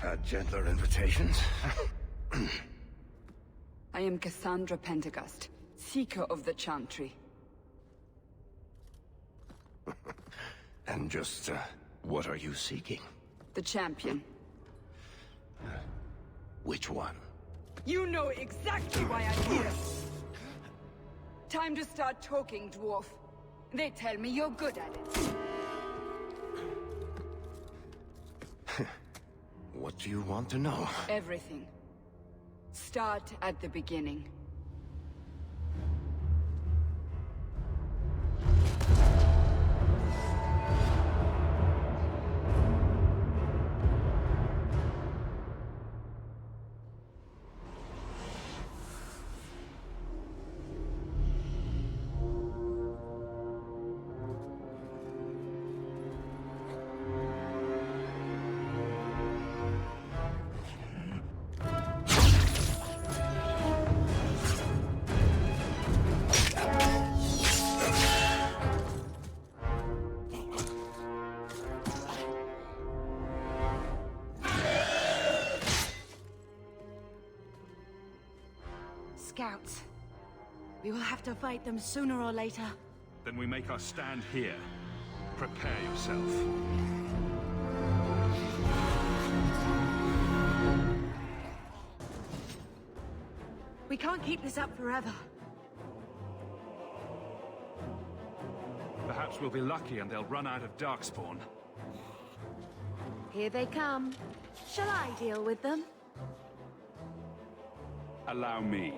had gentler invitations. I am Cassandra Pentagust, Seeker of the Chantry. And just, what are you seeking? The champion. Which one? You know exactly why I'm here! Time to start talking, dwarf. They tell me you're good at it. What do you want to know? Everything. Start at the beginning. Scouts. We will have to fight them sooner or later. Then we make our stand here. Prepare yourself. We can't keep this up forever. Perhaps we'll be lucky and they'll run out of Darkspawn. Here they come. Shall I deal with them? Allow me.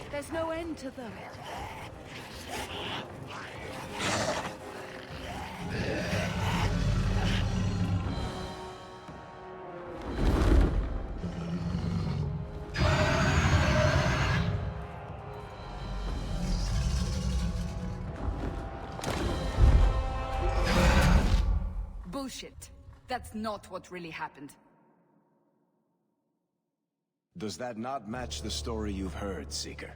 There's no end to them. Bullshit. That's not what really happened. Does that not match the story you've heard, Seeker?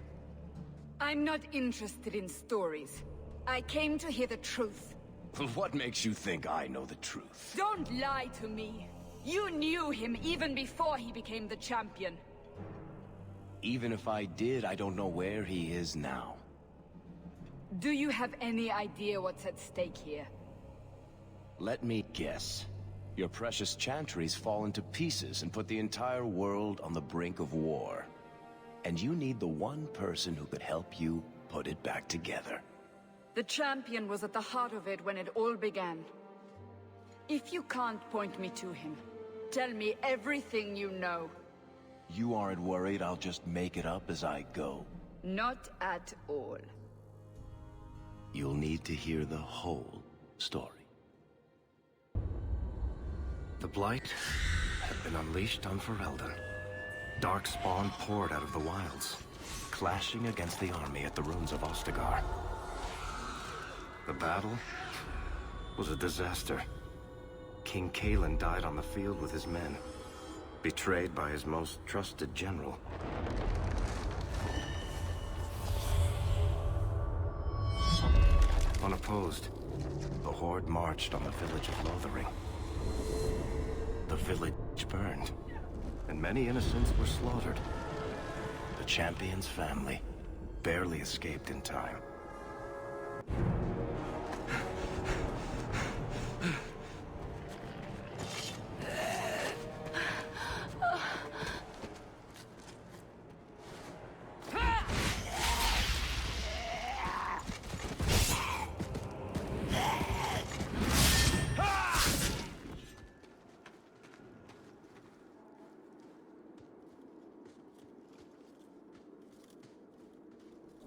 I'm not interested in stories. I came to hear the truth. Well, what makes you think I know the truth? Don't lie to me. You knew him even before he became the champion. Even if I did, I don't know where he is now. Do you have any idea what's at stake here? Let me guess. Your precious chantries fall into pieces and put the entire world on the brink of war. And you need the one person who could help you put it back together. The champion was at the heart of it when it all began. If you can't point me to him, tell me everything you know. You aren't worried I'll just make it up as I go? Not at all. You'll need to hear the whole story. The Blight had been unleashed on Ferelden. Darkspawn poured out of the wilds, clashing against the army at the ruins of Ostagar. The battle was a disaster. King Cailan died on the field with his men, betrayed by his most trusted general. Unopposed, the Horde marched on the village of Lothering. The village burned, and many innocents were slaughtered. The champion's family barely escaped in time.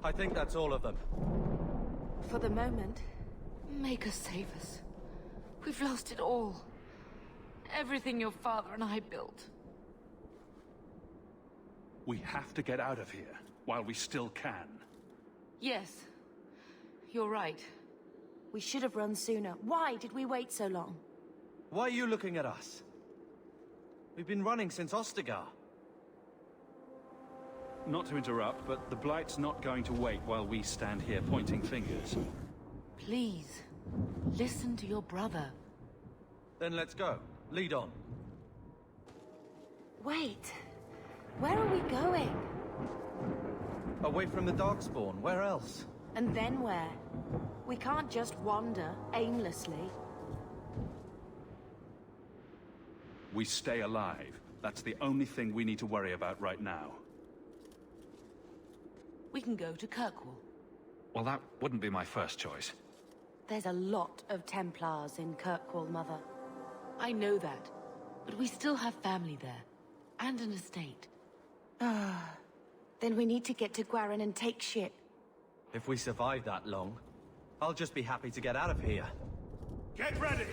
I think that's all of them. For the moment. Make us save us. We've lost it all. Everything your father and I built. We have to get out of here, while we still can. Yes. You're right. We should have run sooner. Why did we wait so long? Why are you looking at us? We've been running since Ostagar. Not to interrupt, but the Blight's not going to wait while we stand here pointing fingers. Please, listen to your brother. Then let's go. Lead on. Wait. Where are we going? Away from the Darkspawn. Where else? And then where? We can't just wander aimlessly. We stay alive. That's the only thing we need to worry about right now. We can go to Kirkwall. Well, that wouldn't be my first choice. There's a lot of Templars in Kirkwall, Mother. I know that, but we still have family there. And an estate. Then we need to get to Guarin and take ship. If we survive that long, I'll just be happy to get out of here. Get ready!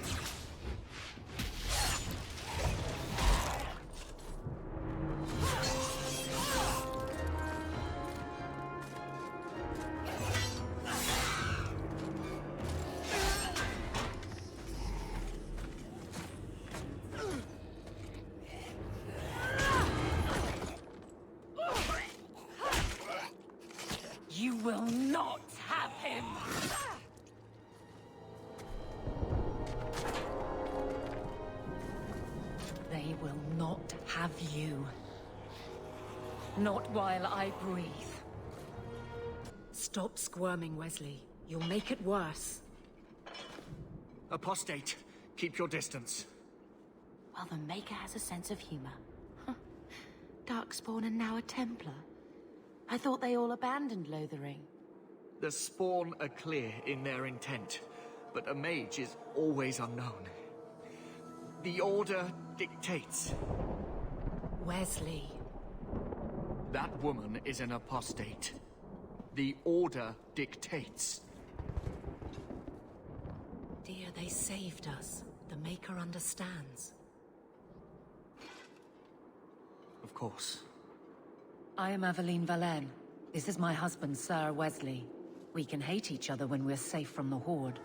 You will not have him! They will not have you. Not while I breathe. Stop squirming, Wesley. You'll make it worse. Apostate, keep your distance. Well, the Maker has a sense of humor. Darkspawn and now a Templar. I thought they all abandoned Lothering. The Spawn are clear in their intent, but a mage is always unknown. The Order dictates. Wesley. That woman is an apostate. The Order dictates. Dear, they saved us. The Maker understands. Of course. I am Aveline Valenne. This is my husband, Sir Wesley. We can hate each other when we're safe from the Horde.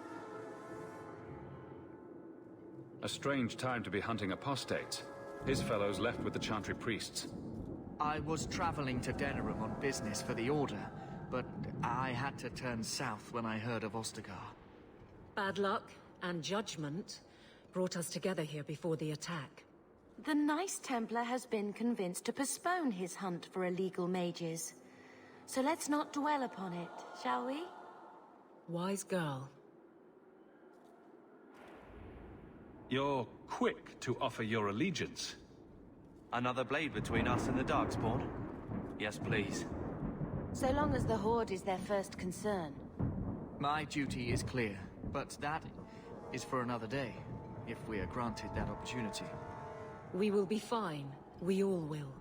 A strange time to be hunting apostates. His fellows left with the Chantry priests. I was traveling to Denerim on business for the Order, but I had to turn south when I heard of Ostagar. Bad luck and judgment brought us together here before the attack. The nice Templar has been convinced to postpone his hunt for illegal mages. So let's not dwell upon it, shall we? Wise girl. You're quick to offer your allegiance. Another blade between us and the Darkspawn? Yes, please. So long as the Horde is their first concern. My duty is clear, but that is for another day, if we are granted that opportunity. We will be fine. We all will.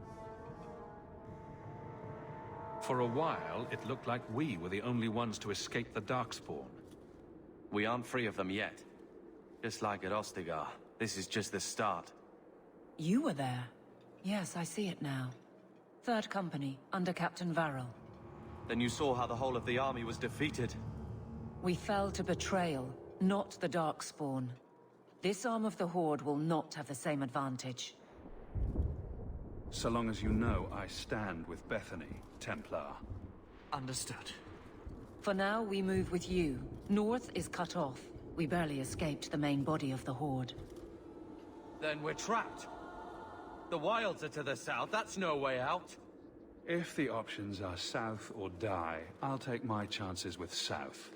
For a while, it looked like we were the only ones to escape the Darkspawn. We aren't free of them yet. Just like at Ostagar, this is just the start. You were there. Yes, I see it now. Third Company, under Captain Veilguard. Then you saw how the whole of the army was defeated. We fell to betrayal, not the Darkspawn. This arm of the Horde will not have the same advantage. So long as you know I stand with Bethany, Templar. Understood. For now, we move with you. North is cut off. We barely escaped the main body of the Horde. Then we're trapped. The wilds are to the south, that's no way out. If the options are south or die, I'll take my chances with south.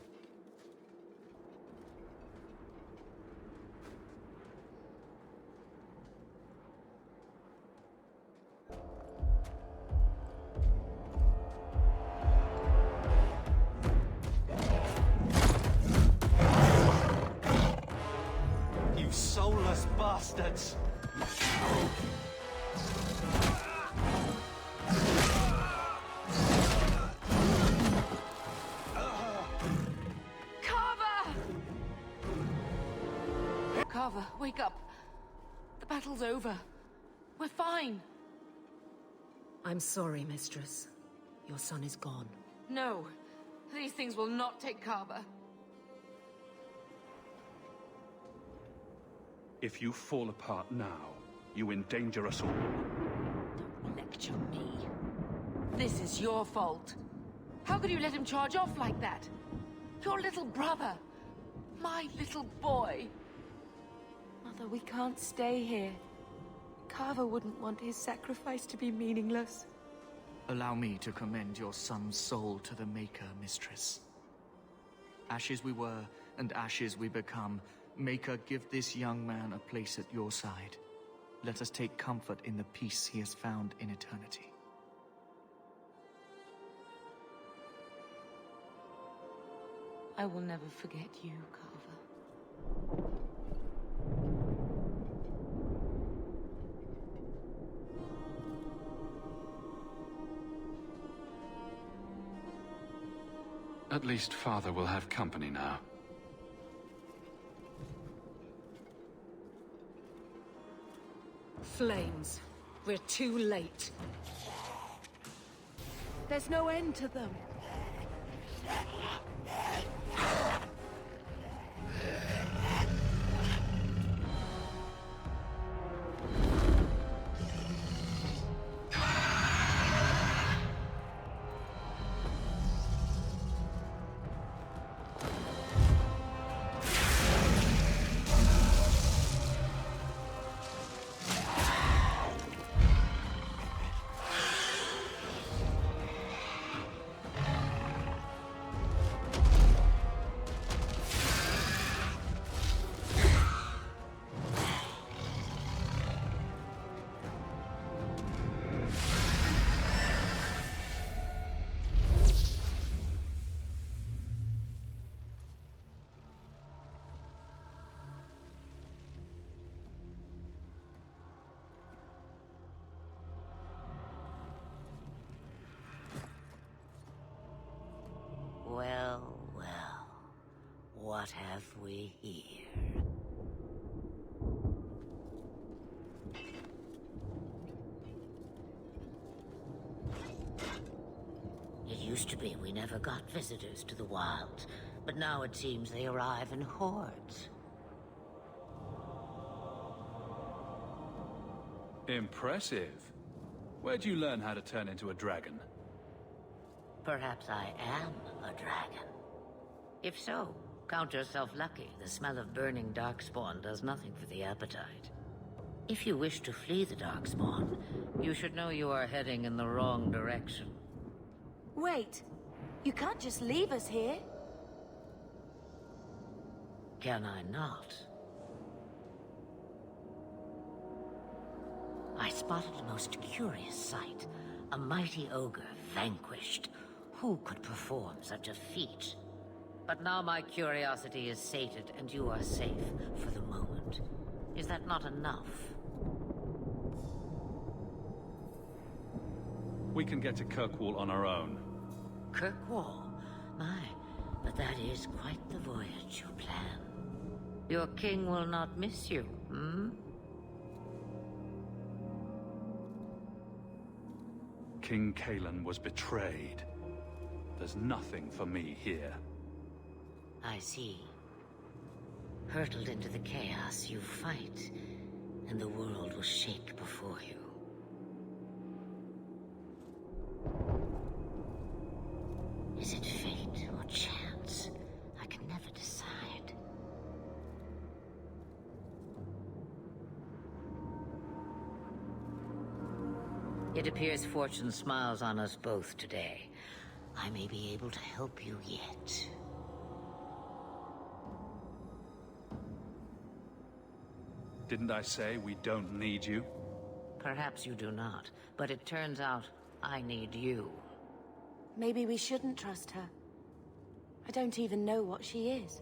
You soulless bastards! Carver, wake up. The battle's over. We're fine. I'm sorry, Mistress. Your son is gone. No, these things will not take Carver. If you fall apart now, you endanger us all. Don't lecture me. This is your fault. How could you let him charge off like that? Your little brother. My little boy. Mother, we can't stay here. Carver wouldn't want his sacrifice to be meaningless. Allow me to commend your son's soul to the Maker, Mistress. Ashes we were, and ashes we become. Maker, give this young man a place at your side. Let us take comfort in the peace he has found in eternity. I will never forget you, Carver. At least Father will have company now. Flames. We're too late. There's no end to them. Well, well. What have we here? It used to be we never got visitors to the wilds, but now it seems they arrive in hordes. Impressive. Where'd you learn how to turn into a dragon? Perhaps I am a dragon. If so, count yourself lucky. The smell of burning darkspawn does nothing for the appetite. If you wish to flee the darkspawn, you should know you are heading in the wrong direction. Wait! You can't just leave us here. Can I not? I spotted a most curious sight. A mighty ogre vanquished. Who could perform such a feat? But now my curiosity is sated, and you are safe for the moment. Is that not enough? We can get to Kirkwall on our own. Kirkwall? My, but that is quite the voyage you plan. Your king will not miss you, hmm? King Kalen was betrayed. There's nothing for me here. I see. Hurtled into the chaos, you fight, and the world will shake before you. Is it fate or chance? I can never decide. It appears fortune smiles on us both today. I may be able to help you yet. Didn't I say we don't need you? Perhaps you do not, but it turns out I need you. Maybe we shouldn't trust her. I don't even know what she is.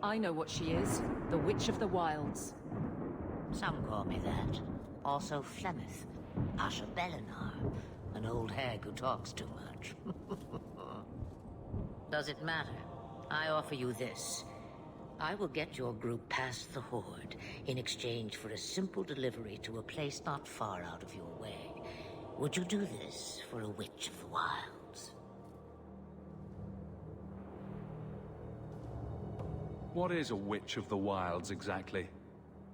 I know what she is. The Witch of the Wilds. Some call me that. Also Flemeth. Asha Belinar. An old hag who talks too much. Does it matter? I offer you this. I will get your group past the Horde in exchange for a simple delivery to a place not far out of your way. Would you do this for a Witch of the Wilds? What is a Witch of the Wilds, exactly?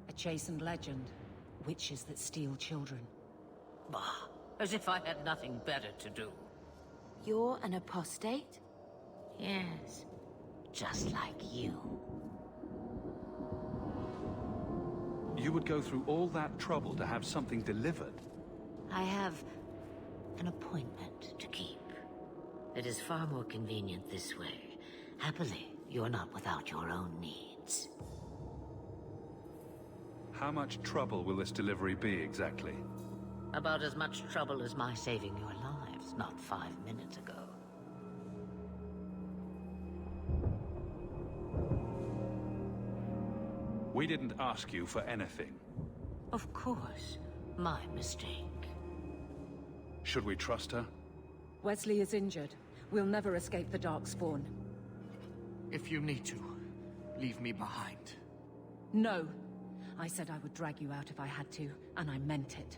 A chastened legend. Witches that steal children. Bah, as if I had nothing better to do. You're an apostate? Yes, just like you. You would go through all that trouble to have something delivered? I have an appointment to keep. It is far more convenient this way. Happily, you're not without your own needs. How much trouble will this delivery be, exactly? About as much trouble as my saving your lives not 5 minutes ago. We didn't ask you for anything. Of course. My mistake. Should we trust her? Wesley is injured. We'll never escape the Darkspawn. If you need to, leave me behind. No. I said I would drag you out if I had to, and I meant it.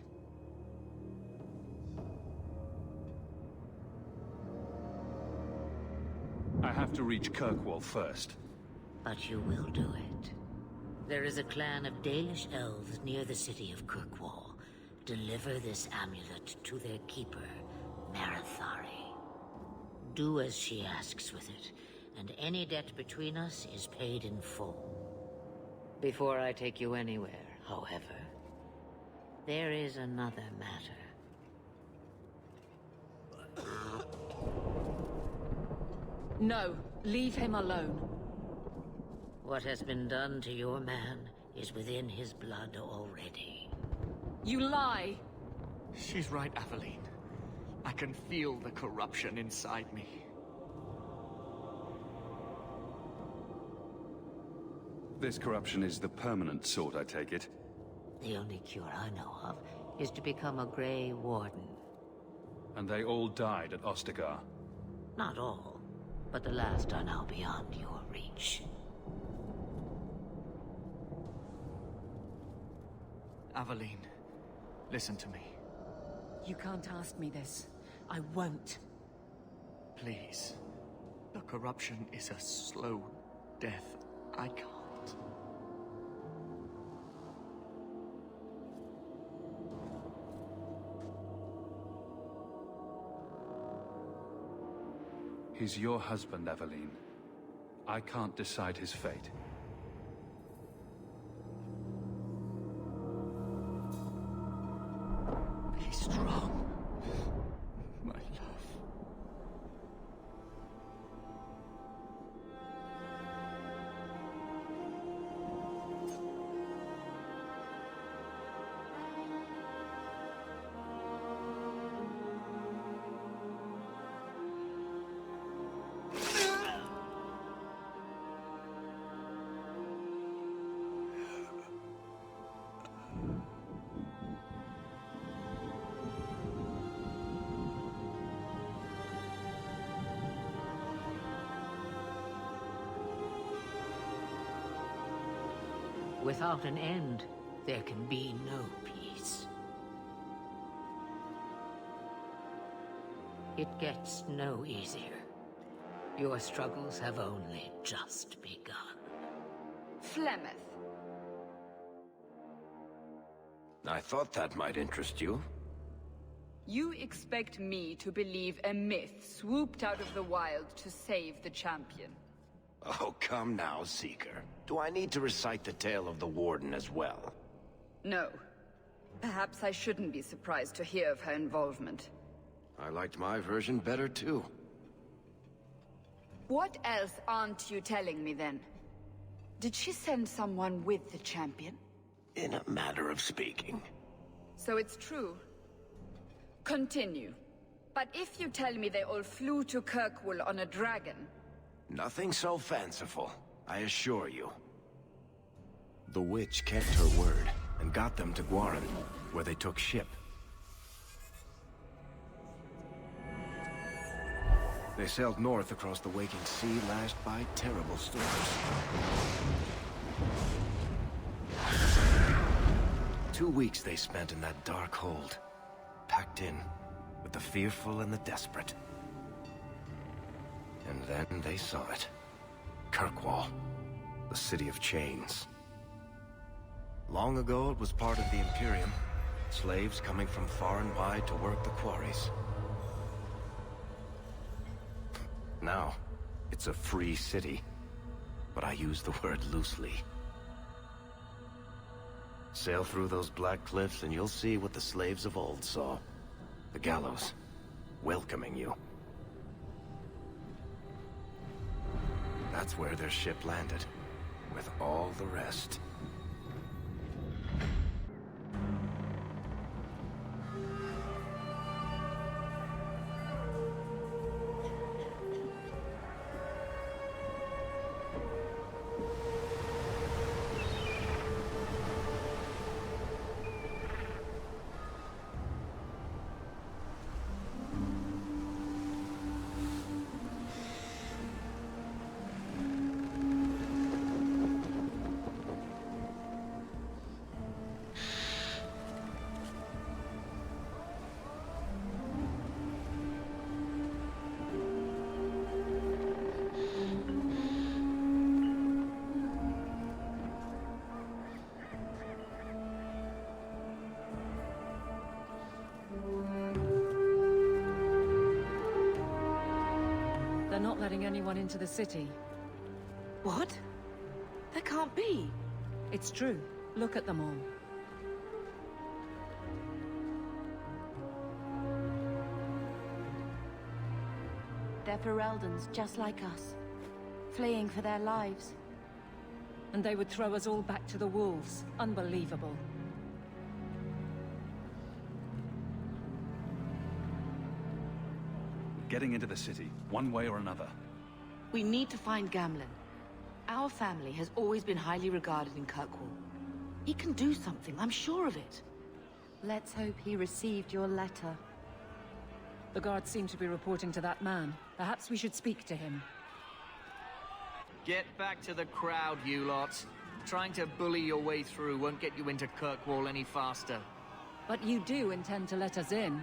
I have to reach Kirkwall first. But you will do it. There is a clan of Dalish elves near the city of Kirkwall. Deliver this amulet to their keeper, Merill. Do as she asks with it, and any debt between us is paid in full. Before I take you anywhere, however, there is another matter. No, leave him alone. What has been done to your man is within his blood already. You lie! She's right, Aveline. I can feel the corruption inside me. This corruption is the permanent sort, I take it? The only cure I know of is to become a Grey Warden. And they all died at Ostagar? Not all, but the last are now beyond your reach. Aveline, listen to me. You can't ask me this. I won't. Please. The corruption is a slow death. I can't. He's your husband, Aveline. I can't decide his fate. Be strong, my love. Without an end, there can be no peace. It gets no easier. Your struggles have only just begun. Flemeth. I thought that might interest you. You expect me to believe a myth swooped out of the wild to save the champion? Oh, come now, Seeker. Do I need to recite the tale of the Warden as well? No. Perhaps I shouldn't be surprised to hear of her involvement. I liked my version better, too. What else aren't you telling me, then? Did she send someone with the champion? In a manner of speaking. So it's true. Continue. But if you tell me they all flew to Kirkwall on a dragon... Nothing so fanciful, I assure you. The witch kept her word, and got them to Guaran, where they took ship. They sailed north across the waking sea, lashed by terrible storms. 2 weeks they spent in that dark hold, packed in with the fearful and the desperate. And then they saw it. Kirkwall, the city of chains. Long ago, it was part of the Imperium. Slaves coming from far and wide to work the quarries. Now, it's a free city, but I use the word loosely. Sail through those black cliffs and you'll see what the slaves of old saw. The gallows, welcoming you. That's where their ship landed, with all the rest. They're not letting anyone into the city. What? There can't be. It's true. Look at them all. They're Fereldans, just like us. Fleeing for their lives. And they would throw us all back to the wolves. Unbelievable. Getting into the city, one way or another. We need to find Gamlen. Our family has always been highly regarded in Kirkwall. He can do something, I'm sure of it. Let's hope he received your letter. The guards seem to be reporting to that man. Perhaps we should speak to him. Get back to the crowd, you lot. Trying to bully your way through won't get you into Kirkwall any faster. But you do intend to let us in.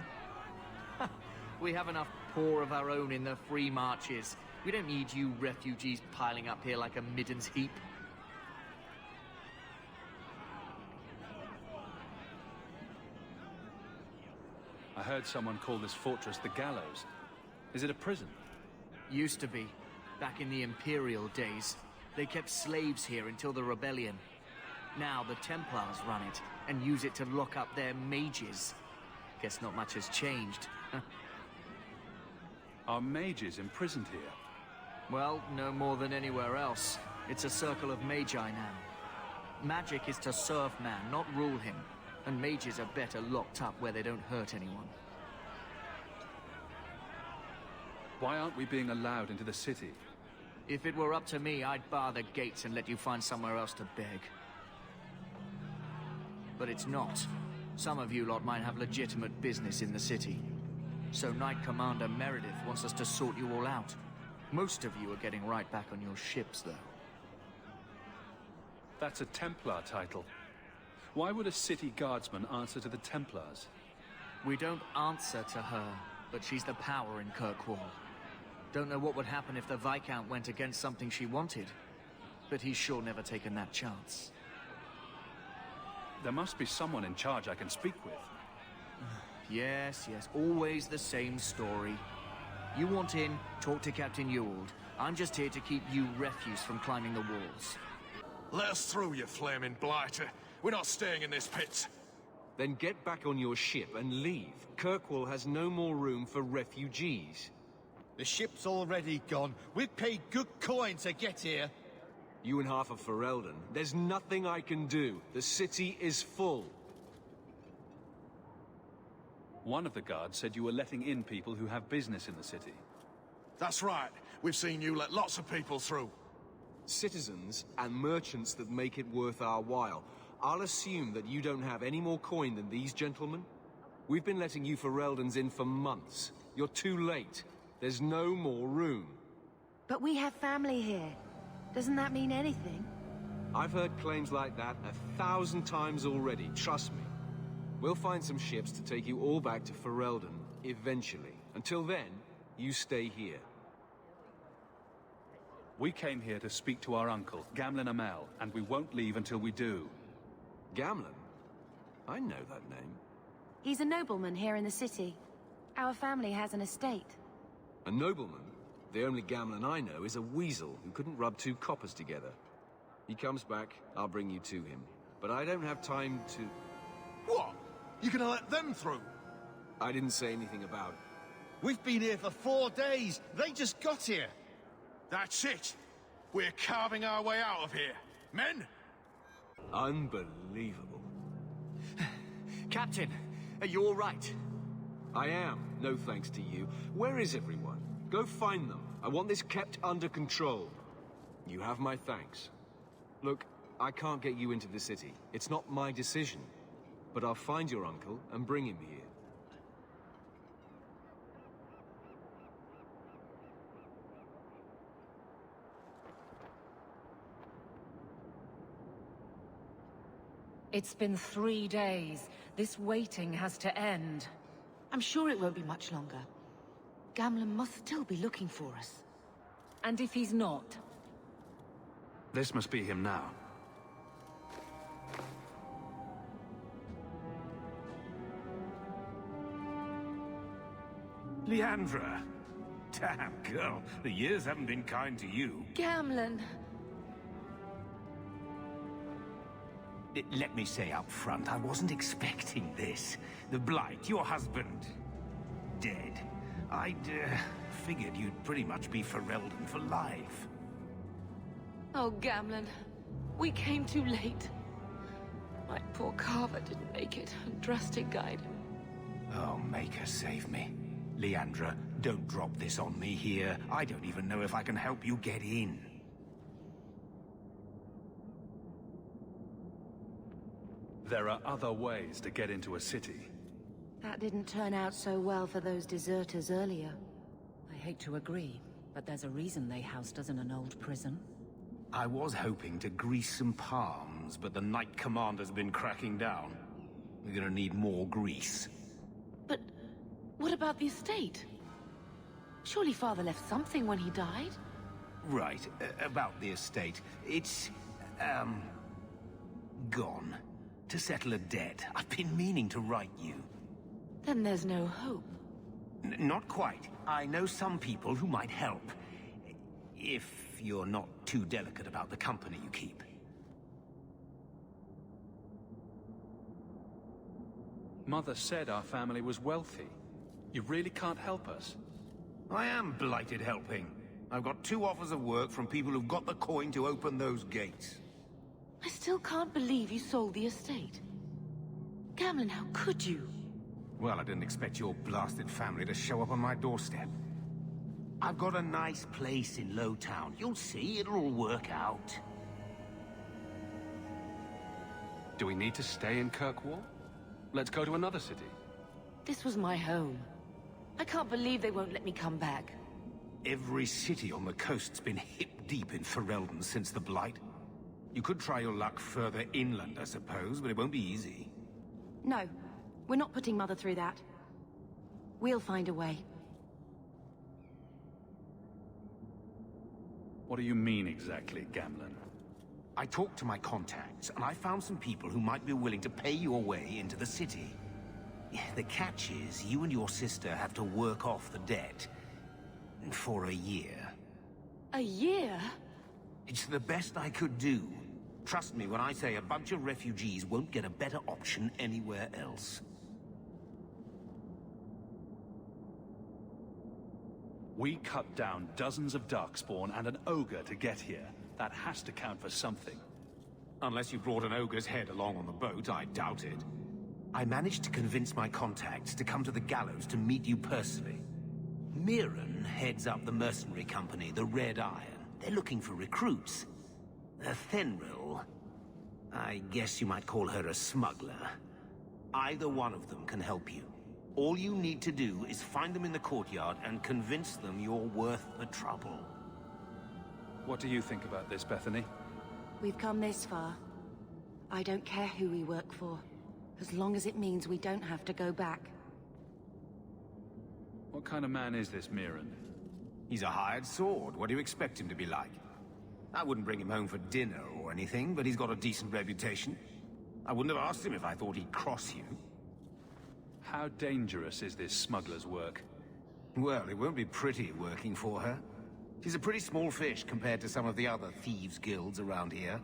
We have enough poor of our own in the free marches. We don't need you refugees piling up here like a middens heap. I heard someone call this fortress the Gallows. Is it a prison? Used to be. Back in the Imperial days. They kept slaves here until the rebellion. Now the Templars run it, and use it to lock up their mages. Guess not much has changed. Are mages imprisoned here? Well, no more than anywhere else. It's a circle of magi now. Magic is to serve man, not rule him. And mages are better locked up where they don't hurt anyone. Why aren't we being allowed into the city? If it were up to me, I'd bar the gates and let you find somewhere else to beg. But it's not. Some of you lot might have legitimate business in the city. So Knight Commander Meredith wants us to sort you all out. Most of you are getting right back on your ships, though. That's a Templar title. Why would a city guardsman answer to the Templars? We don't answer to her, but she's the power in Kirkwall. Don't know what would happen if the Viscount went against something she wanted, but he's sure never taken that chance. There must be someone in charge I can speak with. Yes, always the same story. You want in, talk to Captain Ewald. I'm just here to keep you refuse from climbing the walls. Let us through, you flaming blighter. We're not staying in this pit. Then get back on your ship and leave. Kirkwall has no more room for refugees. The ship's already gone. We've paid good coin to get here. You and half of Ferelden. There's nothing I can do. The city is full. One of the guards said you were letting in people who have business in the city. That's right. We've seen you let lots of people through. Citizens and merchants that make it worth our while. I'll assume that you don't have any more coin than these gentlemen. We've been letting you Fereldans in for months. You're too late. There's no more room. But we have family here. Doesn't that mean anything? I've heard claims like that 1,000 times already, trust me. We'll find some ships to take you all back to Ferelden, eventually. Until then, you stay here. We came here to speak to our uncle, Gamlen Amell, and we won't leave until we do. Gamlen? I know that name. He's a nobleman here in the city. Our family has an estate. A nobleman? The only Gamlen I know is a weasel who couldn't rub two coppers together. He comes back, I'll bring you to him. But I don't have time to... What? You gonna let them through? I didn't say anything about it. We've been here for 4 days. They just got here. That's it. We're carving our way out of here. Men? Unbelievable. Captain, are you all right? I am, no thanks to you. Where is everyone? Go find them. I want this kept under control. You have my thanks. Look, I can't get you into the city. It's not my decision. But I'll find your uncle and bring him here. It's been 3 days. This waiting has to end. I'm sure it won't be much longer. Gamlen must still be looking for us. And if he's not? This must be him now. Leandra! Damn, girl, the years haven't been kind to you. Gamlen! Let me say up front, I wasn't expecting this. The Blight, your husband, dead. I'd figured you'd pretty much be Ferelden for life. Oh, Gamlen. We came too late. My poor Carver didn't make it, and Drastic guide him. Oh, Maker, save me. Leandra, don't drop this on me here. I don't even know if I can help you get in. There are other ways to get into a city. That didn't turn out so well for those deserters earlier. I hate to agree, but there's a reason they housed us in an old prison. I was hoping to grease some palms, but the Knight Commander's been cracking down. We're gonna need more grease. But what about the estate? Surely Father left something when he died? Right, about the estate. It's, gone. To settle a debt. I've been meaning to write you. Then there's no hope. Not quite. I know some people who might help. If you're not too delicate about the company you keep. Mother said our family was wealthy. You really can't help us. I am blighted helping. I've got 2 offers of work from people who've got the coin to open those gates. I still can't believe you sold the estate. Gamlen, how could you? Well, I didn't expect your blasted family to show up on my doorstep. I've got a nice place in Lowtown. You'll see, it'll all work out. Do we need to stay in Kirkwall? Let's go to another city. This was my home. I can't believe they won't let me come back. Every city on the coast's been hip-deep in Ferelden since the Blight. You could try your luck further inland, I suppose, but it won't be easy. No, we're not putting Mother through that. We'll find a way. What do you mean exactly, Gamlen? I talked to my contacts, and I found some people who might be willing to pay your way into the city. The catch is, you and your sister have to work off the debt. For a year. A year? It's the best I could do. Trust me when I say a bunch of refugees won't get a better option anywhere else. We cut down dozens of Darkspawn and an ogre to get here. That has to count for something. Unless you brought an ogre's head along on the boat, I doubt it. I managed to convince my contacts to come to the gallows to meet you personally. Merill heads up the mercenary company, the Red Iron. They're looking for recruits. Fenrill, I guess you might call her a smuggler. Either one of them can help you. All you need to do is find them in the courtyard and convince them you're worth the trouble. What do you think about this, Bethany? We've come this far. I don't care who we work for, as long as it means we don't have to go back. What kind of man is this Merill? He's a hired sword. What do you expect him to be like? I wouldn't bring him home for dinner or anything, but he's got a decent reputation. I wouldn't have asked him if I thought he'd cross you. How dangerous is this smuggler's work? Well, it won't be pretty working for her. She's a pretty small fish compared to some of the other thieves' guilds around here.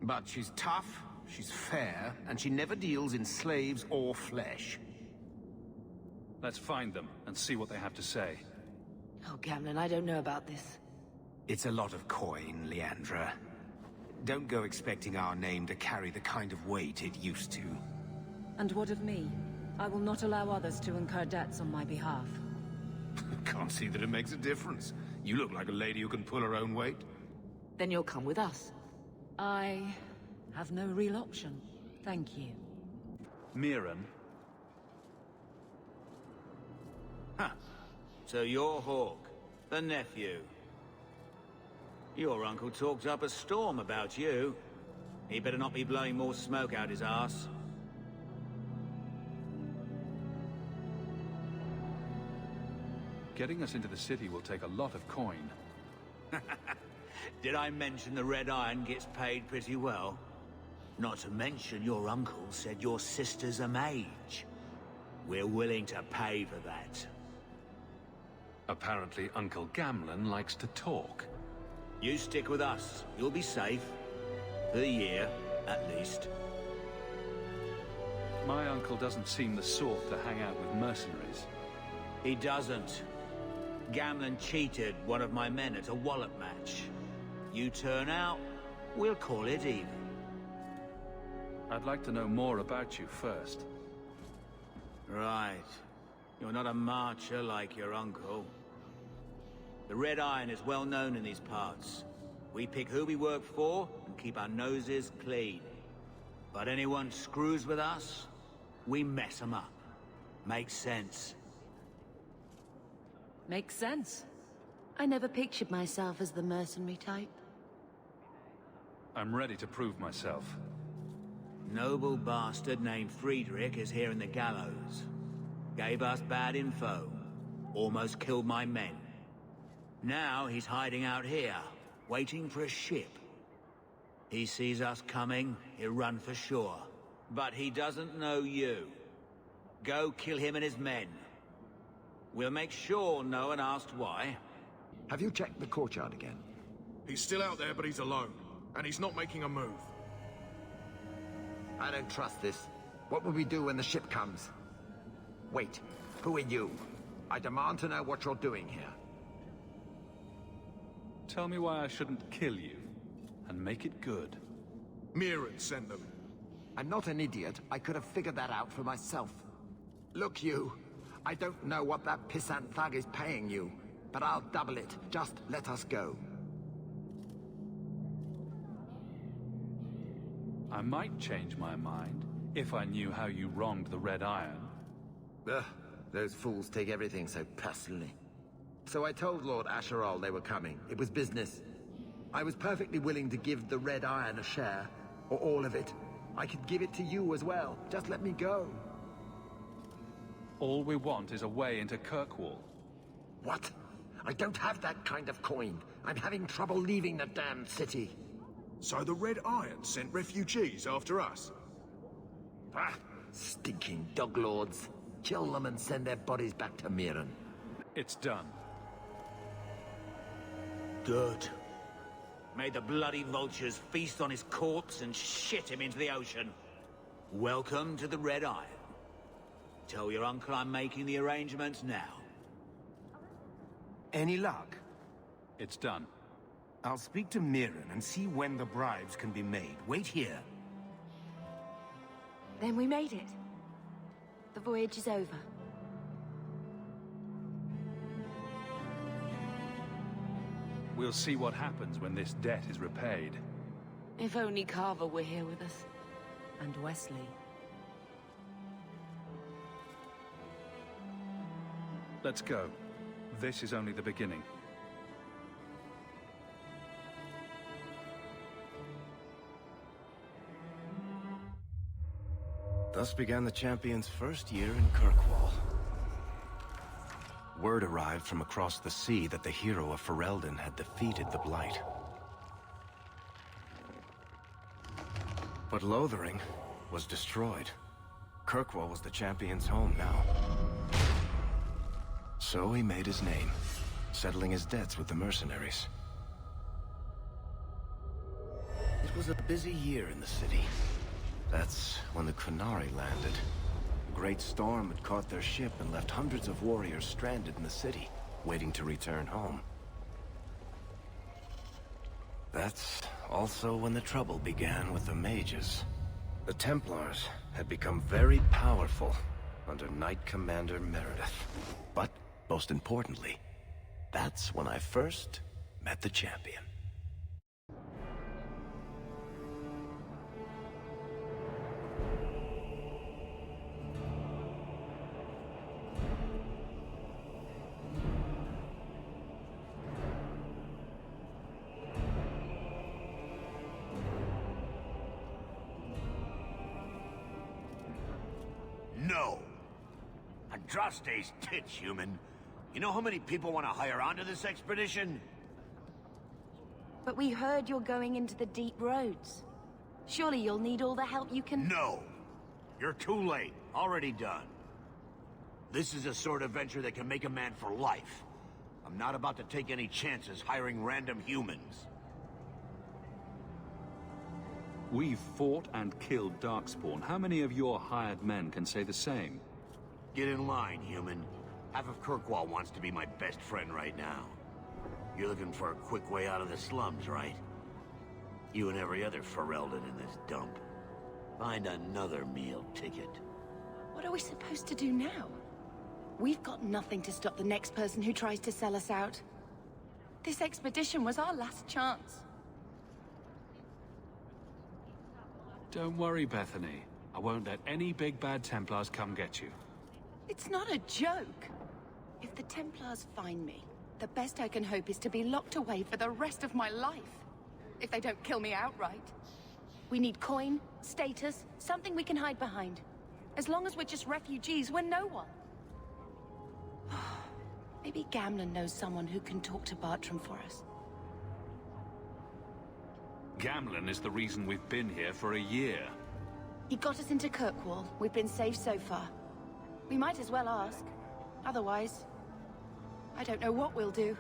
But she's tough, she's fair, and she never deals in slaves or flesh. Let's find them and see what they have to say. Oh, Gamlen, I don't know about this. It's a lot of coin, Leandra. Don't go expecting our name to carry the kind of weight it used to. And what of me? I will not allow others to incur debts on my behalf. Can't see that it makes a difference. You look like a lady who can pull her own weight. Then you'll come with us. I have no real option. Thank you. Merill? Huh. So you're Hawke, the nephew. Your uncle talked up a storm about you. He better not be blowing more smoke out his arse. Getting us into the city will take a lot of coin. Did I mention the Red Iron gets paid pretty well? Not to mention your uncle said your sister's a mage. We're willing to pay for that. Apparently Uncle Gamlen likes to talk. You stick with us. You'll be safe. For the year, at least. My uncle doesn't seem the sort to hang out with mercenaries. He doesn't. Gamlen cheated one of my men at a wallop match. You turn out, we'll call it even. I'd like to know more about you first. Right. You're not a marcher like your uncle. The Red Iron is well known in these parts. We pick who we work for and keep our noses clean. But anyone screws with us, we mess them up. Makes sense. Makes sense. I never pictured myself as the mercenary type. I'm ready to prove myself. Noble bastard named Friedrich is here in the gallows. Gave us bad info. Almost killed my men. Now he's hiding out here, waiting for a ship. He sees us coming, he'll run for sure. But he doesn't know you. Go kill him and his men. We'll make sure no one asked why. Have you checked the courtyard again? He's still out there, but he's alone. And he's not making a move. I don't trust this. What will we do when the ship comes? Wait, who are you? I demand to know what you're doing here. Tell me why I shouldn't kill you, and make it good. Merill sent them. I'm not an idiot. I could have figured that out for myself. Look, you. I don't know what that pissant thug is paying you, but I'll double it. Just let us go. I might change my mind, if I knew how you wronged the Red Iron. Ugh, those fools take everything so personally. So I told Lord Asherall they were coming. It was business. I was perfectly willing to give the Red Iron a share, or all of it. I could give it to you as well. Just let me go. All we want is a way into Kirkwall. What? I don't have that kind of coin. I'm having trouble leaving the damned city. So the Red Iron sent refugees after us? Ah, stinking dog lords. Kill them and send their bodies back to Merill. It's done. Good. May the bloody vultures feast on his corpse and shit him into the ocean. Welcome to the Red Iron. Tell your uncle I'm making the arrangements now. Any luck? It's done. I'll speak to Merill and see when the bribes can be made. Wait here. Then we made it. The voyage is over. We'll see what happens when this debt is repaid. If only Carver were here with us. And Wesley. Let's go. This is only the beginning. Thus began the champion's first year in Kirkwall. Word arrived from across the sea that the hero of Ferelden had defeated the Blight. But Lothering was destroyed. Kirkwall was the champion's home now. So he made his name, settling his debts with the mercenaries. It was a busy year in the city. That's when the Qunari landed. A great storm had caught their ship and left hundreds of warriors stranded in the city, waiting to return home. That's also when the trouble began with the mages. The Templars had become very powerful under Knight Commander Meredith. But, most importantly, that's when I first met the champion. No. Andraste's tits, human. You know how many people want to hire onto this expedition? But we heard you're going into the deep roads. Surely you'll need all the help you can... No. You're too late. Already done. This is a sort of venture that can make a man for life. I'm not about to take any chances hiring random humans. We've fought and killed Darkspawn. How many of your hired men can say the same? Get in line, human. Half of Kirkwall wants to be my best friend right now. You're looking for a quick way out of the slums, right? You and every other Ferelden in this dump. Find another meal ticket. What are we supposed to do now? We've got nothing to stop the next person who tries to sell us out. This expedition was our last chance. Don't worry, Bethany. I won't let any big bad Templars come get you. It's not a joke. If the Templars find me, the best I can hope is to be locked away for the rest of my life. If they don't kill me outright. We need coin, status, something we can hide behind. As long as we're just refugees, we're no one. Maybe Gamlen knows someone who can talk to Bartram for us. Gamlen is the reason we've been here for a year. He got us into Kirkwall. We've been safe so far. We might as well ask. Otherwise, I don't know what we'll do.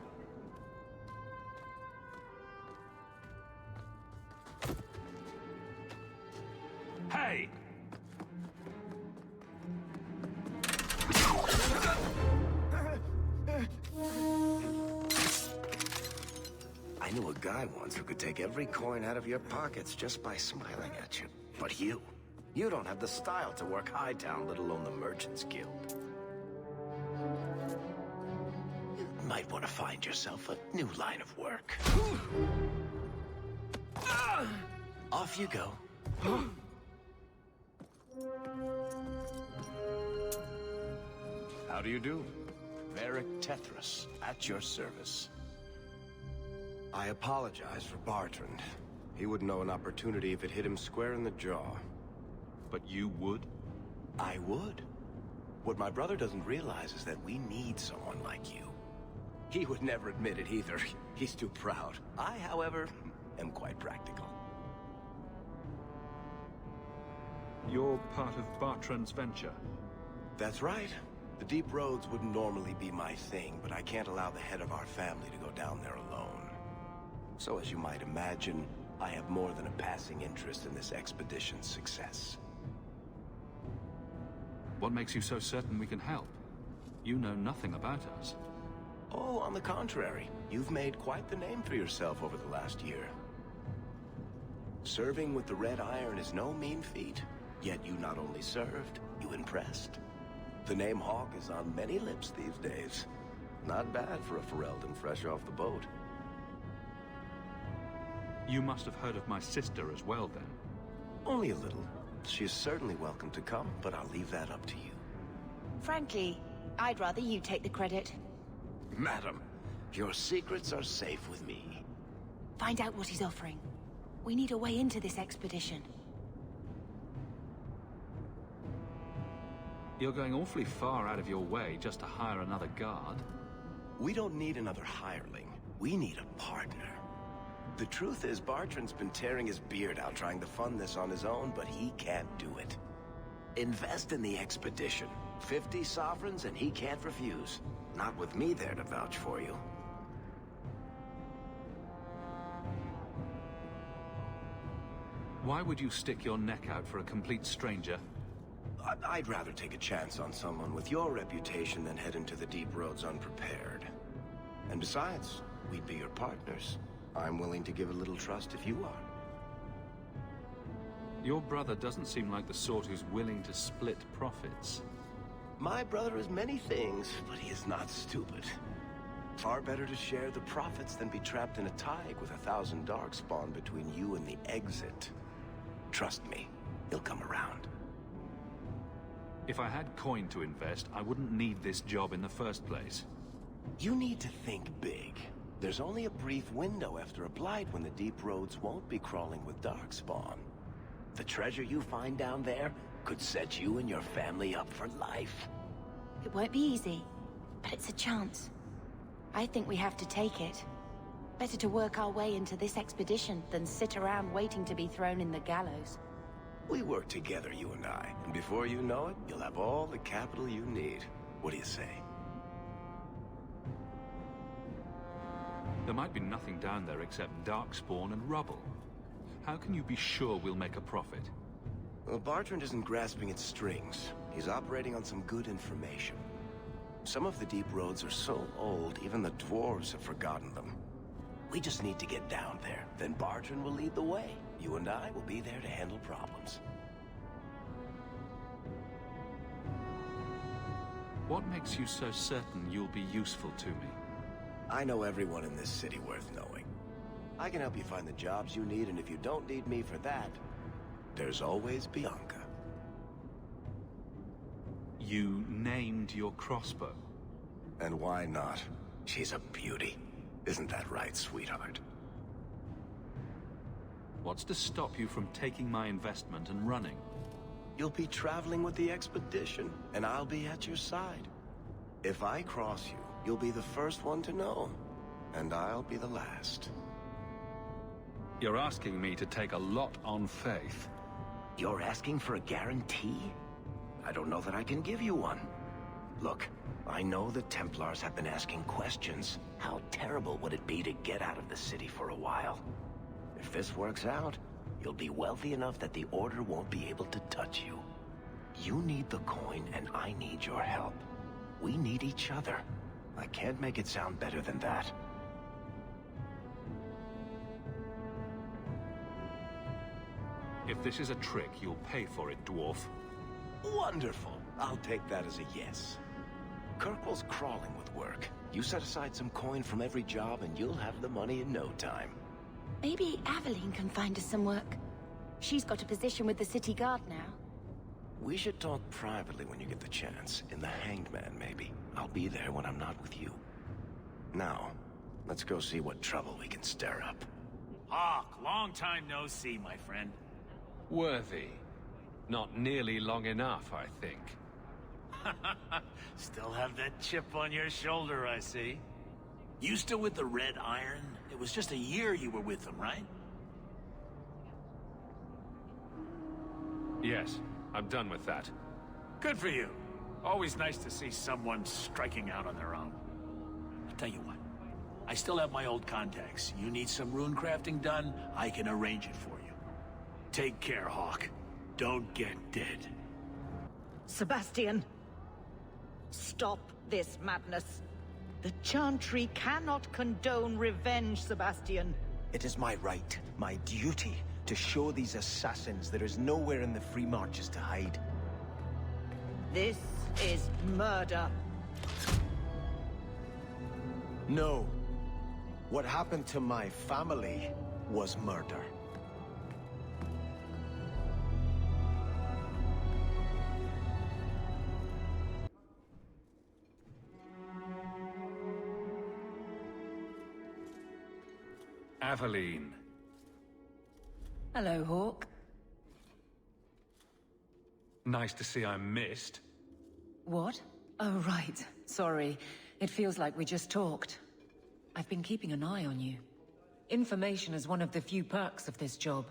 Hey! I knew a guy once who could take every coin out of your pockets just by smiling at you. But you don't have the style to work Hightown, let alone the Merchants Guild. You might want to find yourself a new line of work. Off you go. How do you do? Varric Tethras, at your service. I apologize for Bartrand. He wouldn't know an opportunity if it hit him square in the jaw. But you would? I would. What my brother doesn't realize is that we need someone like you. He would never admit it either. He's too proud. I, however, am quite practical. You're part of Bartrand's venture? That's right. The deep roads wouldn't normally be my thing, but I can't allow the head of our family to go down there alone. So as you might imagine, I have more than a passing interest in this expedition's success. What makes you so certain we can help? You know nothing about us. Oh, on the contrary. You've made quite the name for yourself over the last year. Serving with the Red Iron is no mean feat. Yet you not only served, you impressed. The name Hawke is on many lips these days. Not bad for a Ferelden fresh off the boat. You must have heard of my sister as well, then. Only a little. She is certainly welcome to come, but I'll leave that up to you. Frankly, I'd rather you take the credit. Madam, your secrets are safe with me. Find out what he's offering. We need a way into this expedition. You're going awfully far out of your way just to hire another guard. We don't need another hireling. We need a partner. The truth is, Bartrand's been tearing his beard out trying to fund this on his own, but he can't do it. Invest in the expedition. 50 sovereigns and he can't refuse. Not with me there to vouch for you. Why would you stick your neck out for a complete stranger? I'd rather take a chance on someone with your reputation than head into the deep roads unprepared. And besides, we'd be your partners. I'm willing to give a little trust if you are. Your brother doesn't seem like the sort who's willing to split profits. My brother is many things, but he is not stupid. Far better to share the profits than be trapped in a tide with 1,000 darkspawn between you and the exit. Trust me, he'll come around. If I had coin to invest, I wouldn't need this job in the first place. You need to think big. There's only a brief window after a blight when the deep roads won't be crawling with darkspawn. The treasure you find down there could set you and your family up for life. It won't be easy, but it's a chance. I think we have to take it. Better to work our way into this expedition than sit around waiting to be thrown in the gallows. We work together, you and I, and before you know it, you'll have all the capital you need. What do you say? There might be nothing down there except darkspawn and rubble. How can you be sure we'll make a profit? Well, Bartrand isn't grasping at strings. He's operating on some good information. Some of the deep roads are so old, even the dwarves have forgotten them. We just need to get down there. Then Bartrand will lead the way. You and I will be there to handle problems. What makes you so certain you'll be useful to me? I know everyone in this city worth knowing. I can help you find the jobs you need, and if you don't need me for that, there's always Bianca. You named your crossbow. And why not? She's a beauty. Isn't that right, sweetheart? What's to stop you from taking my investment and running? You'll be traveling with the expedition, and I'll be at your side. If I cross you, you'll be the first one to know, and I'll be the last. You're asking me to take a lot on faith. You're asking for a guarantee? I don't know that I can give you one. Look, I know the Templars have been asking questions. How terrible would it be to get out of the city for a while? If this works out, you'll be wealthy enough that the Order won't be able to touch you. You need the coin, and I need your help. We need each other. I can't make it sound better than that. If this is a trick, you'll pay for it, dwarf. Wonderful. I'll take that as a yes. Kirkwall's crawling with work. You set aside some coin from every job, and you'll have the money in no time. Maybe Aveline can find us some work. She's got a position with the city guard now. We should talk privately when you get the chance. In the Hanged Man, maybe. I'll be there when I'm not with you. Now, let's go see what trouble we can stir up. Hawke, long time no see, my friend. Worthy. Not nearly long enough, I think. Still have that chip on your shoulder, I see. You still with the Red Iron? It was just a year you were with them, right? Yes, I'm done with that. Good for you. Always nice to see someone striking out on their own. I'll tell you what. I still have my old contacts. You need some rune crafting done, I can arrange it for you. Take care, Hawke. Don't get dead. Sebastian! Stop this madness. The Chantry cannot condone revenge, Sebastian. It is my right, my duty, to show these assassins there is nowhere in the Free Marches to hide. This is murder. No. What happened to my family was murder. Aveline. Hello, Hawke. Nice to see I'm missed. What? Oh, right. Sorry. It feels like we just talked. I've been keeping an eye on you. Information is one of the few perks of this job.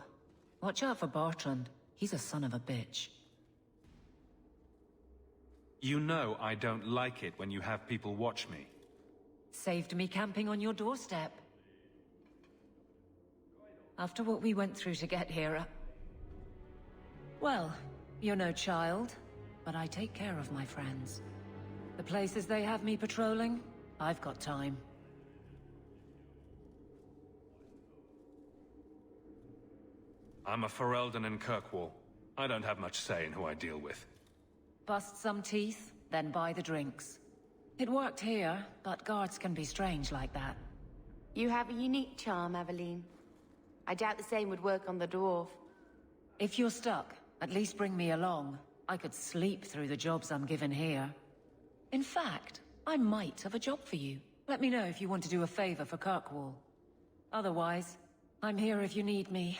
Watch out for Bertrand. He's a son of a bitch. You know I don't like it when you have people watch me. Saved me camping on your doorstep. After what we went through to get here, well, you're no child, but I take care of my friends. The places they have me patrolling, I've got time. I'm a Ferelden in Kirkwall. I don't have much say in who I deal with. Bust some teeth, then buy the drinks. It worked here, but guards can be strange like that. You have a unique charm, Aveline. I doubt the same would work on the dwarf. If you're stuck, at least bring me along. I could sleep through the jobs I'm given here. In fact, I might have a job for you. Let me know if you want to do a favor for Kirkwall. Otherwise, I'm here if you need me.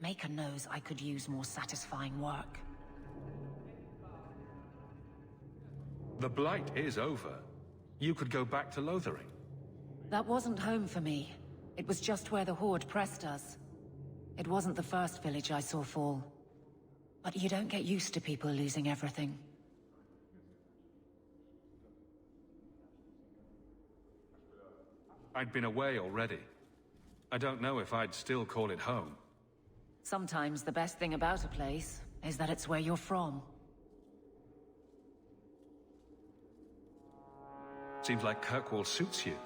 Maker knows I could use more satisfying work. The Blight is over. You could go back to Lothering. That wasn't home for me. It was just where the Horde pressed us. It wasn't the first village I saw fall. But you don't get used to people losing everything. I'd been away already. I don't know if I'd still call it home. Sometimes the best thing about a place is that it's where you're from. Seems like Kirkwall suits you.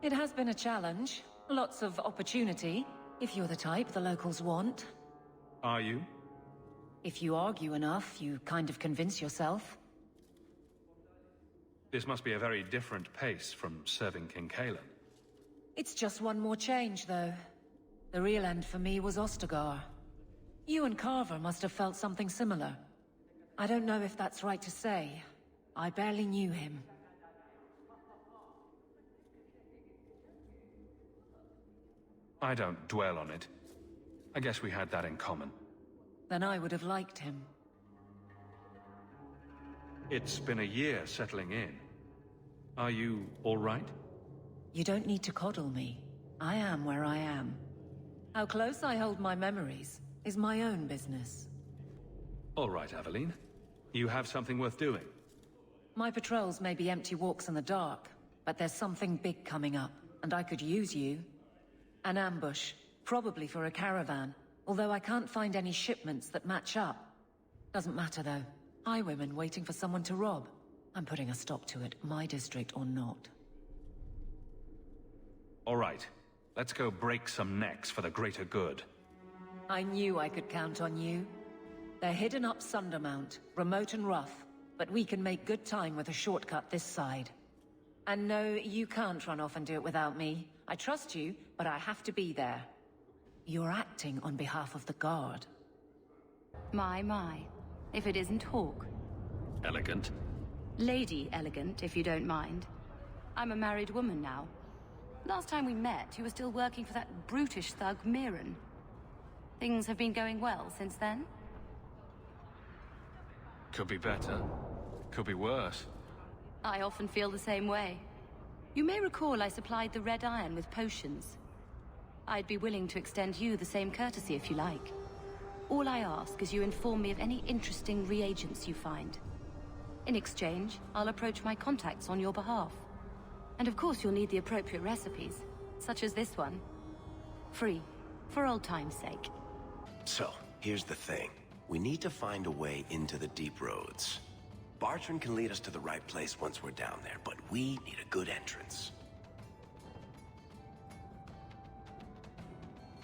It has been a challenge. Lots of opportunity, if you're the type the locals want. Are you? If you argue enough, you kind of convince yourself. This must be a very different pace from serving King Cailan. It's just one more change, though. The real end for me was Ostagar. You and Carver must have felt something similar. I don't know if that's right to say. I barely knew him. I don't dwell on it. I guess we had that in common. Then I would have liked him. It's been a year settling in. Are you all right? You don't need to coddle me. I am where I am. How close I hold my memories is my own business. All right, Aveline. You have something worth doing. My patrols may be empty walks in the dark, but there's something big coming up, and I could use you. An ambush, probably for a caravan, although I can't find any shipments that match up. Doesn't matter, though. Highwaymen waiting for someone to rob. I'm putting a stop to it, my district or not. All right. Let's go break some necks for the greater good. I knew I could count on you. They're hidden up Sundermount, remote and rough, but we can make good time with a shortcut this side. And no, you can't run off and do it without me. I trust you, but I have to be there. You're acting on behalf of the Guard. My. If it isn't Hawke. Elegant. Lady elegant, if you don't mind. I'm a married woman now. Last time we met, you were still working for that brutish thug Merill. Things have been going well since then? Could be better. Could be worse. I often feel the same way. You may recall I supplied the Red Iron with potions. I'd be willing to extend you the same courtesy if you like. All I ask is you inform me of any interesting reagents you find. In exchange, I'll approach my contacts on your behalf. And of course you'll need the appropriate recipes, such as this one. Free, for old time's sake. So, here's the thing. We need to find a way into the deep roads. Bertrand can lead us to the right place once we're down there, but we need a good entrance.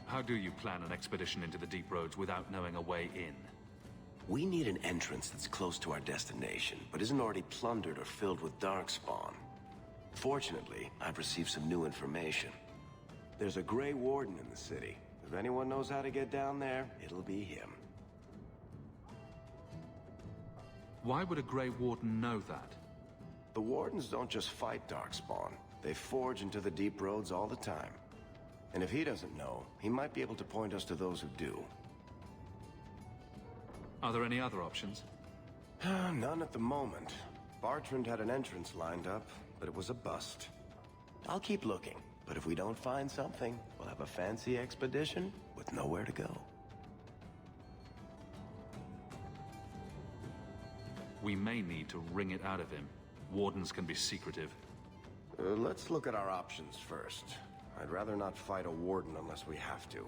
How do you plan an expedition into the deep roads without knowing a way in? We need an entrance that's close to our destination, but isn't already plundered or filled with darkspawn. Fortunately, I've received some new information. There's a Grey Warden in the city. If anyone knows how to get down there, it'll be him. Why would a Grey Warden know that? The Wardens don't just fight darkspawn. They forge into the deep roads all the time. And if he doesn't know, he might be able to point us to those who do. Are there any other options? None at the moment. Bartrand had an entrance lined up, but it was a bust. I'll keep looking, but if we don't find something, we'll have a fancy expedition with nowhere to go. We may need to wring it out of him. Wardens can be secretive. Let's look at our options first. I'd rather not fight a warden unless we have to.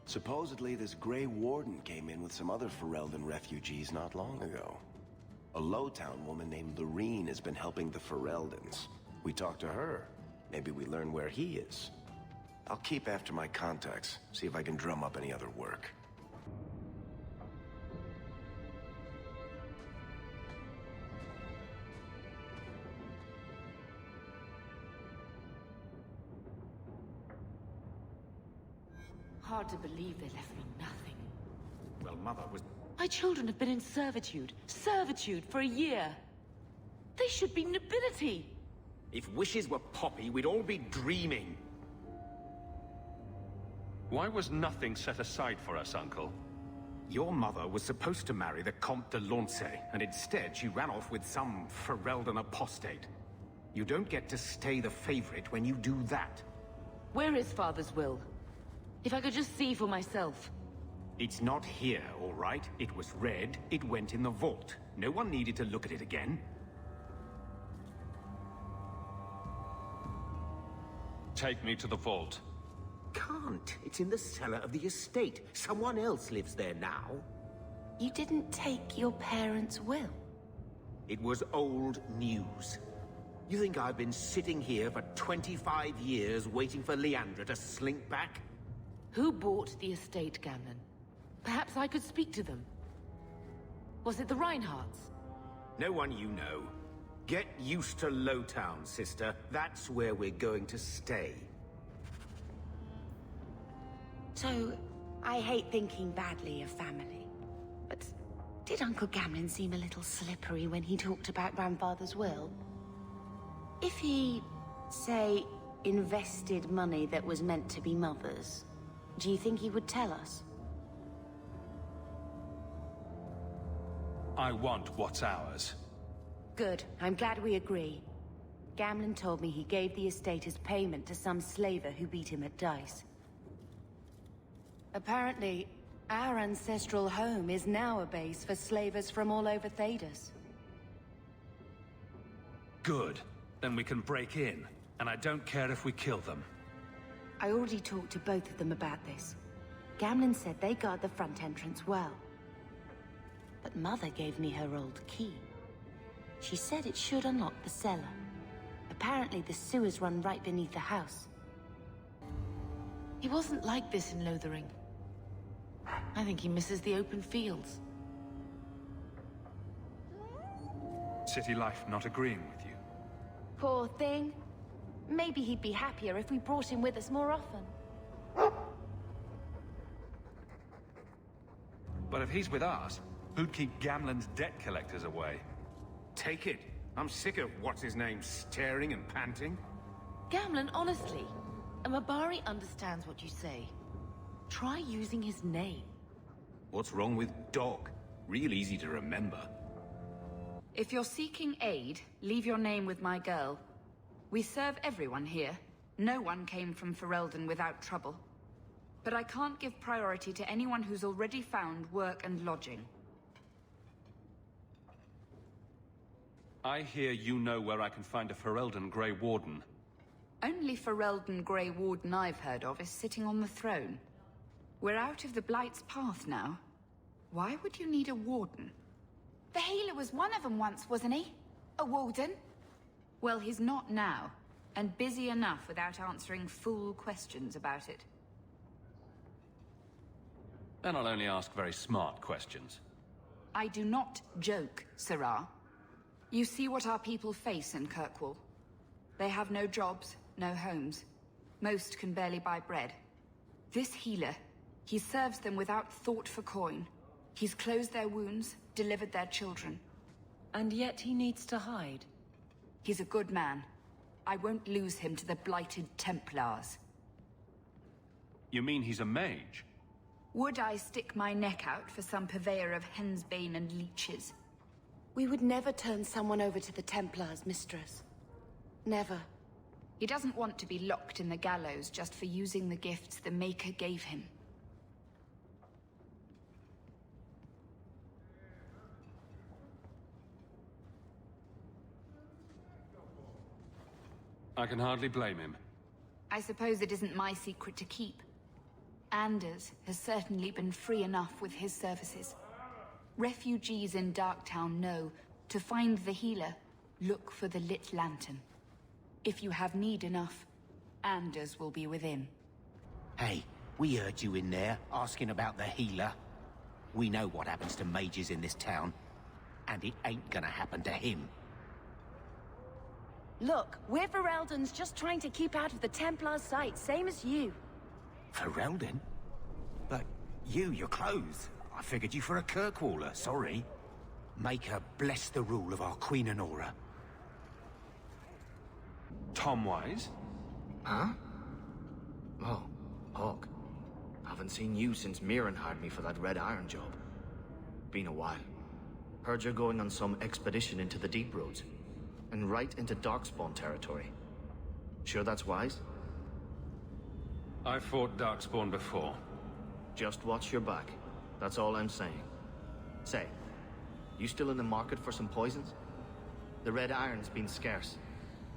Supposedly, this Grey Warden came in with some other Ferelden refugees not long ago. A Lowtown woman named Lorene has been helping the Fereldans. We talked to her. Maybe we learn where he is. I'll keep after my contacts, see if I can drum up any other work. Hard to believe they left me nothing. Well, Mother was... My children have been in servitude. Servitude for a year. They should be nobility. If wishes were poppy, we'd all be dreaming. Why was nothing set aside for us, Uncle? Your mother was supposed to marry the Comte de Launcey, and instead she ran off with some Ferelden apostate. You don't get to stay the favorite when you do that. Where is Father's will? If I could just see for myself. It's not here, all right? It was read, it went in the vault. No one needed to look at it again. Take me to the vault. Can't. It's in the cellar of the estate. Someone else lives there now. You didn't take your parents' will? It was old news. You think I've been sitting here for 25 years waiting for Leandra to slink back? Who bought the estate, Gamlen? Perhaps I could speak to them. Was it the Reinhardts? No one you know. Get used to Lowtown, sister. That's where we're going to stay. So, I hate thinking badly of family. But did Uncle Gamlen seem a little slippery when he talked about Grandfather's will? If he, say, invested money that was meant to be Mother's, do you think he would tell us? I want what's ours. Good. I'm glad we agree. Gamlen told me he gave the estate as payment to some slaver who beat him at dice. Apparently, our ancestral home is now a base for slavers from all over Thedas. Good. Then we can break in. And I don't care if we kill them. I already talked to both of them about this. Gamlen said they guard the front entrance well. But Mother gave me her old key. She said it should unlock the cellar. Apparently the sewers run right beneath the house. He wasn't like this in Lothering. I think he misses the open fields. City life not agreeing with you. Poor thing. Maybe he'd be happier if we brought him with us more often. But if he's with us, who'd keep Gamlen's debt collectors away? Take it. I'm sick of what's-his-name staring and panting. Gamlen, honestly, a Mabari understands what you say. Try using his name. What's wrong with Dog? Real easy to remember. If you're seeking aid, leave your name with my girl. We serve everyone here. No one came from Ferelden without trouble. But I can't give priority to anyone who's already found work and lodging. I hear you know where I can find a Ferelden Grey Warden. Only Ferelden Grey Warden I've heard of is sitting on the throne. We're out of the Blight's path now. Why would you need a warden? The healer was one of them once, wasn't he? A warden? Well, he's not now, and busy enough without answering fool questions about it. Then I'll only ask very smart questions. I do not joke, Sirrah. You see what our people face in Kirkwall. They have no jobs, no homes. Most can barely buy bread. This healer, he serves them without thought for coin. He's closed their wounds, delivered their children. And yet he needs to hide. He's a good man. I won't lose him to the blighted Templars. You mean he's a mage? Would I stick my neck out for some purveyor of hensbane and leeches? We would never turn someone over to the Templars, mistress. Never. He doesn't want to be locked in the gallows just for using the gifts the Maker gave him. I can hardly blame him. I suppose it isn't my secret to keep. Anders has certainly been free enough with his services. Refugees in Darktown know, to find the healer, look for the lit lantern. If you have need enough, Anders will be within. Hey, we heard you in there, asking about the healer. We know what happens to mages in this town, and it ain't gonna happen to him. Look, we're Ferelden's just trying to keep out of the Templars' sight, same as you. Ferelden? But you're clothes. I figured you for a Kirkwaller, sorry. Maker bless the rule of our Queen Honora. Tomwise? Huh? Oh, Hawke. Haven't seen you since Merill hired me for that Red Iron job. Been a while. Heard you're going on some expedition into the Deep Roads. And right into Darkspawn territory. Sure that's wise? I fought Darkspawn before. Just watch your back. That's all I'm saying. Say, you still in the market for some poisons? The Red Iron's been scarce,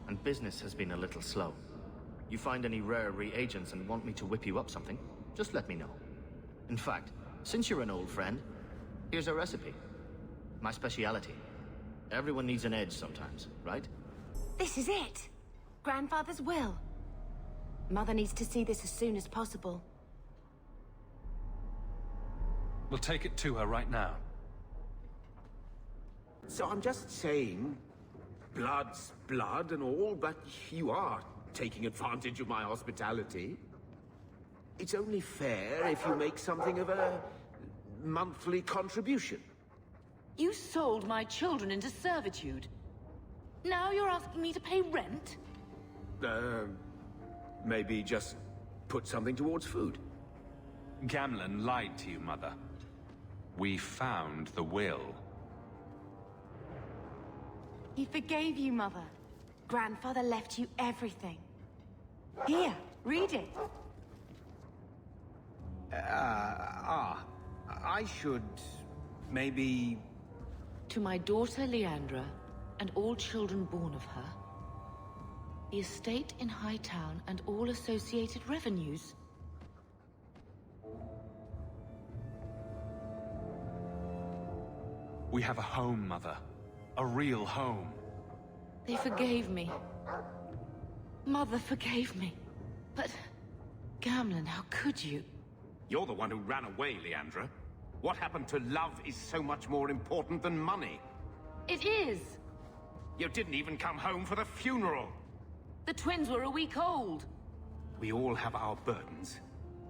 and business has been a little slow. You find any rare reagents and want me to whip you up something, just let me know. In fact, since you're an old friend, here's a recipe. My speciality. Everyone needs an edge sometimes, right? This is it! Grandfather's will. Mother needs to see this as soon as possible. We'll take it to her right now. So I'm just saying, blood's blood and all, but you are taking advantage of my hospitality. It's only fair if you make something of a monthly contribution. You sold my children into servitude. Now you're asking me to pay rent? Maybe just put something towards food. Gamlen lied to you, Mother. We found the will. He forgave you, Mother. Grandfather left you everything. Here, read it. I should maybe... To my daughter Leandra, and all children born of her, the estate in Hightown and all associated revenues. We have a home, Mother. A real home. They forgave me. Mother forgave me. But... Gamlen, how could you? You're the one who ran away, Leandra. What happened to love is so much more important than money. It is! You didn't even come home for the funeral. The twins were a week old. We all have our burdens.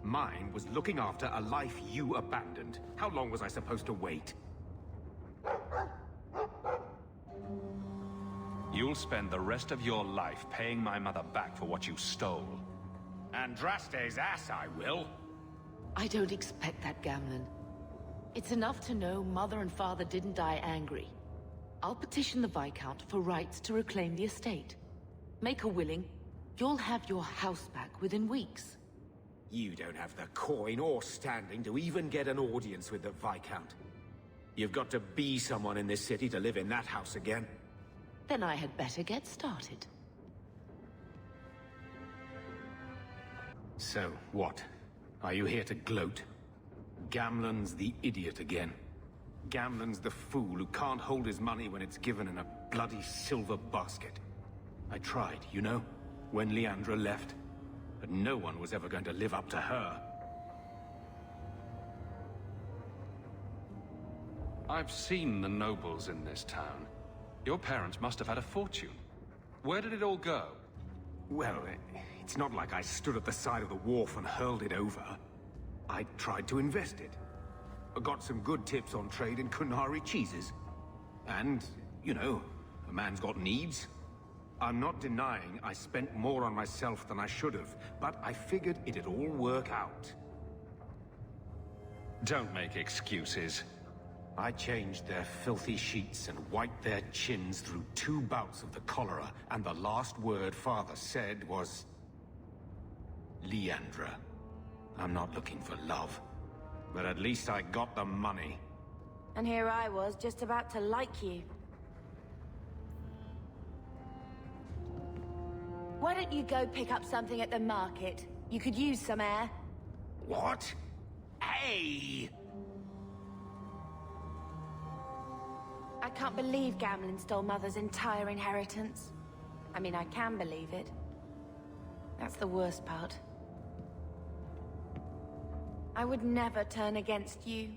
Mine was looking after a life you abandoned. How long was I supposed to wait? You'll spend the rest of your life paying my mother back for what you stole. Andraste's ass, I will. I don't expect that, Gamlen. It's enough to know Mother and Father didn't die angry. I'll petition the Viscount for rights to reclaim the estate. Make her willing, you'll have your house back within weeks. You don't have the coin or standing to even get an audience with the Viscount. You've got to be someone in this city to live in that house again. Then I had better get started. So, what? Are you here to gloat? Gamlen's the idiot again. Gamlen's the fool who can't hold his money when it's given in a bloody silver basket. I tried, you know, when Leandra left. But no one was ever going to live up to her. I've seen the nobles in this town. Your parents must have had a fortune. Where did it all go? Well, it's not like I stood at the side of the wharf and hurled it over. I tried to invest it. I got some good tips on trade in Kunari cheeses. And, you know, a man's got needs. I'm not denying I spent more on myself than I should have, but I figured it'd all work out. Don't make excuses. I changed their filthy sheets and wiped their chins through 2 bouts of the cholera, and the last word Father said was... Leandra. I'm not looking for love, but at least I got the money. And here I was, just about to like you. Why don't you go pick up something at the market? You could use some air. What? Hey! I can't believe Gamlen stole Mother's entire inheritance. I mean, I can believe it. That's the worst part. I would never turn against you.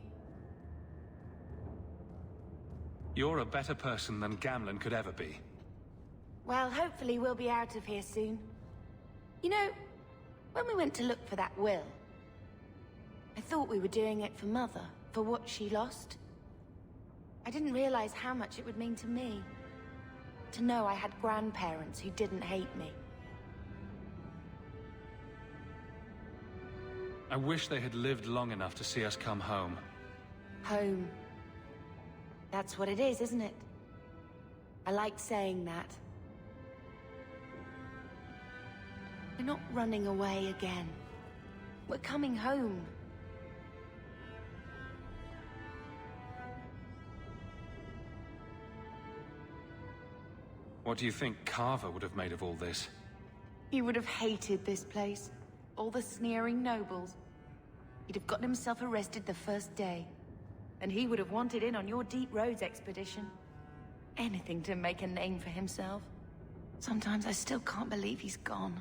You're a better person than Gamlen could ever be. Well, hopefully we'll be out of here soon. You know, when we went to look for that will, I thought we were doing it for Mother, for what she lost. I didn't realize how much it would mean to me. To know I had grandparents who didn't hate me. I wish they had lived long enough to see us come home. Home. That's what it is, isn't it? I like saying that. We're not running away again. We're coming home. What do you think Carver would have made of all this? He would have hated this place. All the sneering nobles. He'd have gotten himself arrested the first day. And he would have wanted in on your Deep Roads expedition. Anything to make a name for himself. Sometimes I still can't believe he's gone.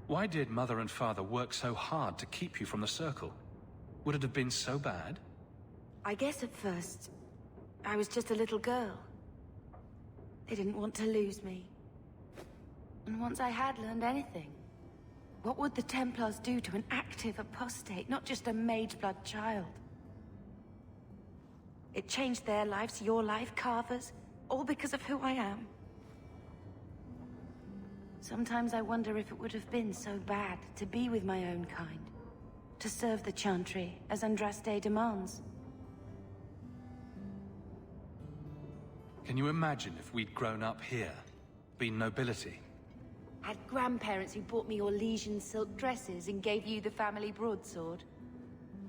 Why did Mother and Father work so hard to keep you from the Circle? Would it have been so bad? I guess at first, I was just a little girl. They didn't want to lose me. And once I had learned anything, what would the Templars do to an active apostate, not just a Mageblood child? It changed their lives, your life, Carver's, all because of who I am. Sometimes I wonder if it would have been so bad to be with my own kind, to serve the Chantry as Andraste demands. Can you imagine if we'd grown up here, been nobility? Had grandparents who bought me your Legion silk dresses and gave you the family broadsword.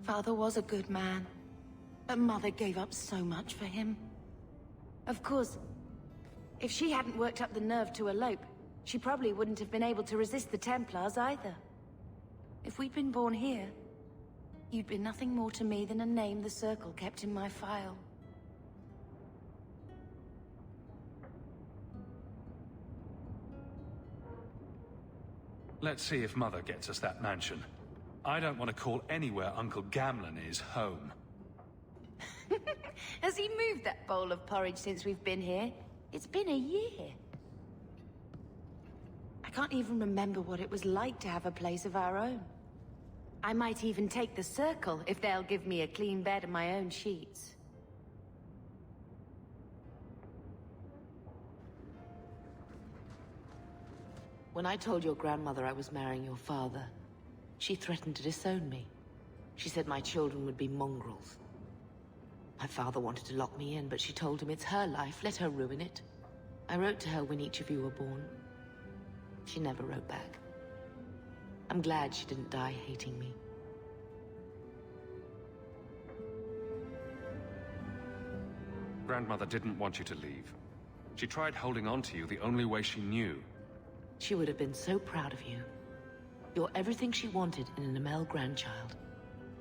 Father was a good man, but Mother gave up so much for him. Of course, if she hadn't worked up the nerve to elope, she probably wouldn't have been able to resist the Templars either. If we'd been born here, you'd be nothing more to me than a name the Circle kept in my file. Let's see if Mother gets us that mansion. I don't want to call anywhere Uncle Gamlen is home. Has he moved that bowl of porridge since we've been here? It's been a year. I can't even remember what it was like to have a place of our own. I might even take the Circle if they'll give me a clean bed and my own sheets. When I told your grandmother I was marrying your father, she threatened to disown me. She said my children would be mongrels. My father wanted to lock me in, but she told him it's her life, let her ruin it. I wrote to her when each of you were born. She never wrote back. I'm glad she didn't die hating me. Grandmother didn't want you to leave. She tried holding on to you the only way she knew. She would have been so proud of you. You're everything she wanted in an Amel grandchild.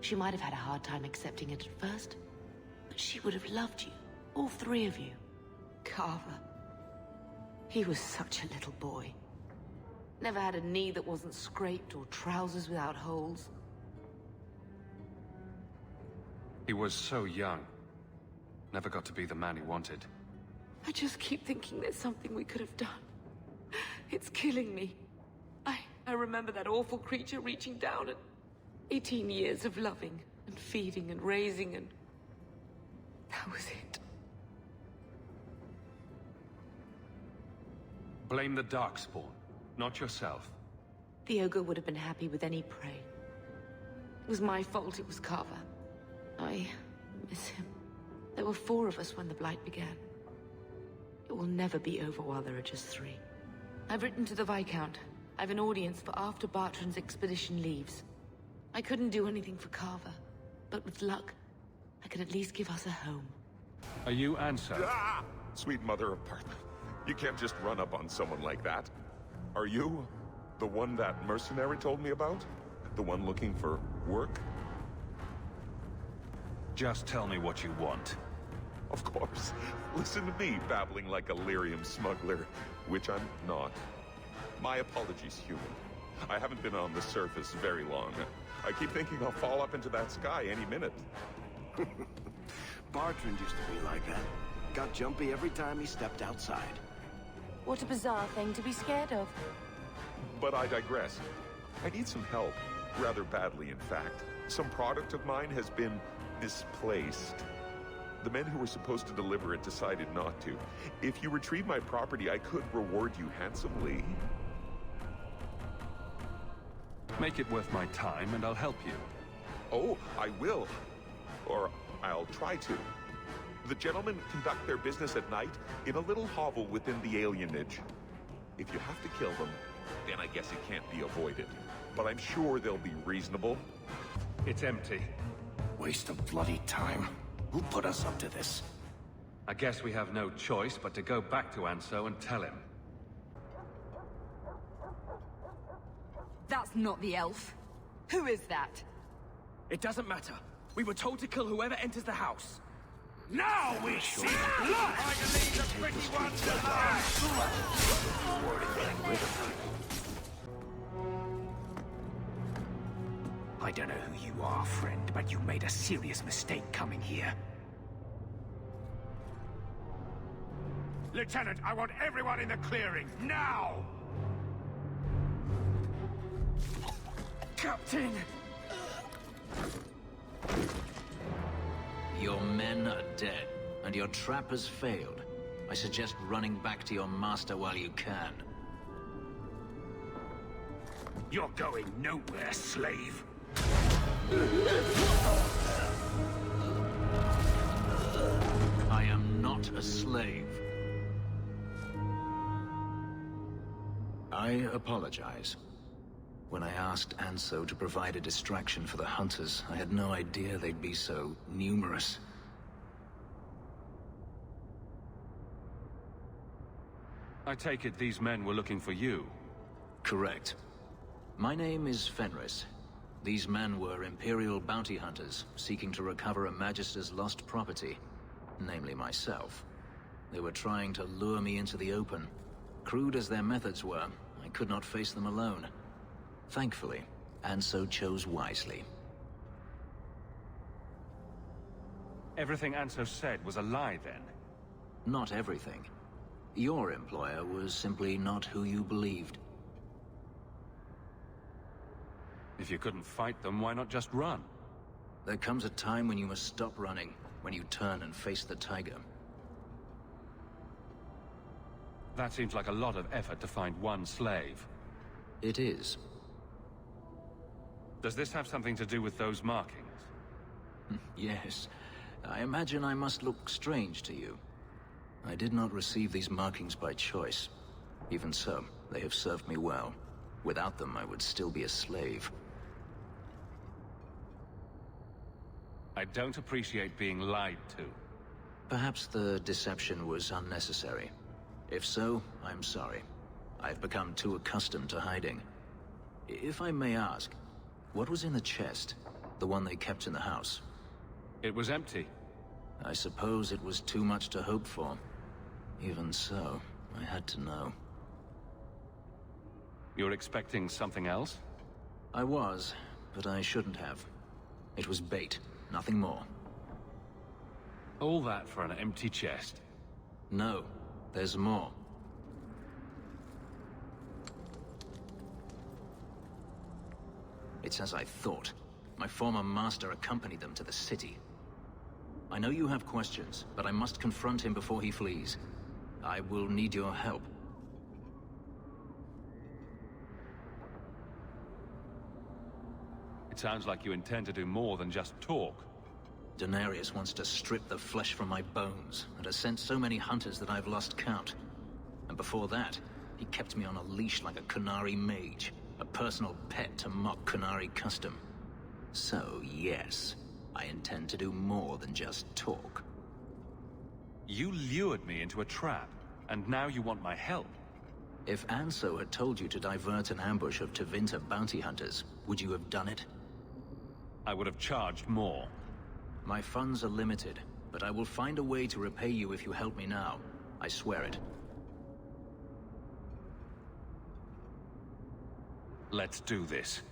She might have had a hard time accepting it at first, but she would have loved you, all 3 of you. Carver. He was such a little boy. Never had a knee that wasn't scraped or trousers without holes. He was so young. Never got to be the man he wanted. I just keep thinking there's something we could have done. It's killing me. I remember that awful creature reaching down and 18 years of loving and feeding and raising, and that was it. Blame the Darkspawn, not yourself. The ogre would have been happy with any prey. It was my fault it was Carver. I miss him. There were 4 of us when the Blight began. It will never be over while there are just 3. I've written to the Viscount. I've an audience for after Bartrand's expedition leaves. I couldn't do anything for Carver, but with luck, I could at least give us a home. Are you Anso? Ah! Sweet mother of Parth. You can't just run up on someone like that. Are you the one that mercenary told me about? The one looking for work? Just tell me what you want. Of course. Listen to me babbling like a lyrium smuggler, which I'm not. My apologies, human. I haven't been on the surface very long. I keep thinking I'll fall up into that sky any minute. Bartrand used to be like that. Got jumpy every time he stepped outside. What a bizarre thing to be scared of. But I digress. I need some help. Rather badly, in fact. Some product of mine has been misplaced. The men who were supposed to deliver it decided not to. If you retrieve my property, I could reward you handsomely. Make it worth my time, and I'll help you. Oh, I will. Or I'll try to. The gentlemen conduct their business at night in a little hovel within the alienage. If you have to kill them, then I guess it can't be avoided. But I'm sure they'll be reasonable. It's empty. Waste of bloody time. Who put us up to this? I guess we have no choice but to go back to Anso and tell him. That's not the elf. Who is that? It doesn't matter. We were told to kill whoever enters the house. Now we see blood! I can leave the pretty ones I don't know who you are, friend, but you made a serious mistake coming here. Lieutenant, I want everyone in the clearing, now! Captain! Your men are dead, and your trap has failed. I suggest running back to your master while you can. You're going nowhere, slave. I am not a slave. I apologize. When I asked Anso to provide a distraction for the hunters, I had no idea they'd be so numerous. I take it these men were looking for you? Correct. My name is Fenris. These men were Imperial bounty hunters, seeking to recover a Magister's lost property, namely myself. They were trying to lure me into the open. Crude as their methods were, I could not face them alone. Thankfully, Anso chose wisely. Everything Anso said was a lie, then? Not everything. Your employer was simply not who you believed. If you couldn't fight them, why not just run? There comes a time when you must stop running, when you turn and face the tiger. That seems like a lot of effort to find one slave. It is. Does this have something to do with those markings? Yes. I imagine I must look strange to you. I did not receive these markings by choice. Even so, they have served me well. Without them, I would still be a slave. I don't appreciate being lied to. Perhaps the deception was unnecessary. If so, I'm sorry. I've become too accustomed to hiding. If I may ask, what was in the chest? The one they kept in the house? It was empty. I suppose it was too much to hope for. Even so, I had to know. You're expecting something else? I was, but I shouldn't have. It was bait, nothing more. All that for an empty chest? No, there's more. It's as I thought. My former master accompanied them to the city. I know you have questions, but I must confront him before he flees. I will need your help. It sounds like you intend to do more than just talk. Denarius wants to strip the flesh from my bones, and has sent so many hunters that I've lost count. And before that, he kept me on a leash like a Qunari mage, a personal pet to mock Qunari custom. So, yes, I intend to do more than just talk. You lured me into a trap, and now you want my help. If Anso had told you to divert an ambush of Tevinter bounty hunters, would you have done it? I would have charged more. My funds are limited, but I will find a way to repay you if you help me now. I swear it. Let's do this.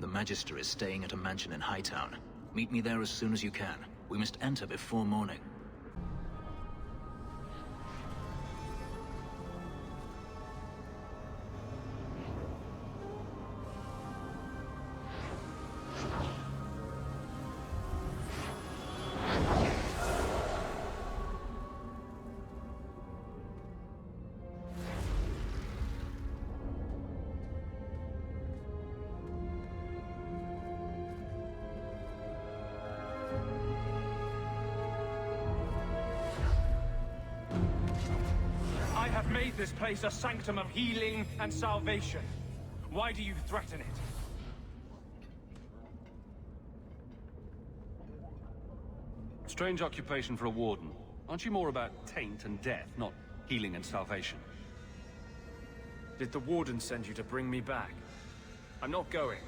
The Magister is staying at a mansion in Hightown. Meet me there as soon as you can. We must enter before morning. I have made this place a sanctum of healing and salvation. Why do you threaten it? Strange occupation for a warden. Aren't you more about taint and death, not healing and salvation? Did the warden send you to bring me back? I'm not going.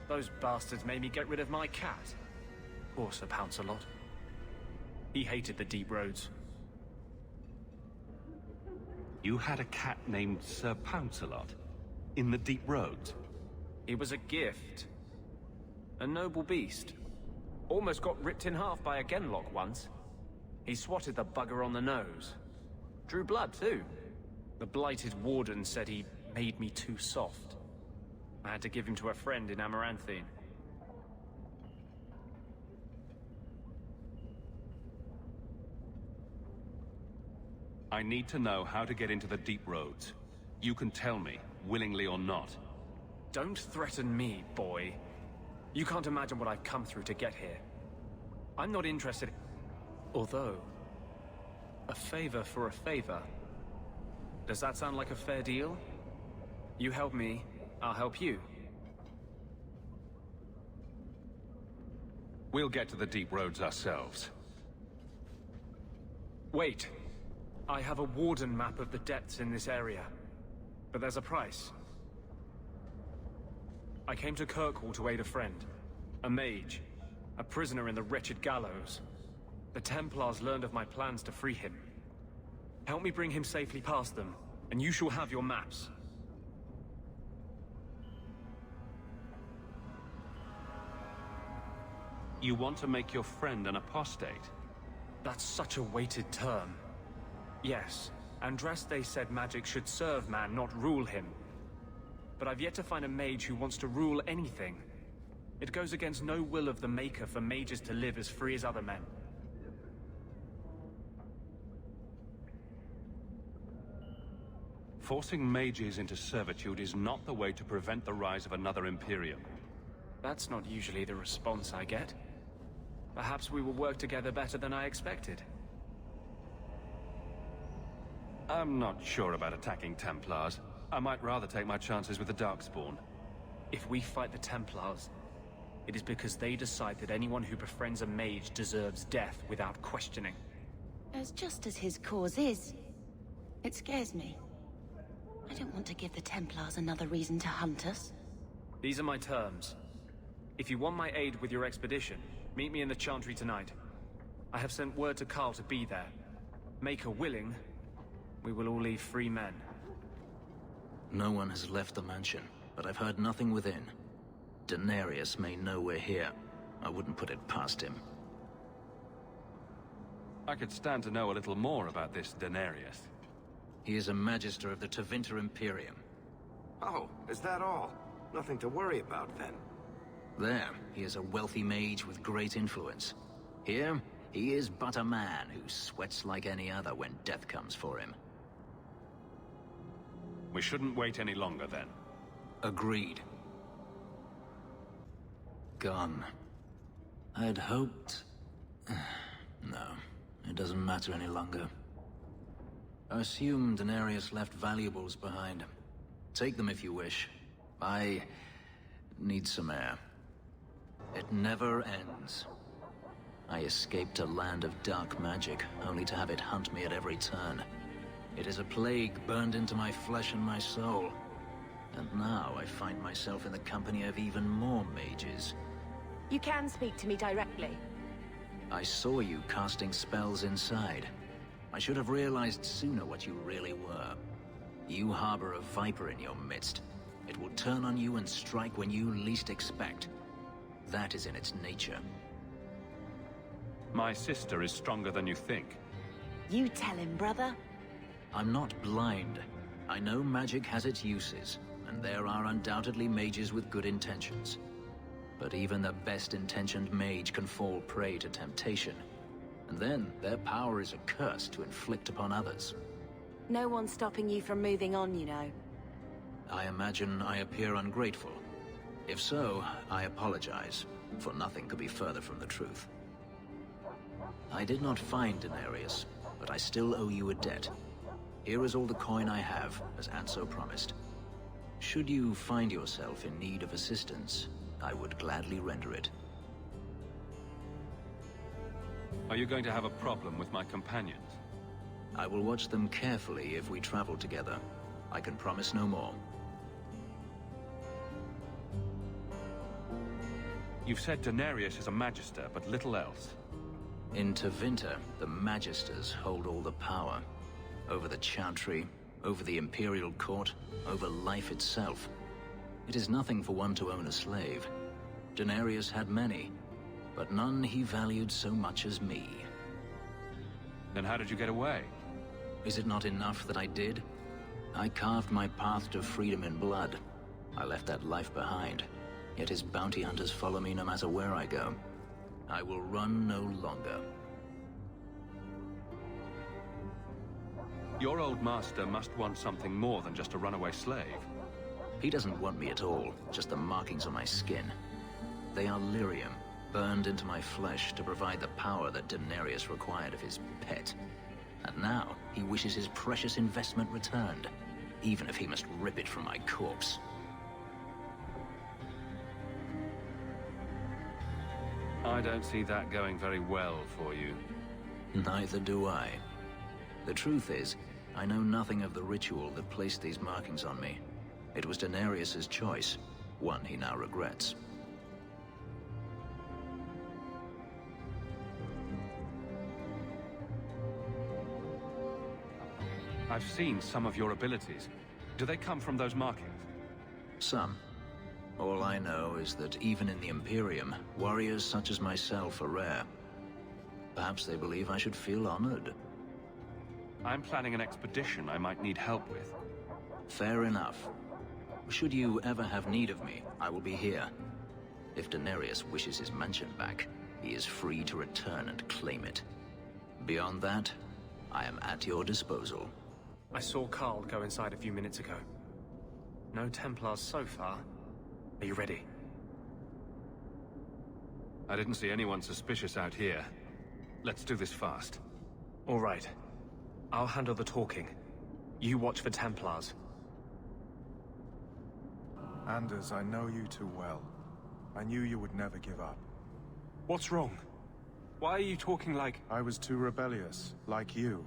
Those bastards made me get rid of my cat. Poor Sir Pouncelot. He hated the deep roads. You had a cat named Sir Pouncelot? In the deep roads? It was a gift. A noble beast. Almost got ripped in half by a Genlock once. He swatted the bugger on the nose. Drew blood, too. The blighted warden said he made me too soft. I had to give him to a friend in Amaranthine. I need to know how to get into the deep roads. You can tell me, willingly or not. Don't threaten me, boy. You can't imagine what I've come through to get here. I'm not interested... Although... a favor for a favor. Does that sound like a fair deal? You help me, I'll help you. We'll get to the deep roads ourselves. Wait. I have a warden map of the depths in this area. But there's a price. I came to Kirkwall to aid a friend. A mage. A prisoner in the wretched gallows. The Templars learned of my plans to free him. Help me bring him safely past them, and you shall have your maps. You want to make your friend an apostate? That's such a weighted term. Yes, Andraste said magic should serve man, not rule him. But I've yet to find a mage who wants to rule anything. It goes against no will of the Maker for mages to live as free as other men. Forcing mages into servitude is not the way to prevent the rise of another Imperium. That's not usually the response I get. Perhaps we will work together better than I expected. I'm not sure about attacking Templars. I might rather take my chances with the Darkspawn. If we fight the Templars, it is because they decide that anyone who befriends a mage deserves death without questioning. As just as his cause is, it scares me. I don't want to give the Templars another reason to hunt us. These are my terms. If you want my aid with your expedition, meet me in the Chantry tonight. I have sent word to Carl to be there. Make her willing, we will all leave free men. No one has left the mansion, but I've heard nothing within. Denarius may know we're here. I wouldn't put it past him. I could stand to know a little more about this Denarius. He is a Magister of the Tevinter Imperium. Oh, is that all? Nothing to worry about, then. There, he is a wealthy mage with great influence. Here, he is but a man who sweats like any other when death comes for him. We shouldn't wait any longer, then. Agreed. Gone. I'd hoped... No, it doesn't matter any longer. I assume Daenerys left valuables behind. Take them if you wish. I need some air. It never ends. I escaped a land of dark magic, only to have it hunt me at every turn. It is a plague burned into my flesh and my soul. And now I find myself in the company of even more mages. You can speak to me directly. I saw you casting spells inside. I should have realized sooner what you really were. You harbor a viper in your midst. It will turn on you and strike when you least expect. That is in its nature. My sister is stronger than you think. You tell him, brother. I'm not blind. I know magic has its uses, and there are undoubtedly mages with good intentions. But even the best-intentioned mage can fall prey to temptation. And then their power is a curse to inflict upon others. No one's stopping you from moving on, you know. I imagine I appear ungrateful. If so, I apologize, for nothing could be further from the truth. I did not find Daenerys, but I still owe you a debt. Here is all the coin I have, as Anso promised. Should you find yourself in need of assistance, I would gladly render it. Are you going to have a problem with my companions? I will watch them carefully if we travel together. I can promise no more. You've said Daenerys is a Magister, but little else. In Tevinter, the Magisters hold all the power. Over the Chantry, over the Imperial Court, over life itself. It is nothing for one to own a slave. Daenerys had many, but none he valued so much as me. Then how did you get away? Is it not enough that I did? I carved my path to freedom in blood. I left that life behind, yet his bounty hunters follow me no matter where I go. I will run no longer. Your old master must want something more than just a runaway slave. He doesn't want me at all, just the markings on my skin. They are lyrium, burned into my flesh to provide the power that Daenerys required of his pet. And now, he wishes his precious investment returned, even if he must rip it from my corpse. I don't see that going very well for you. Neither do I. The truth is, I know nothing of the ritual that placed these markings on me. It was Daenerys' choice, one he now regrets. I've seen some of your abilities. Do they come from those markings? Some. All I know is that even in the Imperium, warriors such as myself are rare. Perhaps they believe I should feel honored. I'm planning an expedition I might need help with. Fair enough. Should you ever have need of me, I will be here. If Daenerys wishes his mansion back, he is free to return and claim it. Beyond that, I am at your disposal. I saw Carl go inside a few minutes ago. No Templars so far. Are you ready? I didn't see anyone suspicious out here. Let's do this fast. All right. I'll handle the talking. You watch for Templars. Anders, I know you too well. I knew you would never give up. What's wrong? Why are you talking like... I was too rebellious, like you.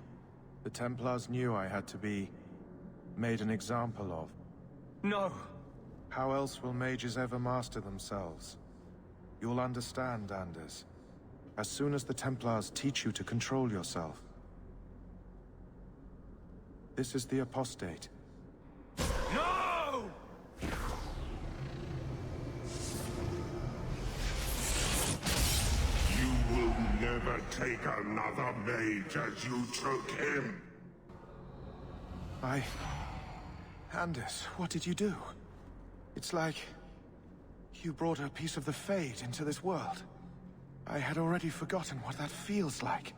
The Templars knew I had to be... made an example of. No! How else will mages ever master themselves? You'll understand, Anders. As soon as the Templars teach you to control yourself. This is the apostate. No! You will never take another mage as you took him. Anders, what did you do? It's like... you brought a piece of the Fade into this world. I had already forgotten what that feels like.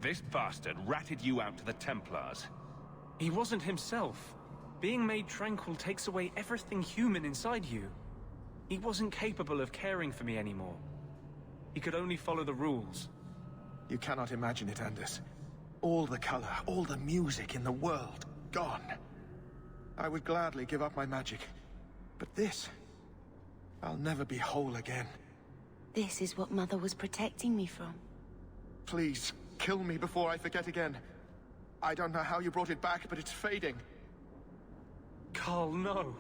This bastard ratted you out to the Templars. He wasn't himself. Being made tranquil takes away everything human inside you. He wasn't capable of caring for me anymore. He could only follow the rules. You cannot imagine it, Anders. All the color, all the music in the world, gone. I would gladly give up my magic. But this... I'll never be whole again. This is what Mother was protecting me from. Please, kill me before I forget again. I don't know how you brought it back, but it's fading. Carl, no.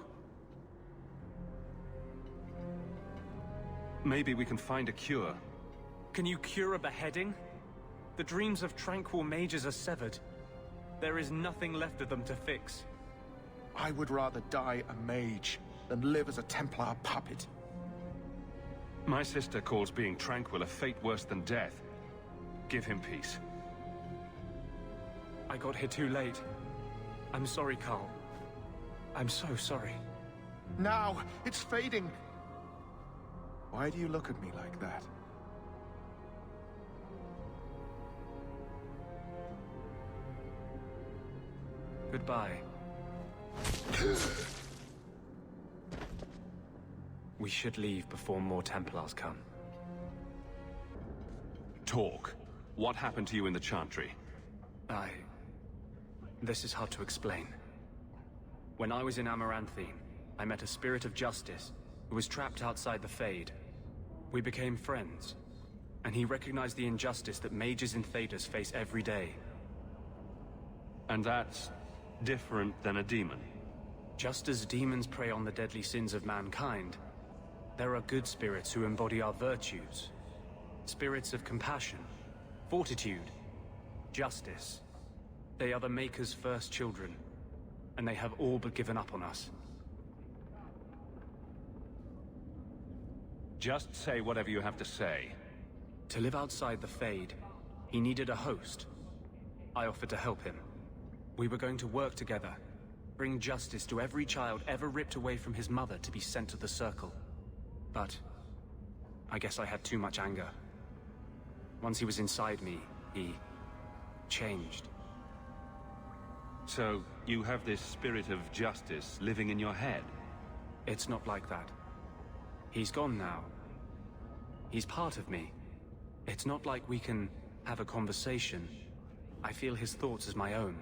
Maybe we can find a cure. Can you cure a beheading? The dreams of tranquil mages are severed. There is nothing left of them to fix. I would rather die a mage than live as a Templar puppet. My sister calls being tranquil a fate worse than death. Give him peace. I got here too late. I'm sorry, Carl. I'm so sorry. Now! It's fading! Why do you look at me like that? Goodbye. We should leave before more Templars come. Talk. What happened to you in the Chantry? This is hard to explain. When I was in Amaranthine, I met a spirit of justice who was trapped outside the Fade. We became friends, and he recognized the injustice that mages in Thedas face every day. And that's different than a demon? Just as demons prey on the deadly sins of mankind, there are good spirits who embody our virtues. Spirits of compassion, fortitude, justice. They are the Maker's first children, and they have all but given up on us. Just say whatever you have to say. To live outside the Fade, he needed a host. I offered to help him. We were going to work together, bring justice to every child ever ripped away from his mother to be sent to the Circle. But I guess I had too much anger. Once he was inside me, he changed. So, you have this spirit of justice living in your head? It's not like that. He's gone now. He's part of me. It's not like we can have a conversation. I feel his thoughts as my own.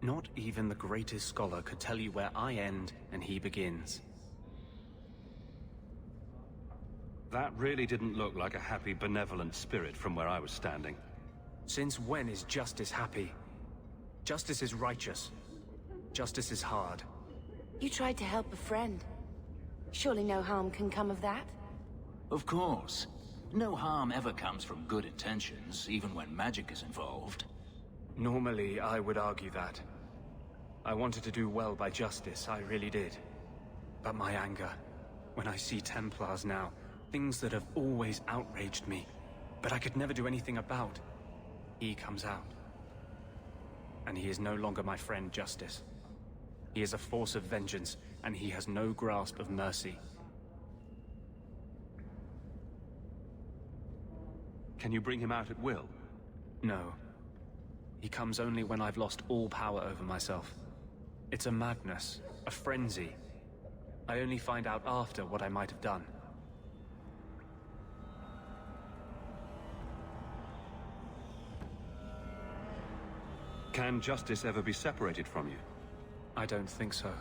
Not even the greatest scholar could tell you where I end and he begins. That really didn't look like a happy, benevolent spirit from where I was standing. Since when is justice happy? Justice is righteous. Justice is hard. You tried to help a friend. Surely no harm can come of that? Of course. No harm ever comes from good intentions, even when magic is involved. Normally, I would argue that. I wanted to do well by justice, I really did. But my anger, when I see Templars now, things that have always outraged me, but I could never do anything about, he comes out. And he is no longer my friend, Justice. He is a force of vengeance, and he has no grasp of mercy. Can you bring him out at will? No. He comes only when I've lost all power over myself. It's a madness, a frenzy. I only find out after what I might have done. Can justice ever be separated from you? I don't think so.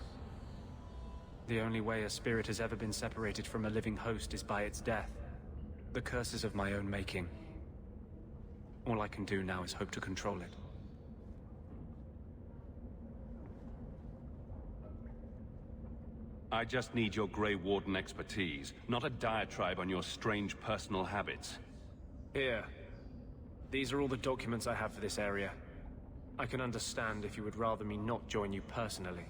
The only way a spirit has ever been separated from a living host is by its death. The curse is of my own making. All I can do now is hope to control it. I just need your Grey Warden expertise, not a diatribe on your strange personal habits. Here. These are all the documents I have for this area. I can understand if you would rather me not join you personally.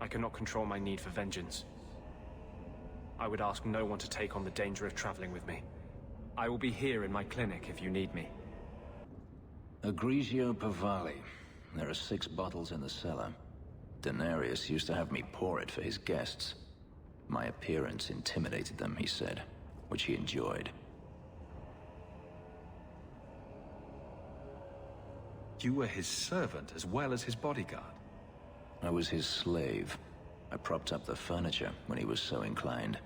I cannot control my need for vengeance. I would ask no one to take on the danger of traveling with me. I will be here in my clinic if you need me. Egregio Pavali. There are 6 bottles in the cellar. Denarius used to have me pour it for his guests. My appearance intimidated them, he said, which he enjoyed. You were his servant as well as his bodyguard. I was his slave. I propped up the furniture when he was so inclined.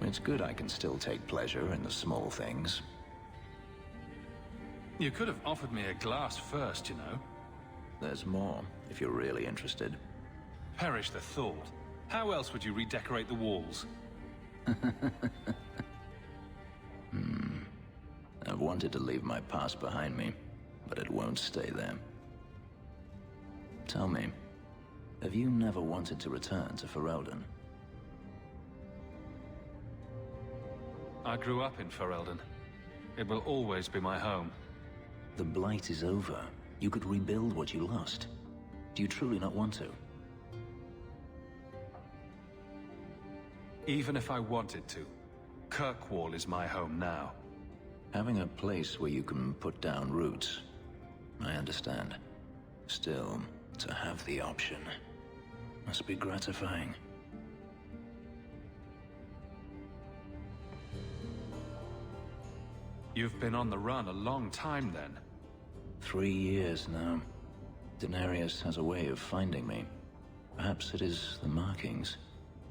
It's good I can still take pleasure in the small things. You could have offered me a glass first, you know. There's more, if you're really interested. Perish the thought. How else would you redecorate the walls? I've wanted to leave my past behind me, but it won't stay there. Tell me, have you never wanted to return to Ferelden? I grew up in Ferelden. It will always be my home. The Blight is over. You could rebuild what you lost. Do you truly not want to? Even if I wanted to, Kirkwall is my home now. Having a place where you can put down roots, I understand. Still, to have the option must be gratifying. You've been on the run a long time then. 3 years now. Denarius has a way of finding me. Perhaps it is the markings.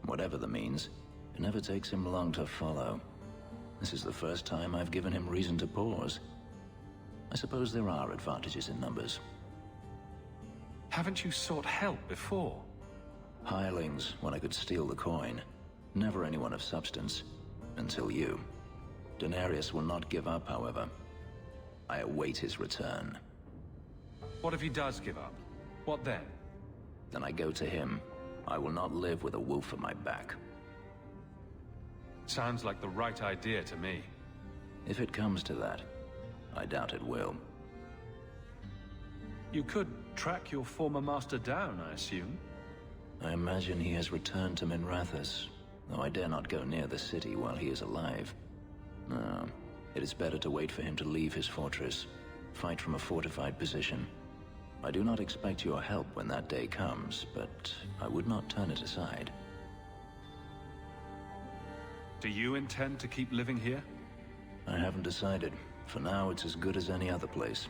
Whatever the means, it never takes him long to follow. This is the first time I've given him reason to pause. I suppose there are advantages in numbers. Haven't you sought help before? Hirelings, when I could steal the coin. Never anyone of substance. Until you. Denarius will not give up, however. I await his return. What if he does give up? What then? Then I go to him. I will not live with a wolf at my back. Sounds like the right idea to me. If it comes to that, I doubt it will. You could track your former master down, I assume? I imagine he has returned to Minrathous, though I dare not go near the city while he is alive. No, it is better to wait for him to leave his fortress, fight from a fortified position. I do not expect your help when that day comes, but I would not turn it aside. Do you intend to keep living here? I haven't decided. For now, it's as good as any other place.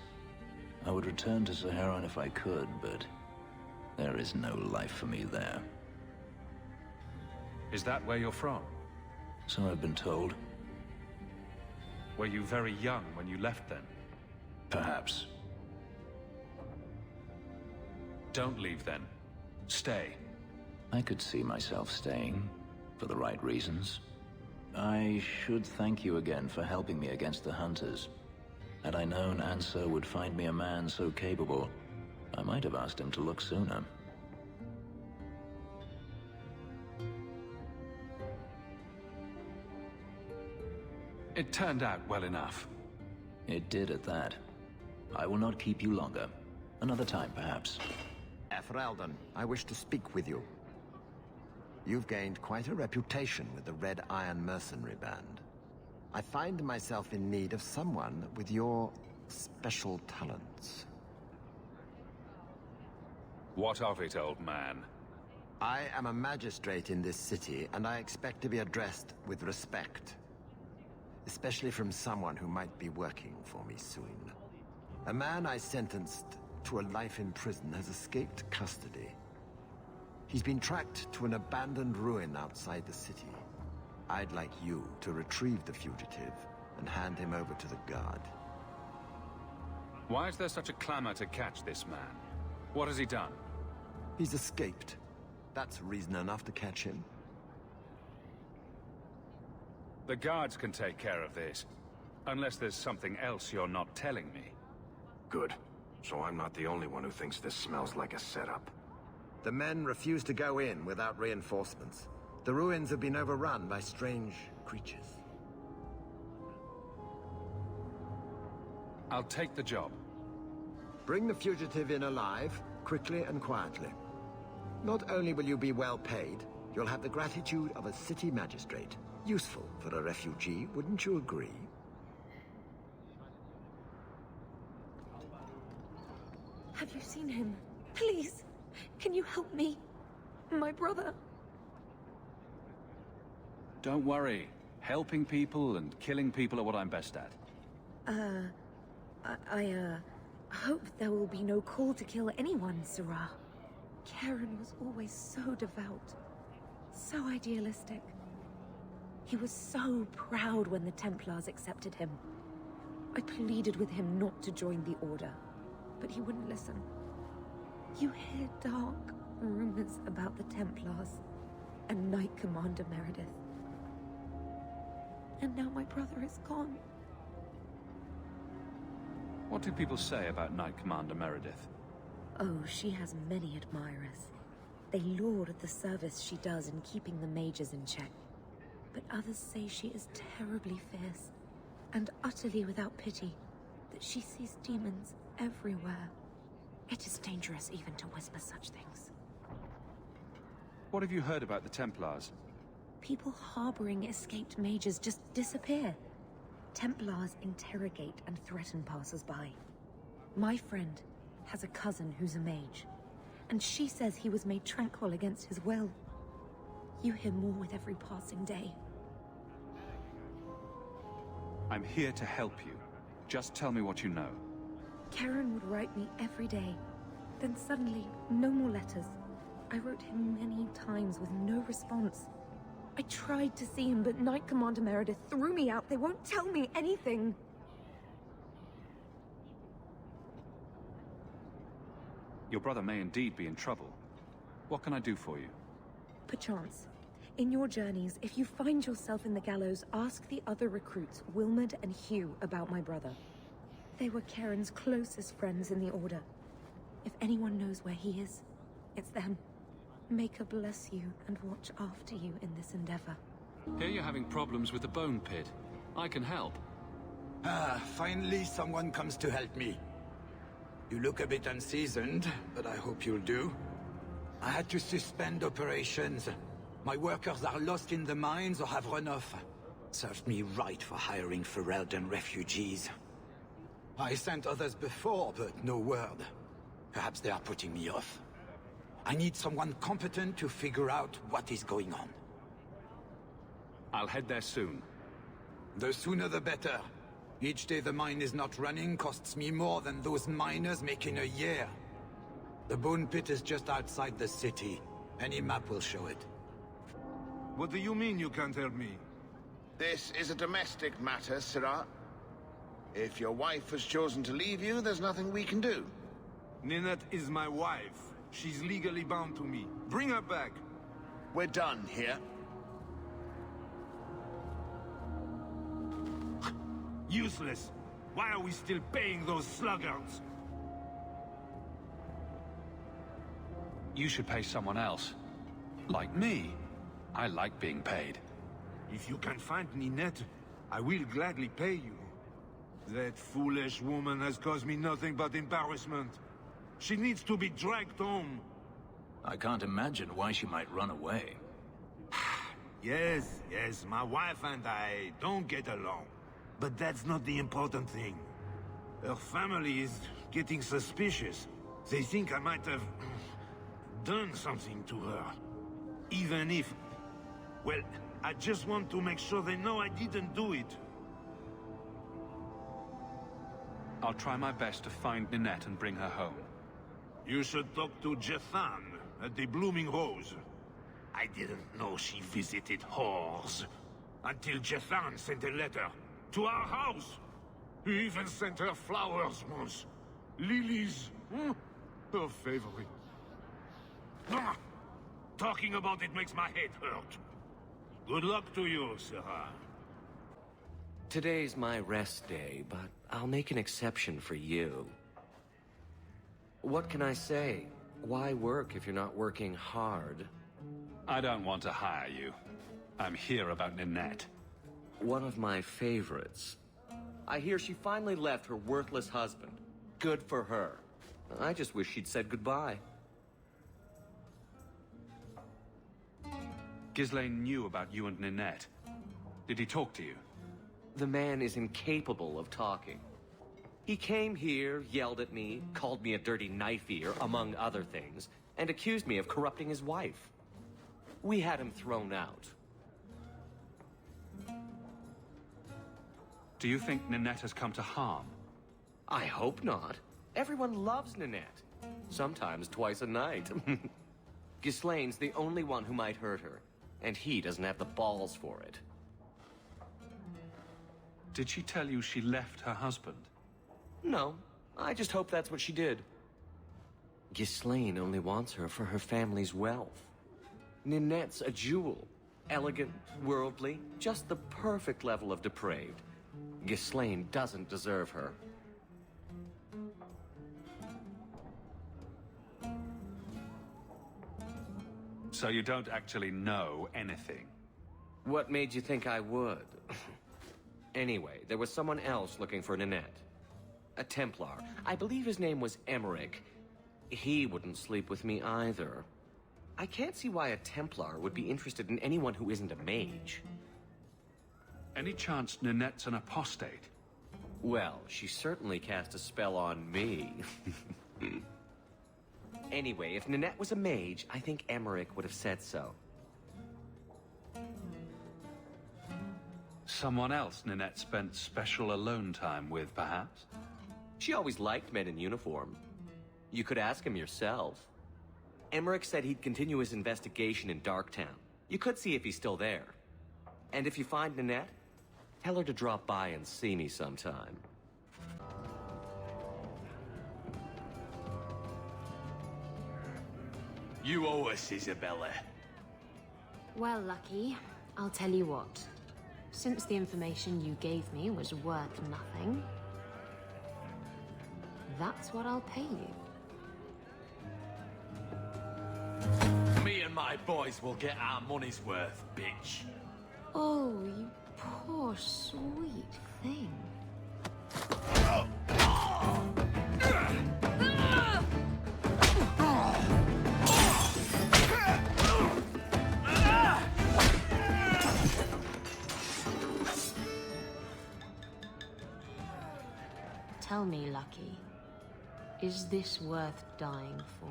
I would return to Saharan if I could, but there is no life for me there. Is that where you're from? So I've been told. Were you very young when you left then? Perhaps. Don't leave then. Stay. I could see myself staying, for the right reasons. I should thank you again for helping me against the Hunters. Had I known Ansar would find me a man so capable, I might have asked him to look sooner. It turned out well enough. It did at that. I will not keep you longer. Another time, perhaps. Ferelden, I wish to speak with you. You've gained quite a reputation with the Red Iron Mercenary Band. I find myself in need of someone with your special talents. What of it, old man? I am a magistrate in this city, and I expect to be addressed with respect. Especially from someone who might be working for me soon. A man I sentenced to a life in prison has escaped custody. He's been tracked to an abandoned ruin outside the city. I'd like you to retrieve the fugitive and hand him over to the guard. Why is there such a clamor to catch this man? What has he done? He's escaped. That's reason enough to catch him. The guards can take care of this. Unless there's something else you're not telling me. Good. So I'm not the only one who thinks this smells like a setup. The men refuse to go in without reinforcements. The ruins have been overrun by strange creatures. I'll take the job. Bring the fugitive in alive, quickly and quietly. Not only will you be well paid, you'll have the gratitude of a city magistrate. Useful for a refugee, wouldn't you agree? Have you seen him? Please, can you help me? My brother. Don't worry. Helping people and killing people are what I'm best at. I hope there will be no call to kill anyone, Sarah. Karen was always so devout, so idealistic. He was so proud when the Templars accepted him. I pleaded with him not to join the Order, but he wouldn't listen. You hear dark rumors about the Templars and Knight Commander Meredith. And now my brother is gone. What do people say about Knight Commander Meredith? Oh, she has many admirers. They laud the service she does in keeping the mages in check. But others say she is terribly fierce and utterly without pity, that she sees demons everywhere. It is dangerous even to whisper such things. What have you heard about the Templars? People harboring escaped mages just disappear. Templars interrogate and threaten passers-by. My friend has a cousin who's a mage, and she says he was made tranquil against his will. You hear more with every passing day. I'm here to help you. Just tell me what you know. Karen would write me every day. Then suddenly, no more letters. I wrote him many times with no response. I tried to see him, but Knight Commander Meredith threw me out. They won't tell me anything. Your brother may indeed be in trouble. What can I do for you? Perchance. In your journeys, if you find yourself in the gallows, ask the other recruits, Wilmerd and Hugh, about my brother. They were Karen's closest friends in the Order. If anyone knows where he is, it's them. Maker bless you and watch after you in this endeavor. Here you're having problems with the bone pit. I can help. Finally someone comes to help me. You look a bit unseasoned, but I hope you'll do. I had to suspend operations. My workers are lost in the mines or have run off. Served me right for hiring Ferelden refugees. I sent others before, but no word. Perhaps they are putting me off. I need someone competent to figure out what is going on. I'll head there soon. The sooner the better. Each day the mine is not running costs me more than those miners make in a year. The bone pit is just outside the city. Any map will show it. What do you mean you can't help me? This is a domestic matter, Sirrah. If your wife has chosen to leave you, there's nothing we can do. Ninette is my wife. She's legally bound to me. Bring her back. We're done here. Useless. Why are we still paying those sluggards? You should pay someone else. Like me. I like being paid. If you can find Ninette, I will gladly pay you. That foolish woman has caused me nothing but embarrassment. She needs to be dragged home. I can't imagine why she might run away. Yes, my wife and I don't get along. But that's not the important thing. Her family is getting suspicious. They think I might have done something to her. Even if... well, I just want to make sure they know I didn't do it. I'll try my best to find Ninette and bring her home. You should talk to Jethan at the Blooming Rose. I didn't know she visited whores. Until Jethan sent a letter to our house. He even sent her flowers once. Lilies. Her favorite. Talking about it makes my head hurt. Good luck to you, Sarah. Today's my rest day, but I'll make an exception for you. What can I say? Why work if you're not working hard? I don't want to hire you. I'm here about Ninette. One of my favorites. I hear she finally left her worthless husband. Good for her. I just wish she'd said goodbye. Ghislaine knew about you and Ninette. Did he talk to you? The man is incapable of talking. He came here, yelled at me, called me a dirty knife-ear, among other things, and accused me of corrupting his wife. We had him thrown out. Do you think Ninette has come to harm? I hope not. Everyone loves Ninette. Sometimes twice a night. Ghislaine's the only one who might hurt her, and he doesn't have the balls for it. Did she tell you she left her husband? No, I just hope that's what she did. Ghislaine only wants her for her family's wealth. Ninette's a jewel. Elegant, worldly, just the perfect level of depraved. Ghislaine doesn't deserve her. So you don't actually know anything? What made you think I would? Anyway, there was someone else looking for Ninette. A Templar. I believe his name was Emmerich. He wouldn't sleep with me either. I can't see why a Templar would be interested in anyone who isn't a mage. Any chance Ninette's an apostate? Well, she certainly cast a spell on me. Anyway, if Ninette was a mage, I think Emmerich would have said so. Someone else Ninette spent special alone time with, perhaps? She always liked men in uniform. You could ask him yourself. Emmerich said he'd continue his investigation in Darktown. You could see if he's still there. And if you find Ninette, tell her to drop by and see me sometime. You owe us, Isabella. Well, Lucky, I'll tell you what. Since the information you gave me was worth nothing, that's what I'll pay you. Me and my boys will get our money's worth, bitch. Oh, you poor, sweet thing. Tell me, Lucky, is this worth dying for?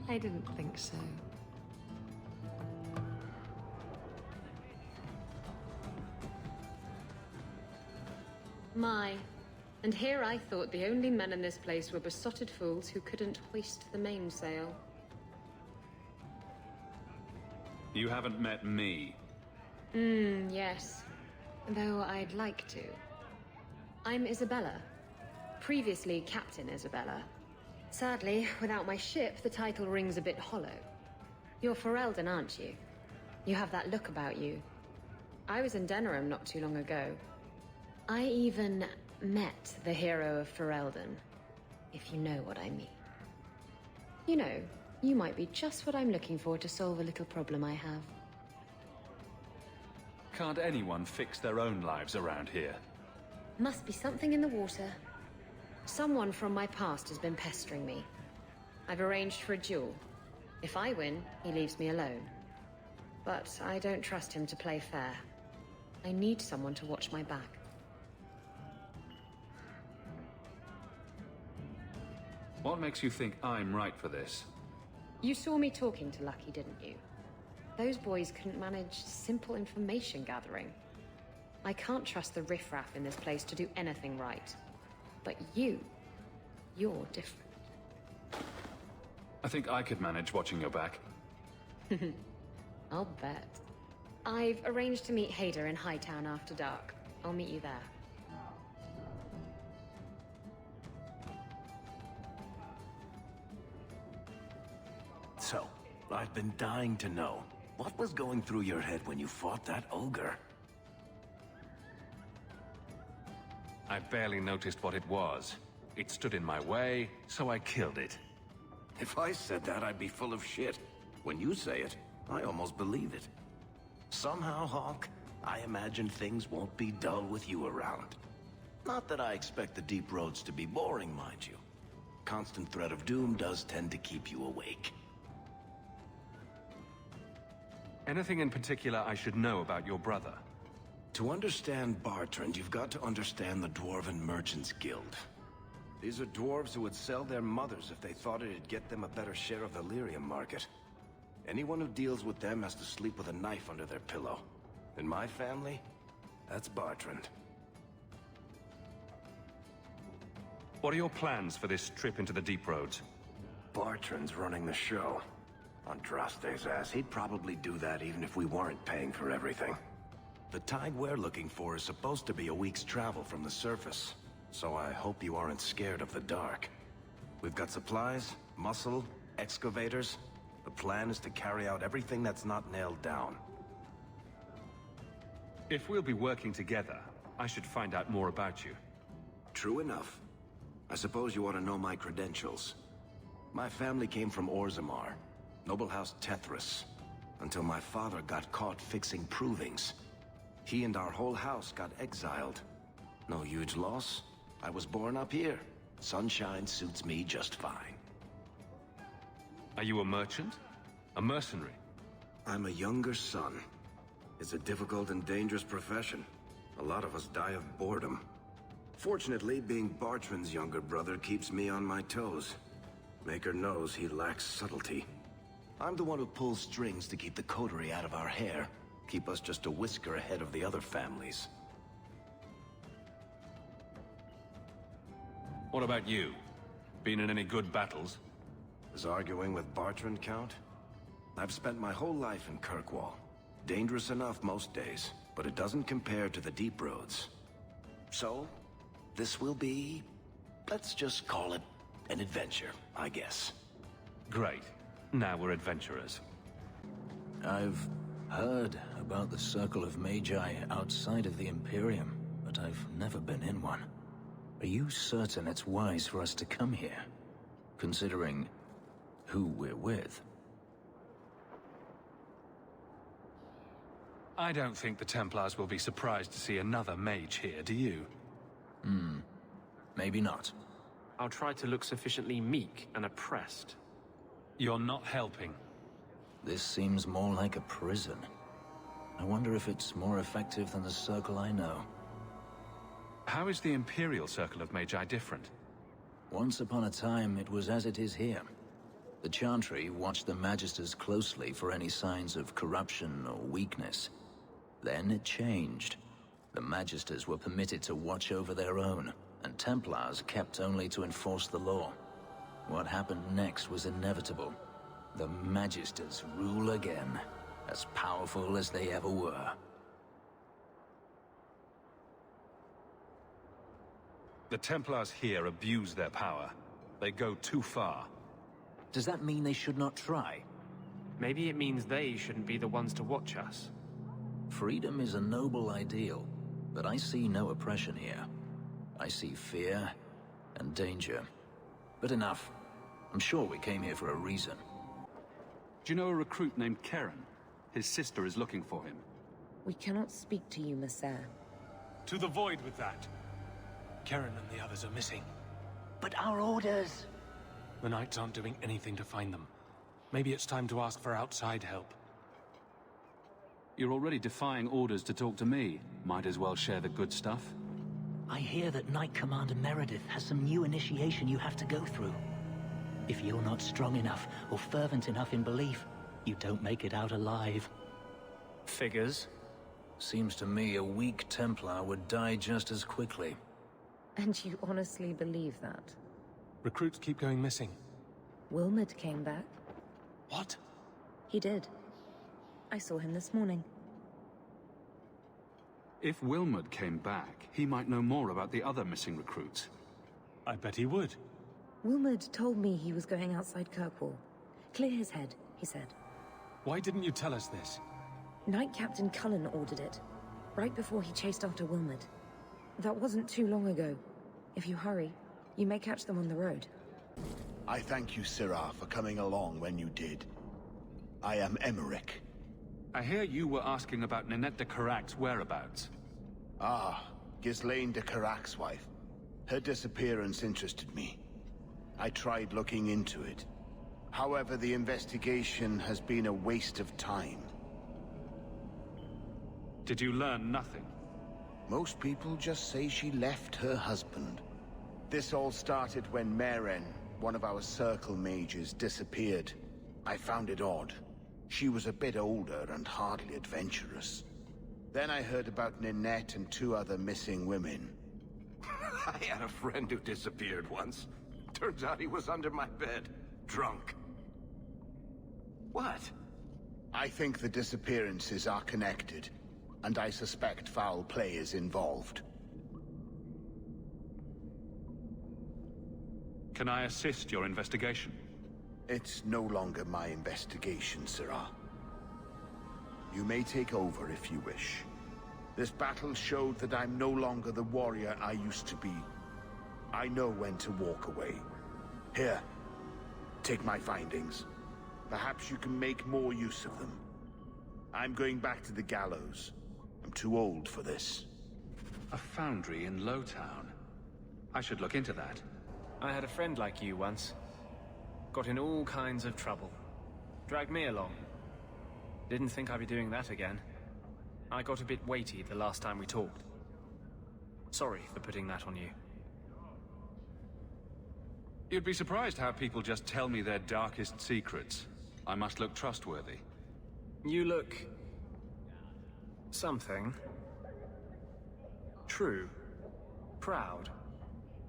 I didn't think so. My, and here I thought the only men in this place were besotted fools who couldn't hoist the mainsail. You haven't met me. Yes. Though I'd like to. I'm Isabella. Previously Captain Isabella. Sadly, without my ship, the title rings a bit hollow. You're Ferelden, aren't you? You have that look about you. I was in Denerim not too long ago. I even met the hero of Ferelden, if you know what I mean. You know, you might be just what I'm looking for to solve a little problem I have. Can't anyone fix their own lives around here? Must be something in the water. Someone from my past has been pestering me. I've arranged for a duel. If I win, he leaves me alone. But I don't trust him to play fair. I need someone to watch my back. What makes you think I'm right for this? You saw me talking to Lucky, didn't you? Those boys couldn't manage simple information gathering. I can't trust the riffraff in this place to do anything right. But you're different. I think I could manage watching your back. I'll bet. I've arranged to meet Hader in Hightown after dark. I'll meet you there. So, I've been dying to know. What was going through your head when you fought that ogre? I barely noticed what it was. It stood in my way, so I killed it. If I said that, I'd be full of shit. When you say it, I almost believe it. Somehow, Hawke, I imagine things won't be dull with you around. Not that I expect the deep roads to be boring, mind you. Constant threat of doom does tend to keep you awake. Anything in particular I should know about your brother? To understand Bartrand, you've got to understand the Dwarven Merchants Guild. These are dwarves who would sell their mothers if they thought it'd get them a better share of the lyrium market. Anyone who deals with them has to sleep with a knife under their pillow. In my family, that's Bartrand. What are your plans for this trip into the Deep Roads? Bartrand's running the show. Andraste's ass, he'd probably do that even if we weren't paying for everything. The tide we're looking for is supposed to be a week's travel from the surface, so I hope you aren't scared of the dark. We've got supplies, muscle, excavators. The plan is to carry out everything that's not nailed down. If we'll be working together, I should find out more about you. True enough. I suppose you ought to know my credentials. My family came from Orzammar, noble house Tethras, until my father got caught fixing provings. He and our whole house got exiled. No huge loss. I was born up here. Sunshine suits me just fine. Are you a merchant? A mercenary? I'm a younger son. It's a difficult and dangerous profession. A lot of us die of boredom. Fortunately, being Bartrand's younger brother keeps me on my toes. Maker knows he lacks subtlety. I'm the one who pulls strings to keep the coterie out of our hair. Keep us just a whisker ahead of the other families. What about you? Been in any good battles? Does arguing with Bartrand count? I've spent my whole life in Kirkwall. Dangerous enough most days, but it doesn't compare to the Deep Roads. So, this will be... let's just call it an adventure, I guess. Great. Now we're adventurers. I've heard about the Circle of Magi outside of the Imperium, but I've never been in one. Are you certain it's wise for us to come here, considering who we're with? I don't think the Templars will be surprised to see another mage here, do you? Maybe not. I'll try to look sufficiently meek and oppressed. You're not helping. This seems more like a prison. I wonder if it's more effective than the Circle I know. How is the Imperial Circle of Magi different? Once upon a time, it was as it is here. The Chantry watched the Magisters closely for any signs of corruption or weakness. Then it changed. The Magisters were permitted to watch over their own, and Templars kept only to enforce the law. What happened next was inevitable. The Magisters rule again, as powerful as they ever were. The Templars here abuse their power. They go too far. Does that mean they should not try? Maybe it means they shouldn't be the ones to watch us. Freedom is a noble ideal, but I see no oppression here. I see fear and danger. But enough. I'm sure we came here for a reason. Do you know a recruit named Karen? His sister is looking for him. We cannot speak to you, Messer. To the void with that. Karen and the others are missing. But our orders... The Knights aren't doing anything to find them. Maybe it's time to ask for outside help. You're already defying orders to talk to me. Might as well share the good stuff. I hear that Knight Commander Meredith has some new initiation you have to go through. If you're not strong enough or fervent enough in belief, you don't make it out alive. Figures. Seems to me a weak Templar would die just as quickly. And you honestly believe that? Recruits keep going missing. Wilmot came back. What? He did. I saw him this morning. If Wilmot came back, he might know more about the other missing recruits. I bet he would. Wilmot told me he was going outside Kirkwall. Clear his head, he said. Why didn't you tell us this? Knight Captain Cullen ordered it, right before he chased after Wilmot. That wasn't too long ago. If you hurry, you may catch them on the road. I thank you, Sirrah, for coming along when you did. I am Emmerich. I hear you were asking about Ninette de Carac's whereabouts. Ah, Ghislaine de Carac's wife. Her disappearance interested me. I tried looking into it. However, the investigation has been a waste of time. Did you learn nothing? Most people just say she left her husband. This all started when Merill, one of our circle mages, disappeared. I found it odd. She was a bit older and hardly adventurous. Then I heard about Ninette and 2 other missing women. I had a friend who disappeared once. Turns out he was under my bed, drunk. What? I think the disappearances are connected, and I suspect foul play is involved. Can I assist your investigation? It's no longer my investigation, Sirrah. You may take over if you wish. This battle showed that I'm no longer the warrior I used to be. I know when to walk away. Here, take my findings. Perhaps you can make more use of them. I'm going back to the gallows. I'm too old for this. A foundry in Lowtown. I should look into that. I had a friend like you once. Got in all kinds of trouble. Dragged me along. Didn't think I'd be doing that again. I got a bit weighty the last time we talked. Sorry for putting that on you. You'd be surprised how people just tell me their darkest secrets. I must look trustworthy. You look... something. True. Proud.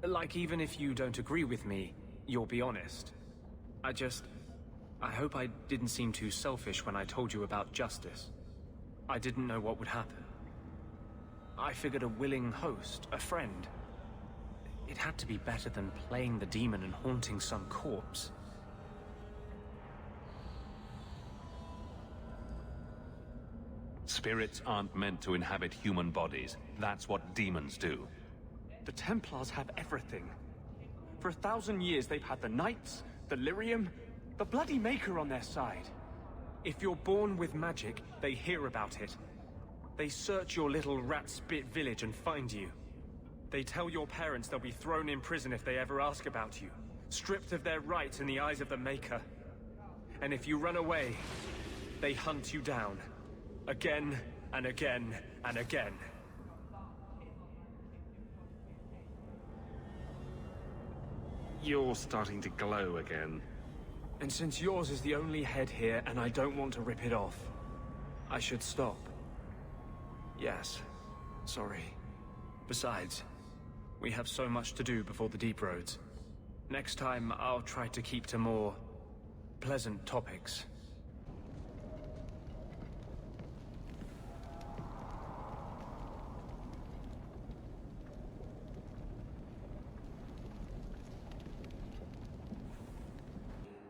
Like even if you don't agree with me, you'll be honest. I hope I didn't seem too selfish when I told you about justice. I didn't know what would happen. I figured a willing host, a friend. It had to be better than playing the demon and haunting some corpse. Spirits aren't meant to inhabit human bodies. That's what demons do. The Templars have everything. For 1,000 years they've had the Knights, the Lyrium, the bloody Maker on their side. If you're born with magic, they hear about it. They search your little rat-spit village and find you. They tell your parents they'll be thrown in prison if they ever ask about you, stripped of their rights in the eyes of the Maker. And if you run away, they hunt you down. Again, and again, and again. You're starting to glow again. And since yours is the only head here, and I don't want to rip it off, I should stop. Yes, sorry. Besides, we have so much to do before the Deep Roads. Next time, I'll try to keep to more pleasant topics.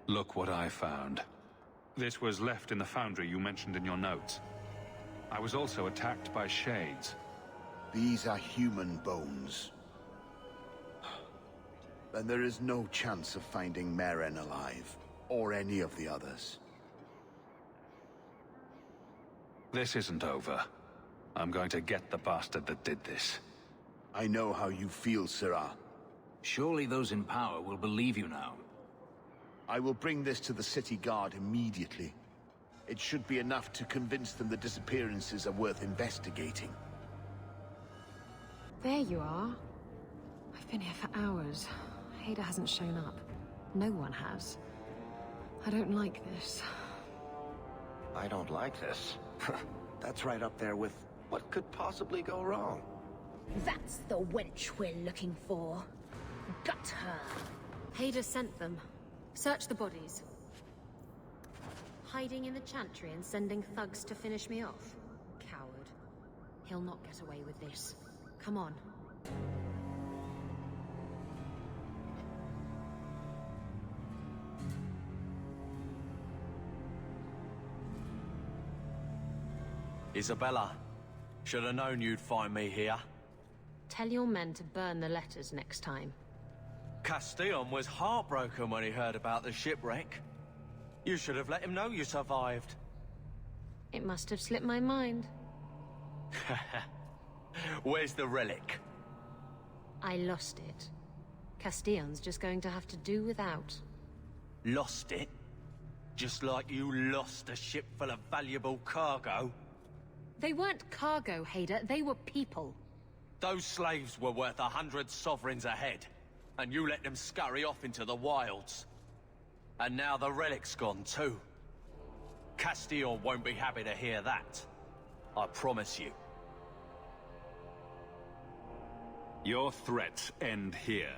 Look what I found. This was left in the foundry you mentioned in your notes. I was also attacked by shades. These are human bones. Then there is no chance of finding Merill alive, or any of the others. This isn't over. I'm going to get the bastard that did this. I know how you feel, Sirrah. Surely those in power will believe you now. I will bring this to the city guard immediately. It should be enough to convince them the disappearances are worth investigating. There you are. I've been here for hours. Hader hasn't shown up. No one has. I don't like this. I don't like this. That's right up there with what could possibly go wrong. That's the wench we're looking for. Gut her. Hader sent them. Search the bodies. Hiding in the chantry and sending thugs to finish me off? Coward. He'll not get away with this. Come on. Isabella, should have known you'd find me here. Tell your men to burn the letters next time. Castillon was heartbroken when he heard about the shipwreck. You should have let him know you survived. It must have slipped my mind. Where's the relic? I lost it. Castillon's just going to have to do without. Lost it? Just like you lost a ship full of valuable cargo? They weren't cargo, Hader. They were people. Those slaves were worth 100 sovereigns a head. and you let them scurry off into the wilds. And now the relic's gone too. Castillon won't be happy to hear that. I promise you. Your threats end here.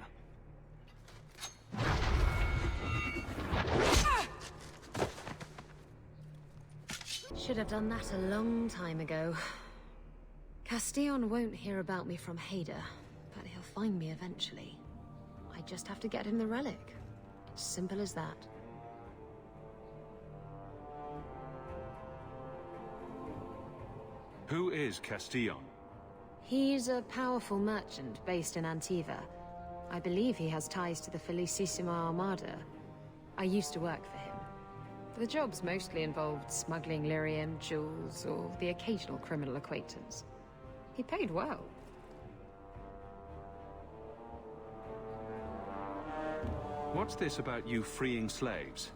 Should have done that a long time ago. Castillon won't hear about me from Hader, but he'll find me eventually. I just have to get him the relic. Simple as that. Who is Castillon? He's a powerful merchant based in Antiva. I believe he has ties to the Felicissima Armada. I used to work for him. The jobs mostly involved smuggling lyrium, jewels, or the occasional criminal acquaintance. He paid well. What's this about you freeing slaves?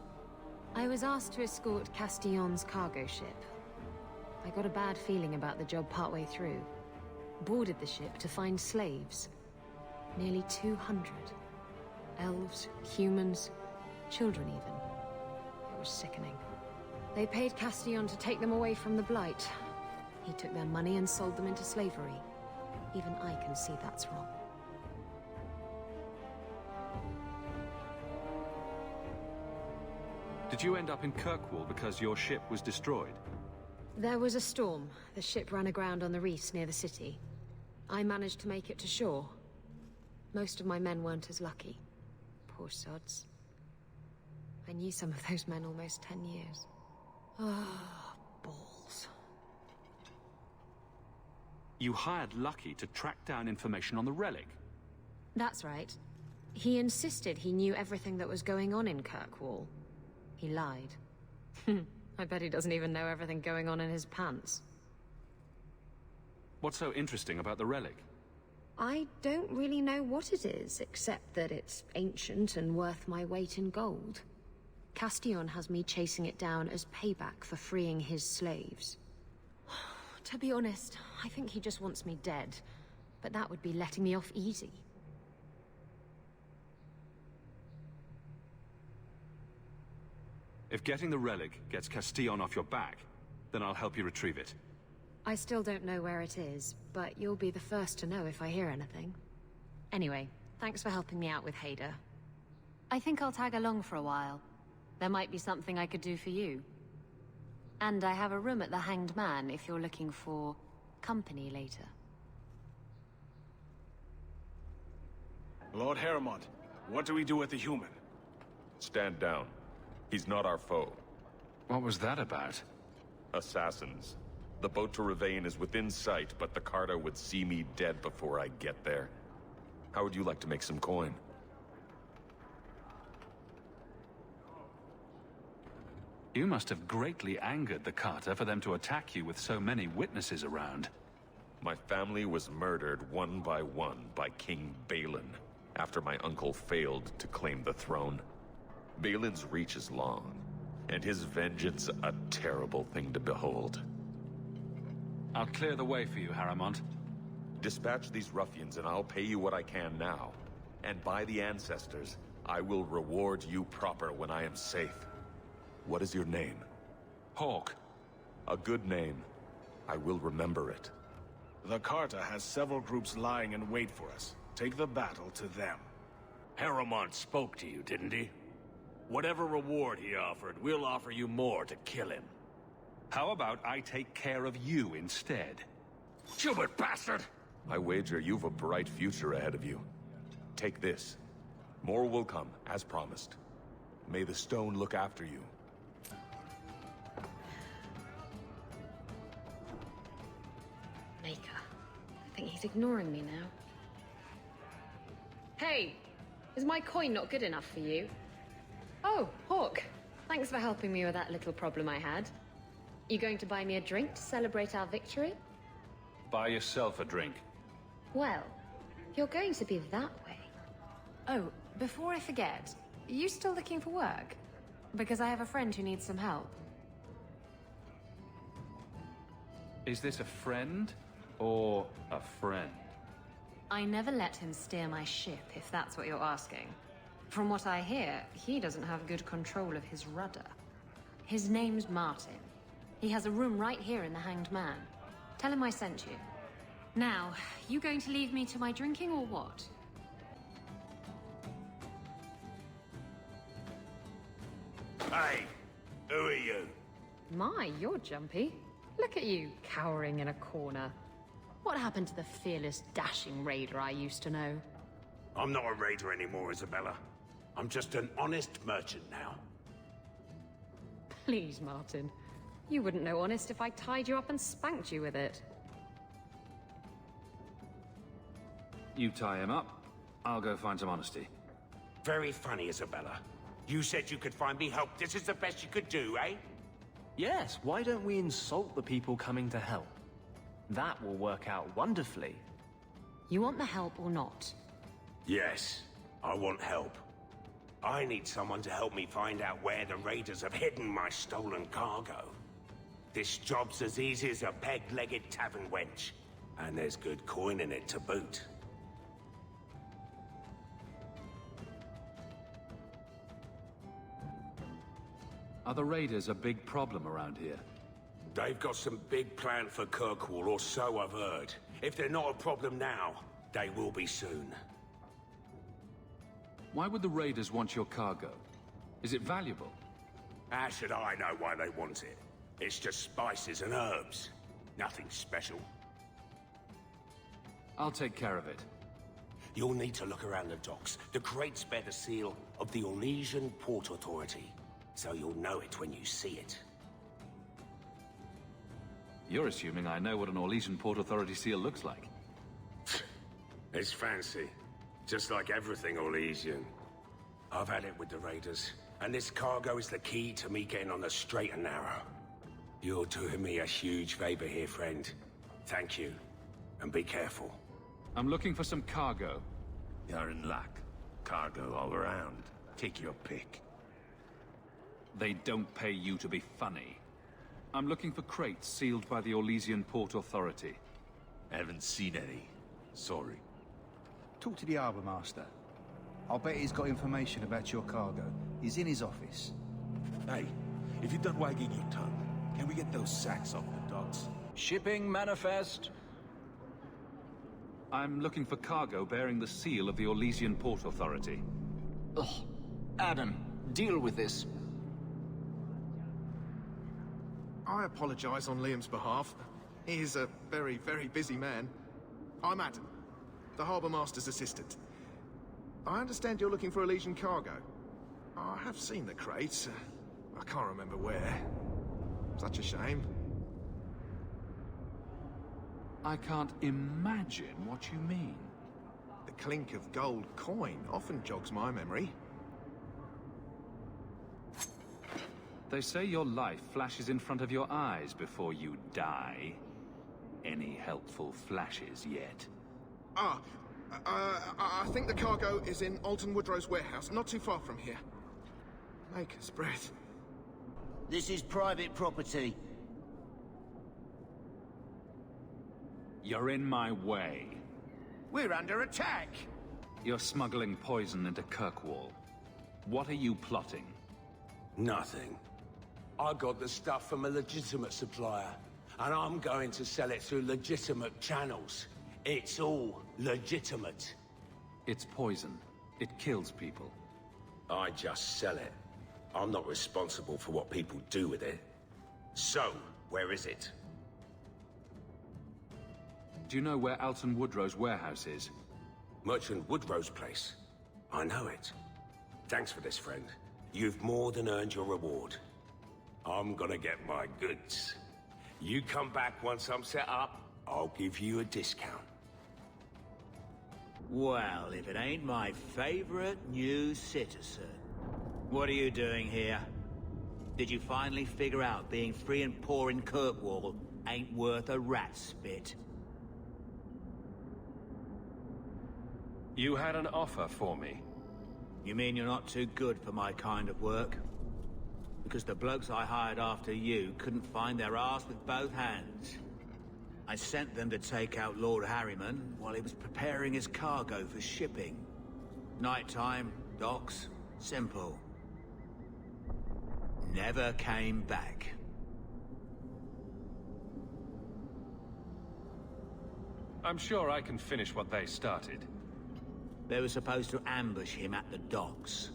I was asked to escort Castillon's cargo ship. I got a bad feeling about the job partway through. Boarded the ship to find slaves. Nearly 200. Elves, humans, children even. It was sickening. They paid Castillon to take them away from the Blight. He took their money and sold them into slavery. Even I can see that's wrong. Did you end up in Kirkwall because your ship was destroyed? There was a storm. The ship ran aground on the reefs near the city. I managed to make it to shore. Most of my men weren't as lucky. Poor sods. I knew some of those men almost 10 years. Ah, balls. You hired Lucky to track down information on the relic? That's right. He insisted he knew everything that was going on in Kirkwall. He lied. I bet he doesn't even know everything going on in his pants. What's so interesting about the relic? I don't really know what it is, except that it's ancient and worth my weight in gold. Castillon has me chasing it down as payback for freeing his slaves. To be honest, I think he just wants me dead. But that would be letting me off easy. If getting the relic gets Castillon off your back, then I'll help you retrieve it. I still don't know where it is, but you'll be the first to know if I hear anything. Anyway, thanks for helping me out with Hader. I think I'll tag along for a while. There might be something I could do for you. And I have a room at the Hanged Man if you're looking for company later. Lord Harrimont, what do we do with the human? Stand down. He's not our foe. What was that about? Assassins. The boat to Ravane is within sight, but the Carta would see me dead before I get there. How would you like to make some coin? You must have greatly angered the Carta for them to attack you with so many witnesses around. My family was murdered one by King Balin, after my uncle failed to claim the throne. Balin's reach is long, and his vengeance a terrible thing to behold. I'll clear the way for you, Harrimont. Dispatch these ruffians and I'll pay you what I can now. And by the ancestors, I will reward you proper when I am safe. What is your name? Hawke. A good name. I will remember it. The Carta has several groups lying in wait for us. Take the battle to them. Harrimont spoke to you, didn't he? Whatever reward he offered, we'll offer you more to kill him. How about I take care of you instead? Stupid bastard! I wager you've a bright future ahead of you. Take this. More will come, as promised. May the stone look after you. Maker. I think he's ignoring me now. Hey! Is my coin not good enough for you? Oh, Hawke. Thanks for helping me with that little problem I had. You going to buy me a drink to celebrate our victory? Buy yourself a drink. Well, if you're going to be that way... Oh, before I forget, are you still looking for work? Because I have a friend who needs some help. Is this a friend or a friend? I never let him steer my ship, if that's what you're asking. From what I hear, he doesn't have good control of his rudder. His name's Martin. He has a room right here in the Hanged Man. Tell him I sent you. Now, you going to leave me to my drinking or what? Hey, who are you? My, you're jumpy. Look at you, cowering in a corner. What happened to the fearless, dashing raider I used to know? I'm not a raider anymore, Isabella. I'm just an honest merchant now. Please, Martin. You wouldn't know honest if I tied you up and spanked you with it. You tie him up, I'll go find some honesty. Very funny, Isabella. You said you could find me help. This is the best you could do, eh? Yes, why don't we insult the people coming to help? That will work out wonderfully. You want the help or not? Yes, I want help. I need someone to help me find out where the raiders have hidden my stolen cargo. This job's as easy as a peg-legged tavern wench. And there's good coin in it to boot. Are the raiders a big problem around here? They've got some big plan for Kirkwall, or so I've heard. If they're not a problem now, they will be soon. Why would the raiders want your cargo? Is it valuable? How should I know why they want it? It's just spices and herbs. Nothing special. I'll take care of it. You'll need to look around the docks. The crates bear the seal of the Orlesian Port Authority, so you'll know it when you see it. You're assuming I know what an Orlesian Port Authority seal looks like. It's fancy. Just like everything Orlesian. I've had it with the raiders, and this cargo is the key to me getting on the straight and narrow. You're doing me a huge favor here, friend. Thank you, and be careful. I'm looking for some cargo. You're in luck. Cargo all around. Take your pick. They don't pay you to be funny. I'm looking for crates sealed by the Orlesian Port Authority. Haven't seen any. Sorry. Talk to the Harbour Master. I'll bet he's got information about your cargo. He's in his office. Hey, if you're done wagging your tongue, can we get those sacks off the docks? Shipping manifest. I'm looking for cargo bearing the seal of the Orlesian Port Authority. Ugh. Adam, deal with this. I apologize on Liam's behalf. He is a very, very busy man. I'm Adam, the Harbour Master's assistant. I understand you're looking for Orlesian cargo. I have seen the crates. I can't remember where. Such a shame. I can't imagine what you mean. The clink of gold coin often jogs my memory. They say your life flashes in front of your eyes before you die. Any helpful flashes yet? I think the cargo is in Alton Woodrow's warehouse, not too far from here. Maker's breath. This is private property. You're in my way. We're under attack! You're smuggling poison into Kirkwall. What are you plotting? Nothing. I got the stuff from a legitimate supplier, and I'm going to sell it through legitimate channels. It's all legitimate. It's poison. It kills people. I just sell it. I'm not responsible for what people do with it. So, where is it? Do you know where Alton Woodrow's warehouse is? Merchant Woodrow's place. I know it. Thanks for this, friend. You've more than earned your reward. I'm gonna get my goods. You come back once I'm set up, I'll give you a discount. Well, if it ain't my favorite new citizen. What are you doing here? Did you finally figure out being free and poor in Kirkwall ain't worth a rat's spit? You had an offer for me. You mean you're not too good for my kind of work? Because the blokes I hired after you couldn't find their arse with both hands. I sent them to take out Lord Harriman while he was preparing his cargo for shipping. Nighttime, docks, simple. Never came back. I'm sure I can finish what they started. They were supposed to ambush him at the docks.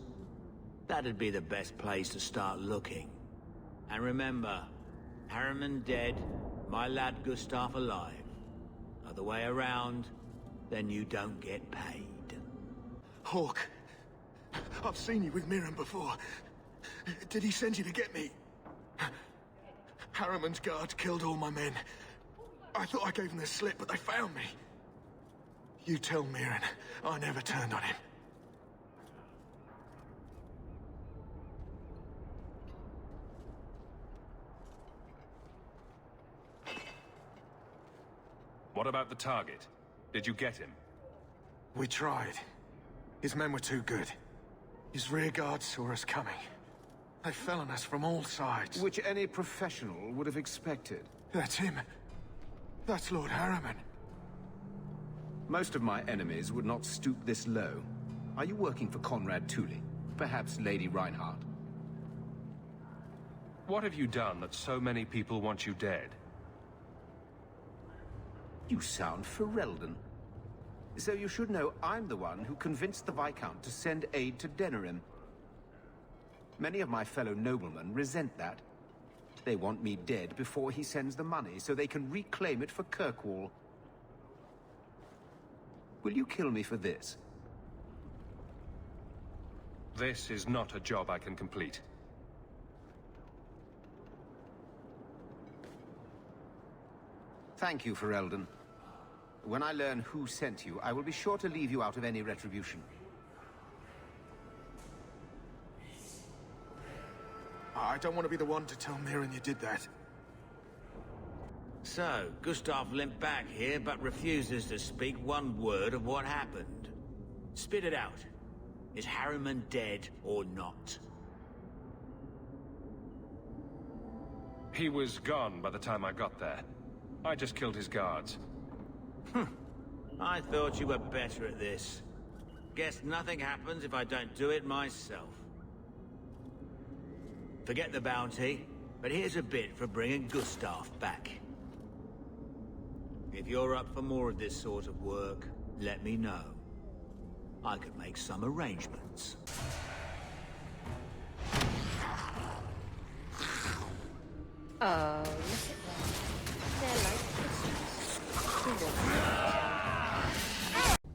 That'd be the best place to start looking. And remember, Harriman dead, my lad Gustav alive. Other way around, then you don't get paid. Hawke, I've seen you with Merill before. Did he send you to get me? Harriman's guards killed all my men. I thought I gave them the slip, but they found me. You tell Merill I never turned on him. What about the target? Did you get him? We tried. His men were too good. His rear guard saw us coming. They fell on us from all sides. Which any professional would have expected. That's him. That's Lord Harriman. Most of my enemies would not stoop this low. Are you working for Conrad Thule? Perhaps Lady Reinhardt? What have you done that so many people want you dead? You sound Ferelden. So you should know I'm the one who convinced the Viscount to send aid to Denerim. Many of my fellow noblemen resent that. They want me dead before he sends the money, so they can reclaim it for Kirkwall. Will you kill me for this? This is not a job I can complete. Thank you, Ferelden. When I learn who sent you, I will be sure to leave you out of any retribution. I don't want to be the one to tell Merill you did that. So, Gustav limped back here, but refuses to speak one word of what happened. Spit it out. Is Harriman dead or not? He was gone by the time I got there. I just killed his guards. I thought you were better at this. Guess nothing happens if I don't do it myself. Forget the bounty, but here's a bit for bringing Gustav back. If you're up for more of this sort of work, let me know. I could make some arrangements. Oh, look at them. They're like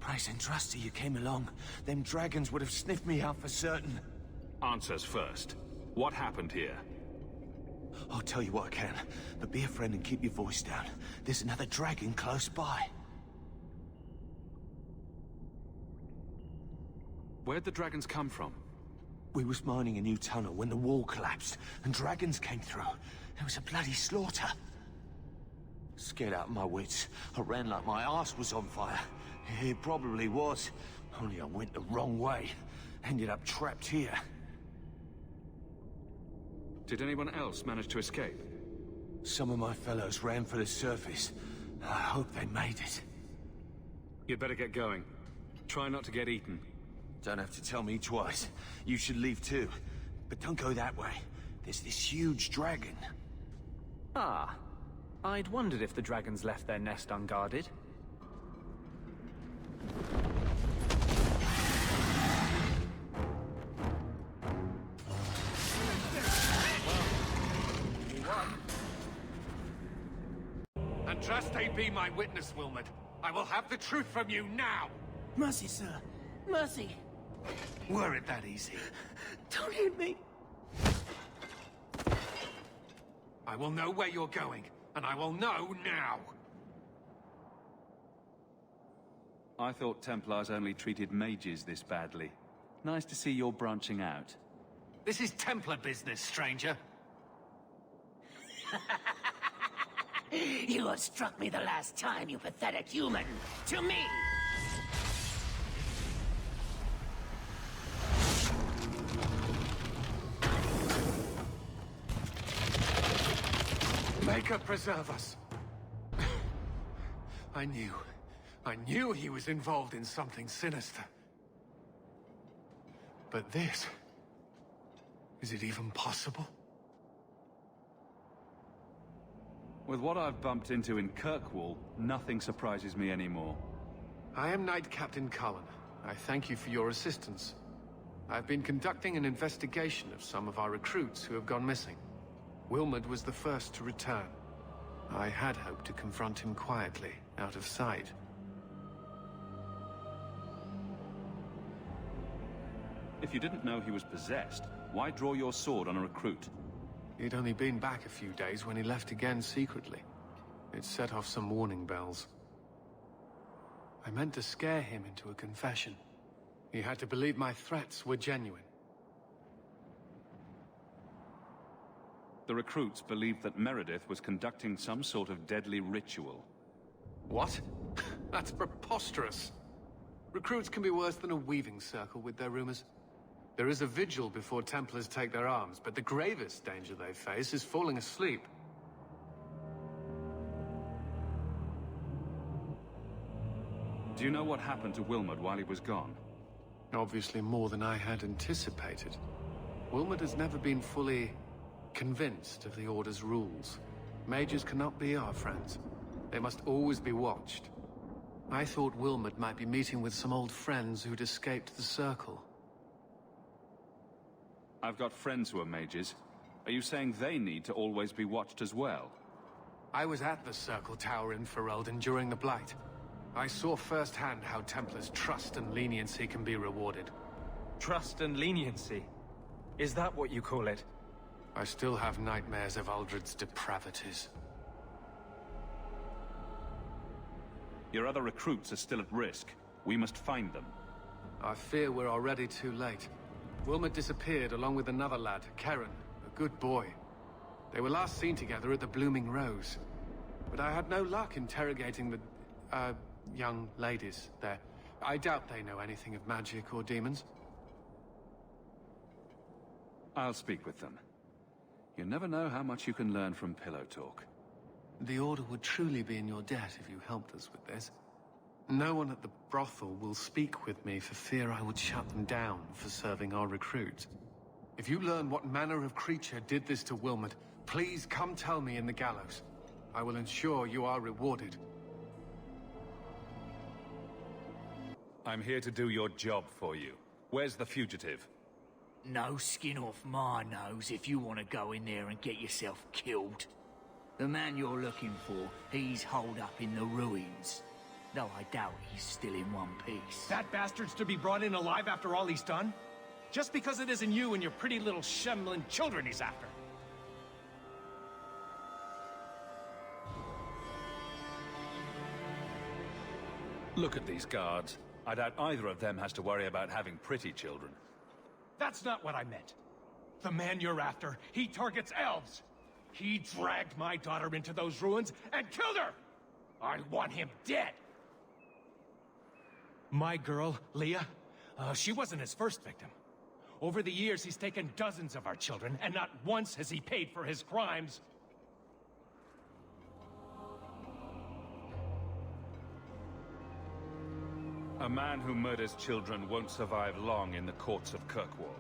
Price and Trusty, you came along. Them dragons would have sniffed me out for certain. Answers first. What happened here? I'll tell you what I can, but be a friend and keep your voice down. There's another dragon close by. Where'd the dragons come from? We was mining a new tunnel when the wall collapsed, and dragons came through. There was a bloody slaughter. Scared out of my wits, I ran like my arse was on fire. It probably was, only I went the wrong way. Ended up trapped here. Did anyone else manage to escape? Some of my fellows ran for the surface. I hope they made it. You'd better get going. Try not to get eaten. Don't have to tell me twice. You should leave too. But don't go that way. There's this huge dragon. Ah. I'd wondered if the dragons left their nest unguarded. And trust they be my witness, Wilmot. I will have the truth from you now! Mercy, sir. Mercy. Were it that easy? Don't hit me. I will know where you're going, and I will know now! I thought Templars only treated mages this badly. Nice to see you're branching out. This is Templar business, stranger. You have struck me the last time, you pathetic human. To me! Maker preserve us. I knew he was involved in something sinister. But this... is it even possible? With what I've bumped into in Kirkwall, nothing surprises me anymore. I am Knight Captain Cullen. I thank you for your assistance. I've been conducting an investigation of some of our recruits who have gone missing. Wilmod was the first to return. I had hoped to confront him quietly, out of sight. If you didn't know he was possessed, why draw your sword on a recruit? He'd only been back a few days when he left again secretly. It set off some warning bells. I meant to scare him into a confession. He had to believe my threats were genuine. The recruits believed that Meredith was conducting some sort of deadly ritual. What? That's preposterous. Recruits can be worse than a weaving circle with their rumors. There is a vigil before Templars take their arms, but the gravest danger they face is falling asleep. Do you know what happened to Wilmod while he was gone? Obviously more than I had anticipated. Wilmod has never been fully convinced of the Order's rules. Mages cannot be our friends. They must always be watched. I thought Wilmod might be meeting with some old friends who'd escaped the Circle. I've got friends who are mages. Are you saying they need to always be watched as well? I was at the Circle Tower in Ferelden during the Blight. I saw firsthand how Templars' trust and leniency can be rewarded. Trust and leniency? Is that what you call it? I still have nightmares of Uldred's depravities. Your other recruits are still at risk. We must find them. I fear we're already too late. Wilmot disappeared along with another lad, Karen, a good boy. They were last seen together at the Blooming Rose. But I had no luck interrogating the, young ladies there. I doubt they know anything of magic or demons. I'll speak with them. You never know how much you can learn from pillow talk. The Order would truly be in your debt if you helped us with this. No one at the brothel will speak with me for fear I would shut them down for serving our recruits. If you learn what manner of creature did this to Wilmot, please come tell me in the gallows. I will ensure you are rewarded. I'm here to do your job for you. Where's the fugitive? No skin off my nose if you want to go in there and get yourself killed. The man you're looking for, he's holed up in the ruins. Though I doubt he's still in one piece. That bastard's to be brought in alive after all he's done? Just because it isn't you and your pretty little shemlin children he's after. Look at these guards. I doubt either of them has to worry about having pretty children. That's not what I meant. The man you're after, he targets elves. He dragged my daughter into those ruins and killed her! I want him dead! My girl, Leah, she wasn't his first victim. Over the years, he's taken dozens of our children, and not once has he paid for his crimes. A man who murders children won't survive long in the courts of Kirkwall.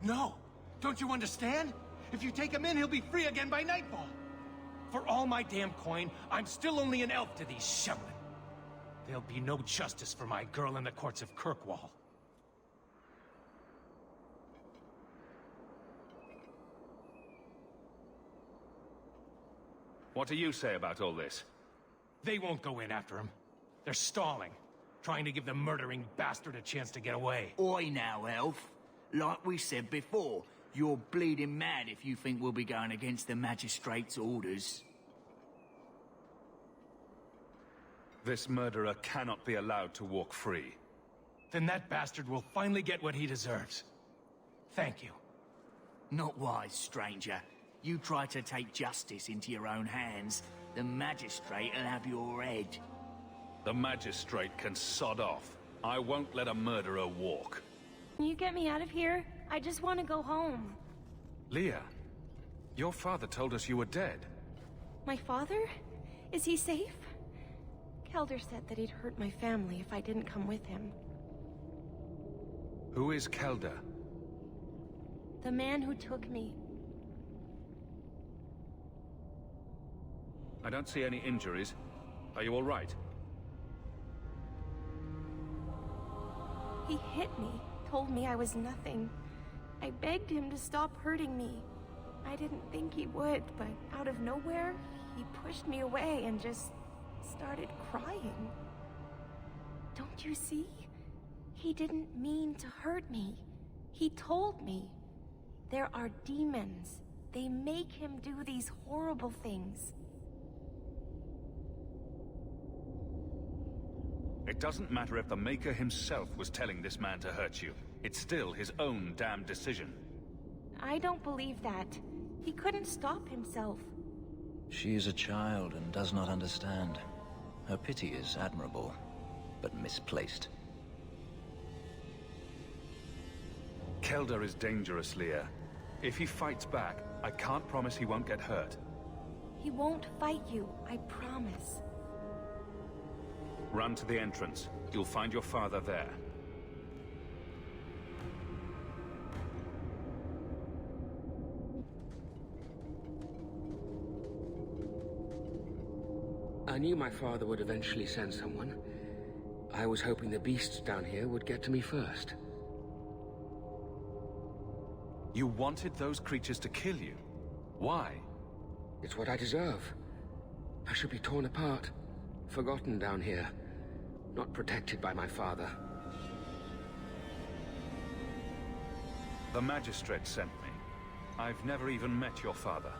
No! Don't you understand? If you take him in, he'll be free again by nightfall. For all my damn coin, I'm still only an elf to these shemlin. There'll be no justice for my girl in the courts of Kirkwall. What do you say about all this? They won't go in after him. They're stalling, trying to give the murdering bastard a chance to get away. Oi now, elf. Like we said before, you're bleeding mad if you think we'll be going against the Magistrate's orders. This murderer cannot be allowed to walk free. Then that bastard will finally get what he deserves. Thank you. Not wise, stranger. You try to take justice into your own hands, the Magistrate will have your head. The Magistrate can sod off. I won't let a murderer walk. Can you get me out of here? I just want to go home. Leah, your father told us you were dead. My father? Is he safe? Kelder said that he'd hurt my family if I didn't come with him. Who is Kelder? The man who took me. I don't see any injuries. Are you all right? He hit me, told me I was nothing. I begged him to stop hurting me. I didn't think he would, but out of nowhere, he pushed me away and just started crying. Don't you see? He didn't mean to hurt me. He told me. There are demons. They make him do these horrible things. It doesn't matter if the Maker himself was telling this man to hurt you. It's still his own damned decision. I don't believe that. He couldn't stop himself. She is a child and does not understand. Her pity is admirable, but misplaced. Kelder is dangerous, Leah. If he fights back, I can't promise he won't get hurt. He won't fight you, I promise. Run to the entrance. You'll find your father there. I knew my father would eventually send someone. I was hoping the beasts down here would get to me first. You wanted those creatures to kill you? Why? It's what I deserve. I should be torn apart, forgotten down here, not protected by my father. The Magistrate sent me. I've never even met your father.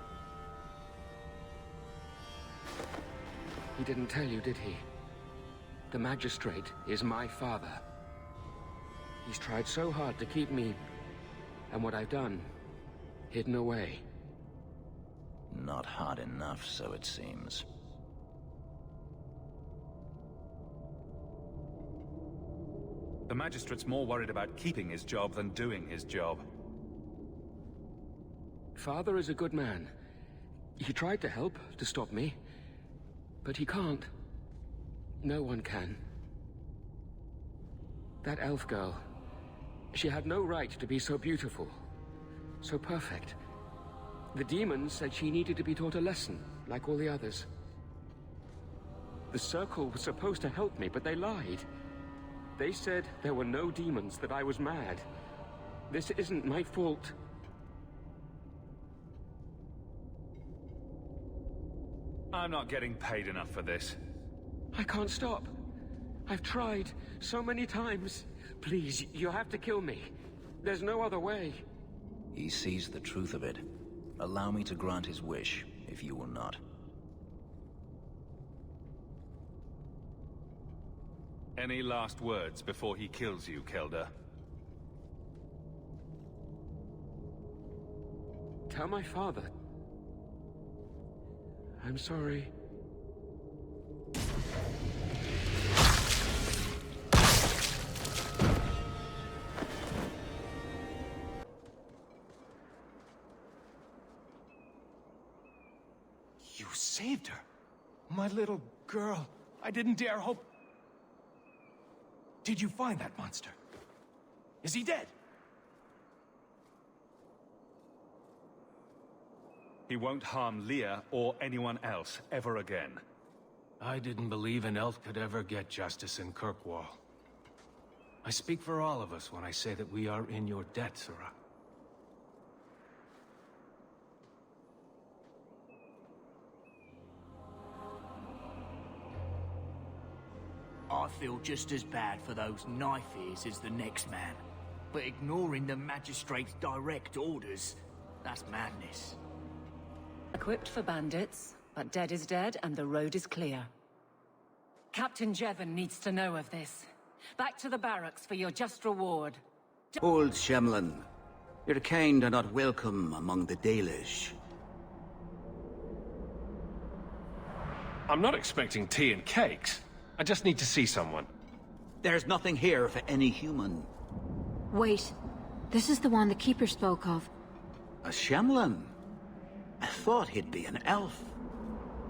He didn't tell you, did he? The Magistrate is my father. He's tried so hard to keep me, and what I've done, hidden away. Not hard enough, so it seems. The Magistrate's more worried about keeping his job than doing his job. Father is a good man. He tried to help, to stop me. But he can't. No one can. That elf girl, she had no right to be so beautiful, so perfect. The demons said she needed to be taught a lesson, like all the others. The Circle was supposed to help me, but they lied. They said there were no demons, that I was mad. This isn't my fault. I'm not getting paid enough for this. I can't stop. I've tried so many times. Please, you have to kill me. There's no other way. He sees the truth of it. Allow me to grant his wish, if you will not. Any last words before he kills you, Kelder? Tell my father. I'm sorry. You saved her. My little girl. I didn't dare hope. Did you find that monster? Is he dead? He won't harm Leah or anyone else ever again. I didn't believe an elf could ever get justice in Kirkwall. I speak for all of us when I say that we are in your debt, Sarah. I feel just as bad for those knife ears as the next man. But ignoring the Magistrate's direct orders, that's madness. Equipped for bandits, but dead is dead and the road is clear. Captain Jevon needs to know of this. Back to the barracks for your just reward. Old Shemlin, your kind are not welcome among the Dalish. I'm not expecting tea and cakes. I just need to see someone. There's nothing here for any human. Wait. This is the one the Keeper spoke of. A Shemlin? I thought he'd be an elf.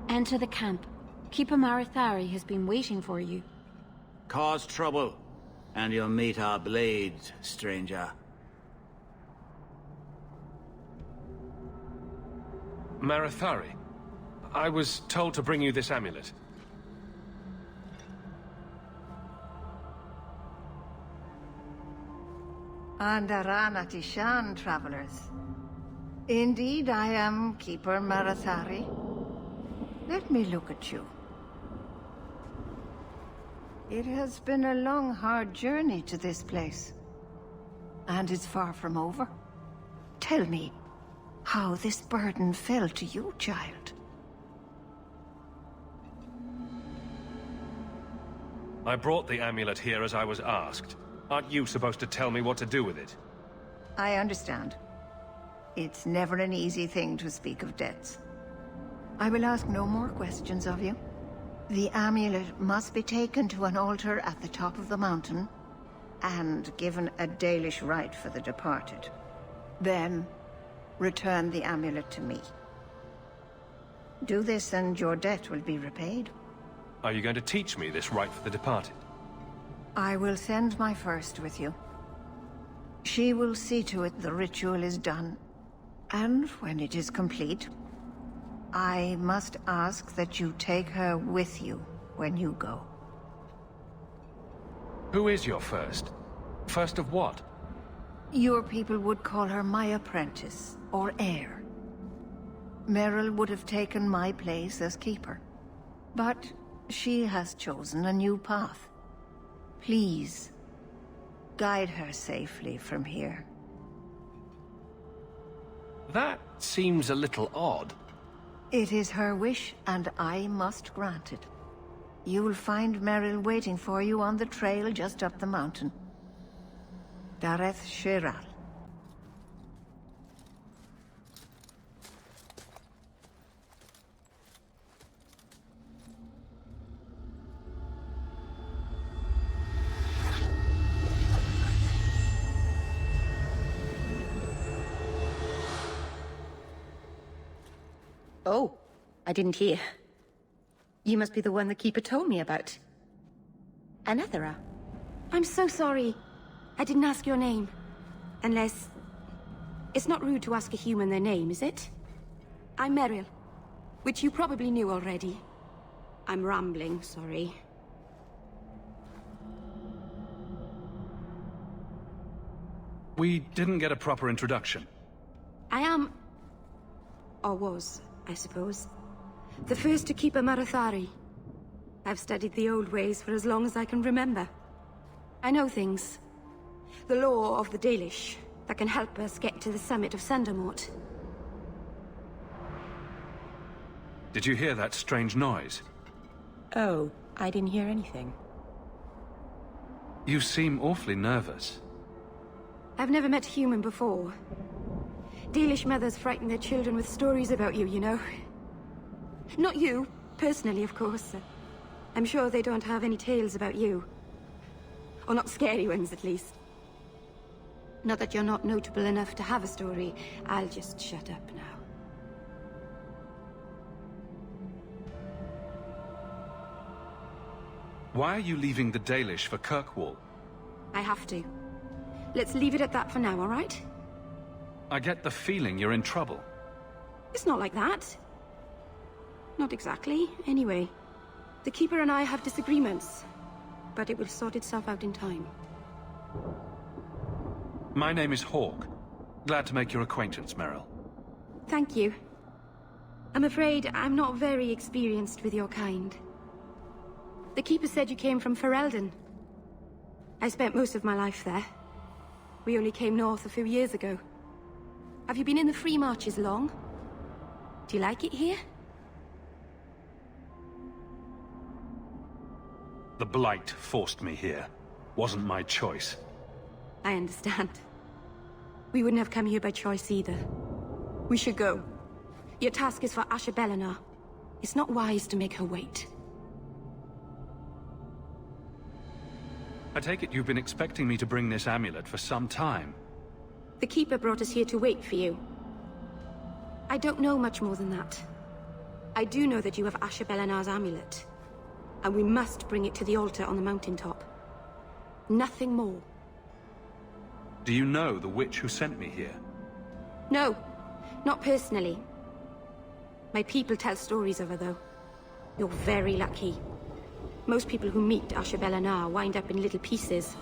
Enter the camp. Keeper Marithari has been waiting for you. Cause trouble, and you'll meet our blades, stranger. Marithari, I was told to bring you this amulet. Andaranati Shan, travelers. Indeed, I am Keeper Marithari. Let me look at you. It has been a long, hard journey to this place. And it's far from over. Tell me how this burden fell to you, child. I brought the amulet here as I was asked. Aren't you supposed to tell me what to do with it? I understand. It's never an easy thing to speak of debts. I will ask no more questions of you. The amulet must be taken to an altar at the top of the mountain, and given a Dalish rite for the departed. Then, return the amulet to me. Do this and your debt will be repaid. Are you going to teach me this rite for the departed? I will send my first with you. She will see to it the ritual is done. And when it is complete, I must ask that you take her with you when you go. Who is your first? First of what? Your people would call her my apprentice, or heir. Merill would have taken my place as keeper. But she has chosen a new path. Please, guide her safely from here. That seems a little odd. It is her wish, and I must grant it. You will find Merill waiting for you on the trail just up the mountain. Dareth Shiral. Oh, I didn't hear. You must be the one the Keeper told me about. Anethera. I'm so sorry. I didn't ask your name. Unless... It's not rude to ask a human their name, is it? I'm Merill, which you probably knew already. I'm rambling, sorry. We didn't get a proper introduction. I am... or was, I suppose. The first to keep a Marithari. I've studied the old ways for as long as I can remember. I know things. The law of the Dalish that can help us get to the summit of Sandermort. Did you hear that strange noise? Oh, I didn't hear anything. You seem awfully nervous. I've never met a human before. Dalish mothers frighten their children with stories about you, you know. Not you, personally, of course. I'm sure they don't have any tales about you. Or not scary ones, at least. Not that you're not notable enough to have a story. I'll just shut up now. Why are you leaving the Dalish for Kirkwall? I have to. Let's leave it at that for now, all right? I get the feeling you're in trouble. It's not like that. Not exactly, anyway. The Keeper and I have disagreements, but it will sort itself out in time. My name is Hawke. Glad to make your acquaintance, Merill. Thank you. I'm afraid I'm not very experienced with your kind. The Keeper said you came from Ferelden. I spent most of my life there. We only came north a few years ago. Have you been in the Free Marches long? Do you like it here? The Blight forced me here. Wasn't my choice. I understand. We wouldn't have come here by choice either. We should go. Your task is for Asha Bellinar. It's not wise to make her wait. I take it you've been expecting me to bring this amulet for some time. The Keeper brought us here to wait for you. I don't know much more than that. I do know that you have Asher Belenar's amulet, and we must bring it to the altar on the mountaintop. Nothing more. Do you know the witch who sent me here? No, not personally. My people tell stories of her, though. You're very lucky. Most people who meet Asher Belenar wind up in little pieces,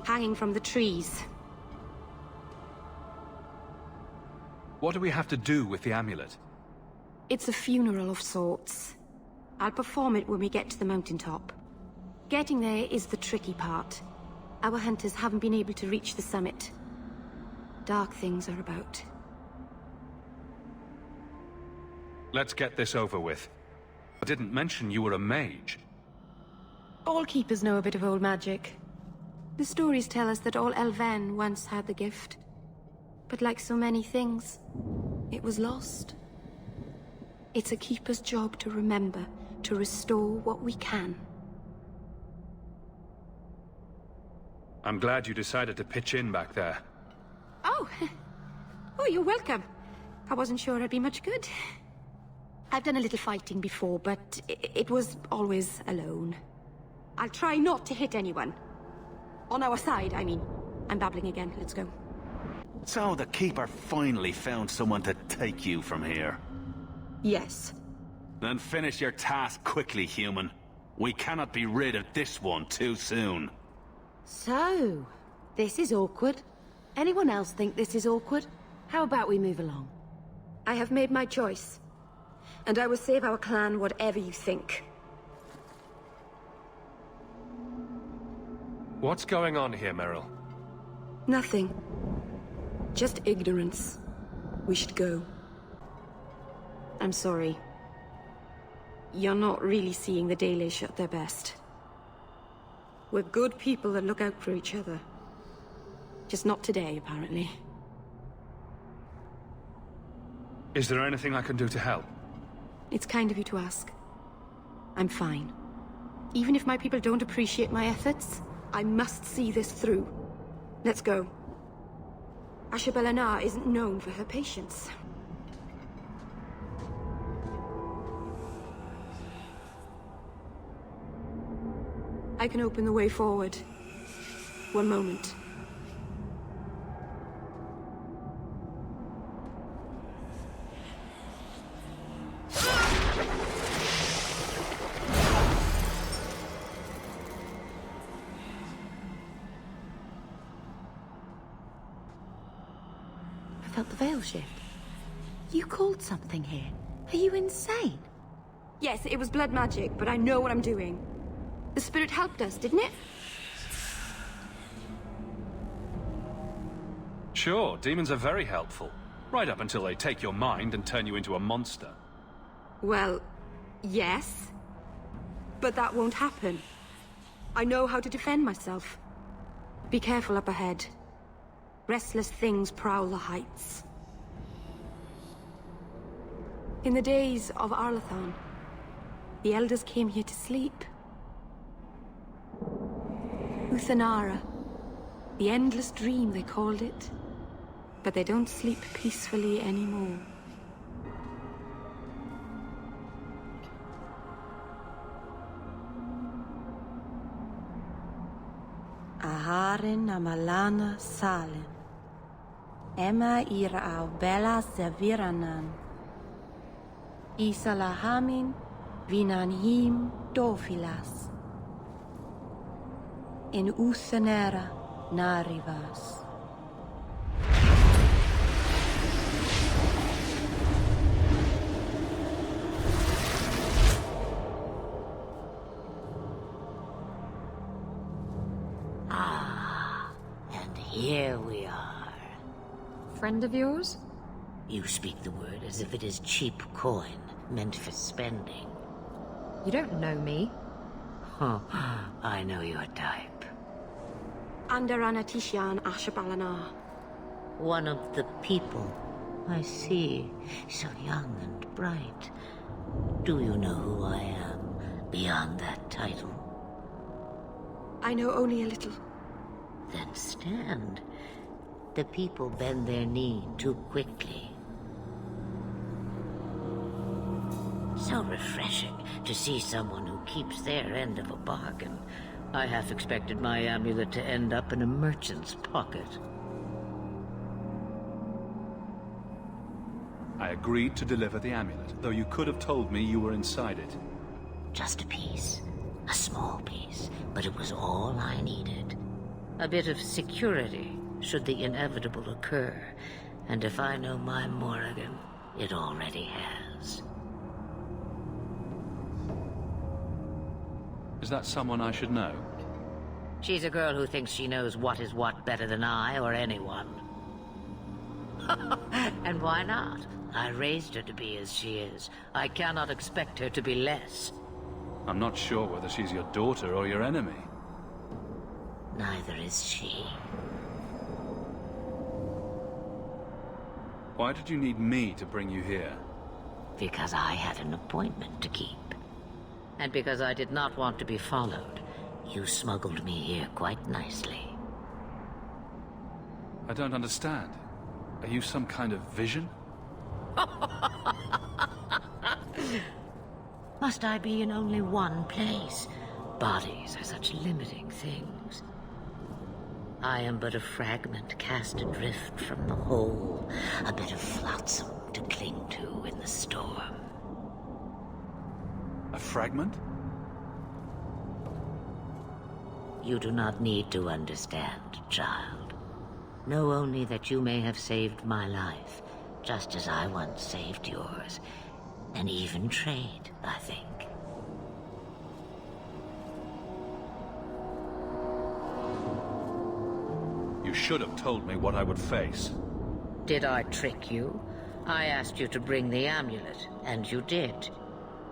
hanging from the trees. What do we have to do with the amulet? It's a funeral of sorts. I'll perform it when we get to the mountaintop. Getting there is the tricky part. Our hunters haven't been able to reach the summit. Dark things are about. Let's get this over with. I didn't mention you were a mage. All keepers know a bit of old magic. The stories tell us that all Elven once had the gift. But like so many things, it was lost. It's a keeper's job to remember, to restore what we can. I'm glad you decided to pitch in back there. Oh! Oh, you're welcome. I wasn't sure I'd be much good. I've done a little fighting before, but it was always alone. I'll try not to hit anyone. On our side, I mean. I'm babbling again. Let's go. So the Keeper finally found someone to take you from here? Yes. Then finish your task quickly, human. We cannot be rid of this one too soon. So, this is awkward. Anyone else think this is awkward? How about we move along? I have made my choice. And I will save our clan whatever you think. What's going on here, Merill? Nothing. Just ignorance. We should go. I'm sorry. You're not really seeing the Dalish at their best. We're good people that look out for each other. Just not today, apparently. Is there anything I can do to help? It's kind of you to ask. I'm fine. Even if my people don't appreciate my efforts, I must see this through. Let's go. Asher Belenar isn't known for her patience. I can open the way forward. One moment. I felt the veil shift. You called something here. Are you insane? Yes, it was blood magic, but I know what I'm doing. The spirit helped us, didn't it? Sure, demons are very helpful. Right up until they take your mind and turn you into a monster. Well, yes. But that won't happen. I know how to defend myself. Be careful up ahead. Restless things prowl the heights. In the days of Arlathon, the elders came here to sleep. Uthanara. The endless dream, they called it. But they don't sleep peacefully anymore. Aharin amalana salen. Emma ira au bella serviranan. Isalahamin vinanhim dofilas. In Uthanera narivas. And here we are. Friend of yours? You speak the word as if it is cheap coin, meant for spending. You don't know me. Huh. I know your type. Andarana Tishan Asher Belenar. One of the people. I see. So young and bright. Do you know who I am, beyond that title? I know only a little. Then stand. The people bend their knee too quickly. So refreshing to see someone who keeps their end of a bargain. I half expected my amulet to end up in a merchant's pocket. I agreed to deliver the amulet, though you could have told me you were inside it. Just a piece. A small piece, but it was all I needed. A bit of security, should the inevitable occur. And if I know my Morrigan, it already has. Is that someone I should know? She's a girl who thinks she knows what is what better than I or anyone. And why not? I raised her to be as she is. I cannot expect her to be less. I'm not sure whether she's your daughter or your enemy. Neither is she. Why did you need me to bring you here? Because I had an appointment to keep. And because I did not want to be followed, you smuggled me here quite nicely. I don't understand. Are you some kind of vision? Must I be in only one place? Bodies are such limiting things. I am but a fragment cast adrift from the whole, a bit of flotsam to cling to in the storm. A fragment? You do not need to understand, child. Know only that you may have saved my life, just as I once saved yours. And even trade, I think. You should have told me what I would face. Did I trick you? I asked you to bring the amulet, and you did.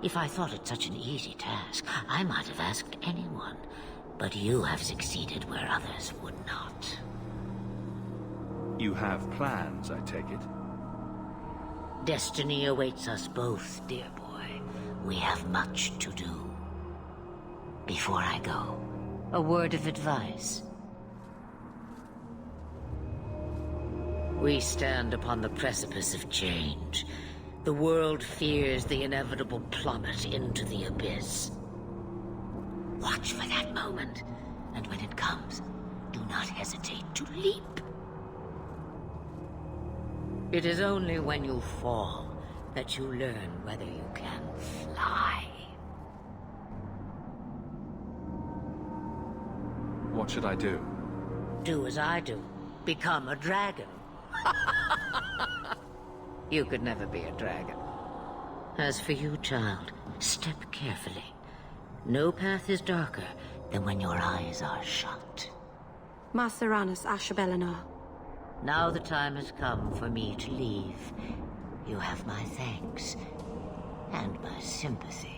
If I thought it such an easy task, I might have asked anyone. But you have succeeded where others would not. You have plans, I take it? Destiny awaits us both, dear boy. We have much to do. Before I go, a word of advice. We stand upon the precipice of change. The world fears the inevitable plummet into the abyss. Watch for that moment, and when it comes, do not hesitate to leap. It is only when you fall that you learn whether you can fly. What should I do? Do as I do. Become a dragon. You could never be a dragon. As for you, child, step carefully. No path is darker than when your eyes are shut. Maceranus Ashabelinar. Now the time has come for me to leave. You have my thanks and my sympathy.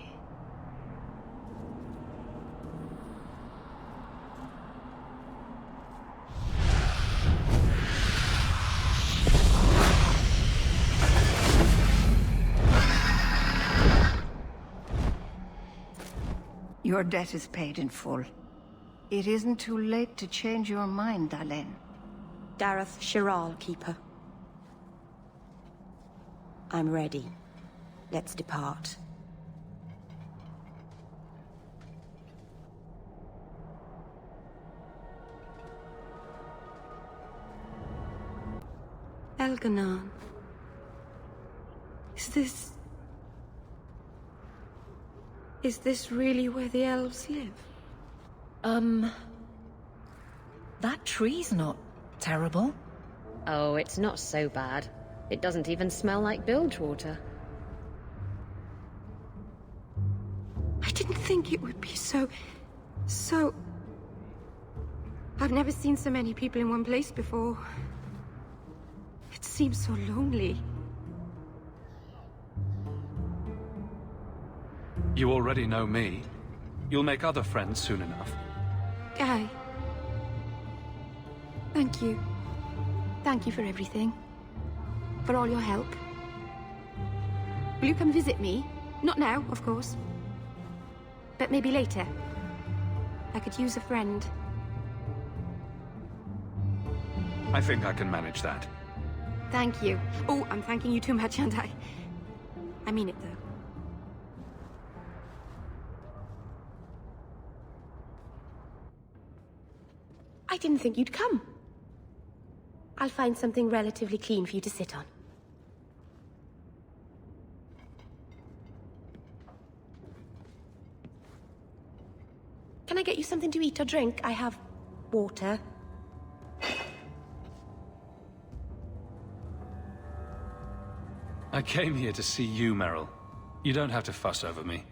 Your debt is paid in full. It isn't too late to change your mind, Dalen. Dareth Shiral, Keeper. I'm ready. Let's depart. Elganon. Is this really where the elves live? That tree's not terrible. Oh, it's not so bad. It doesn't even smell like bilge water. I didn't think it would be so... I've never seen so many people in one place before. It seems so lonely. You already know me. You'll make other friends soon enough. Guy. Thank you. Thank you for everything. For all your help. Will you come visit me? Not now, of course. But maybe later. I could use a friend. I think I can manage that. Thank you. Oh, I'm thanking you too much, aren't I? I mean it, though. didn't think you'd come. I'll find something relatively clean for you to sit on. Can I get you something to eat or drink? I have water. I came here to see you, Merill. You don't have to fuss over me.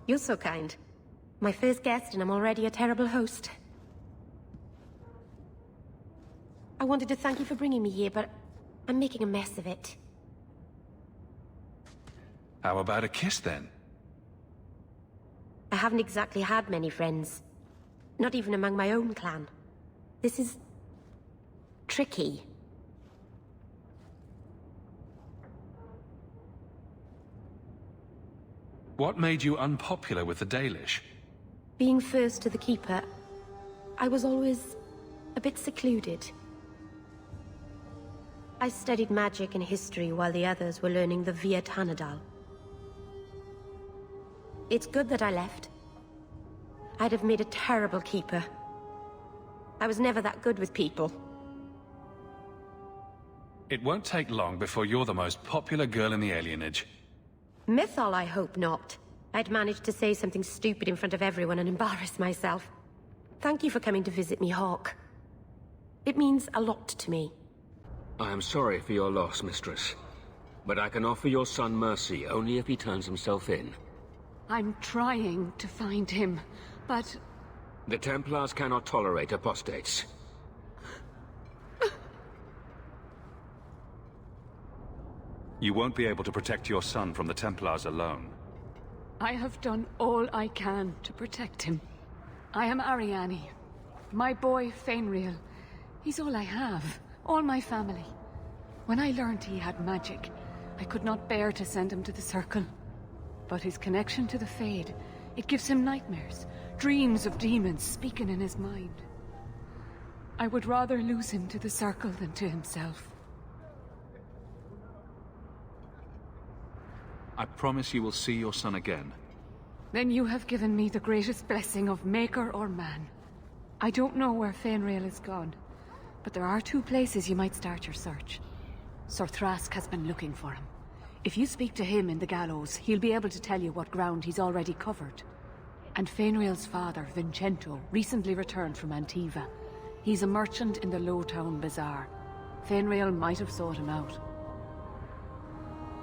You're so kind. My first guest, and I'm already a terrible host. I wanted to thank you for bringing me here, but I'm making a mess of it. How about a kiss, then? I haven't exactly had many friends. Not even among my own clan. This is... tricky. What made you unpopular with the Dalish? Being first to the Keeper, I was always a bit secluded. I studied magic and history while the others were learning the Via Tanadal. It's good that I left. I'd have made a terrible Keeper. I was never that good with people. It won't take long before you're the most popular girl in the alienage. Mythol, I hope not. I'd managed to say something stupid in front of everyone and embarrass myself. Thank you for coming to visit me, Hawke. It means a lot to me. I am sorry for your loss, Mistress. But I can offer your son mercy only if he turns himself in. I'm trying to find him, but... The Templars cannot tolerate apostates. You won't be able to protect your son from the Templars alone. I have done all I can to protect him. I am Ariane. My boy, Fenrir. He's all I have. All my family. When I learned he had magic, I could not bear to send him to the Circle. But his connection to the Fade, it gives him nightmares. Dreams of demons speaking in his mind. I would rather lose him to the Circle than to himself. I promise you will see your son again. Then you have given me the greatest blessing of maker or man. I don't know where Fenrir is gone, but there are two places you might start your search. Sir Thrask has been looking for him. If you speak to him in the gallows, he'll be able to tell you what ground he's already covered. And Fenrir's father, Vincento, recently returned from Antiva. He's a merchant in the Lowtown Bazaar. Fenrir might have sought him out.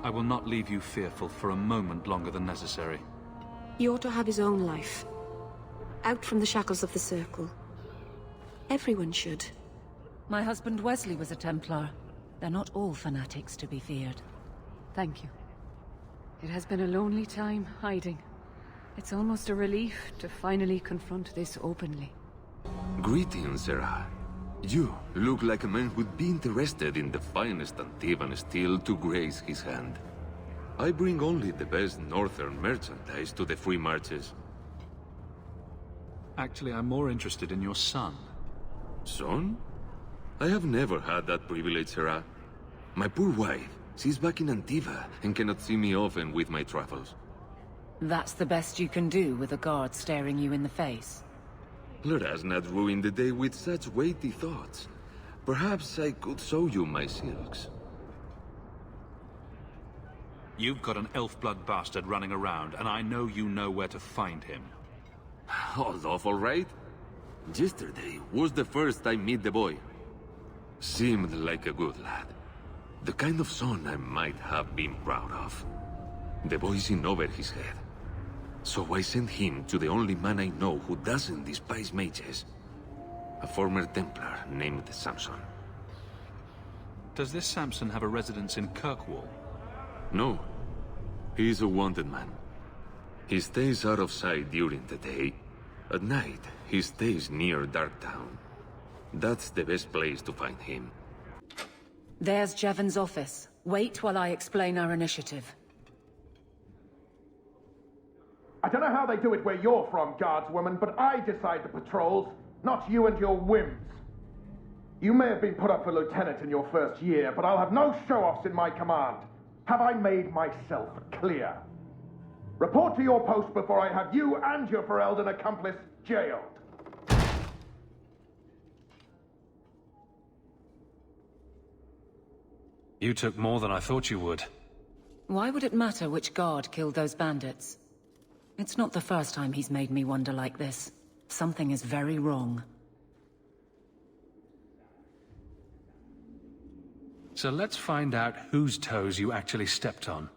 I will not leave you fearful for a moment longer than necessary. He ought to have his own life. Out from the shackles of the Circle. Everyone should. My husband Wesley was a Templar. They're not all fanatics to be feared. Thank you. It has been a lonely time hiding. It's almost a relief to finally confront this openly. Greetings, Sarah. You look like a man who'd be interested in the finest Antivan steel to grace his hand. I bring only the best northern merchandise to the free marches. Actually, I'm more interested in your son. Son? I have never had that privilege, Sarah. My poor wife, she's back in Antiva and cannot see me often with my travels. That's the best you can do with a guard staring you in the face. Let us not ruin the day with such weighty thoughts. Perhaps I could show you my silks. You've got an elf-blood bastard running around, and I know you know where to find him. All awful, right? Yesterday was the first I meet the boy. Seemed like a good lad. The kind of son I might have been proud of. The boy's in over his head. So I sent him to the only man I know who doesn't despise mages. A former Templar named Samson. Does this Samson have a residence in Kirkwall? No. He's a wanted man. He stays out of sight during the day. At night, he stays near Darktown. That's the best place to find him. There's Jevon's office. Wait while I explain our initiative. I don't know how they do it where you're from, guardswoman, but I decide the patrols, not you and your whims. You may have been put up for lieutenant in your first year, but I'll have no show-offs in my command. Have I made myself clear? Report to your post before I have you and your Ferelden accomplice jailed. You took more than I thought you would. Why would it matter which guard killed those bandits? It's not the first time he's made me wonder like this. Something is very wrong. So let's find out whose toes you actually stepped on.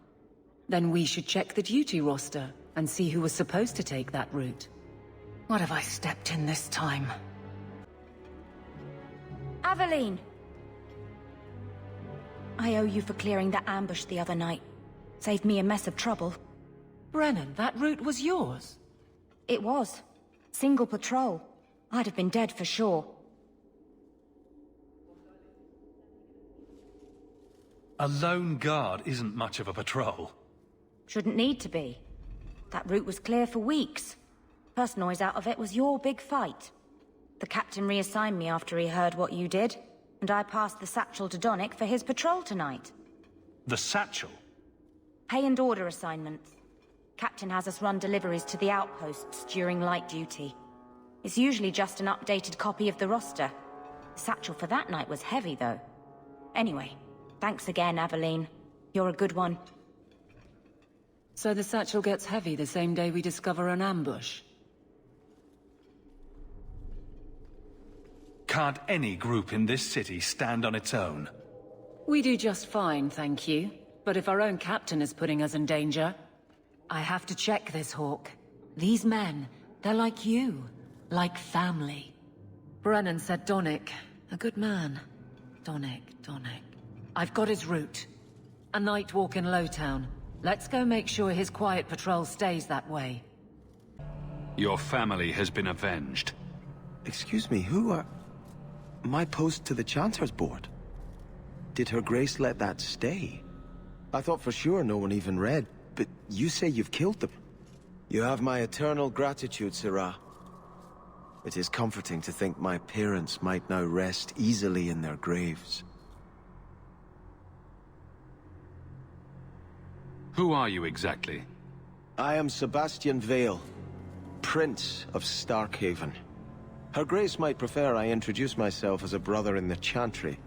Then we should check the duty roster and see who was supposed to take that route. What have I stepped in this time? Aveline! I owe you for clearing that ambush the other night. Saved me a mess of trouble. Brennan, that route was yours? It was. Single patrol. I'd have been dead for sure. A lone guard isn't much of a patrol. Shouldn't need to be. That route was clear for weeks. First noise out of it was your big fight. The captain reassigned me after he heard what you did, and I passed the satchel to Donnick for his patrol tonight. The satchel? Pay and order assignments. Captain has us run deliveries to the outposts during light duty. It's usually just an updated copy of the roster. The satchel for that night was heavy, though. Anyway, thanks again, Aveline. You're a good one. So the satchel gets heavy the same day we discover an ambush? Can't any group in this city stand on its own? We do just fine, thank you. But if our own captain is putting us in danger... I have to check this, Hawke. These men, they're like you. Like family. Brennan said Donnick. A good man. Donnick. I've got his route. A night walk in Lowtown. Let's go make sure his quiet patrol stays that way. Your family has been avenged. Excuse me, who are... My post to the Chanter's board? Did Her Grace let that stay? I thought for sure no one even read, but you say you've killed them. You have my eternal gratitude, Sirrah. It is comforting to think my parents might now rest easily in their graves. Who are you exactly? I am Sebastian Veil, Prince of Starkhaven. Her Grace might prefer I introduce myself as a brother in the Chantry,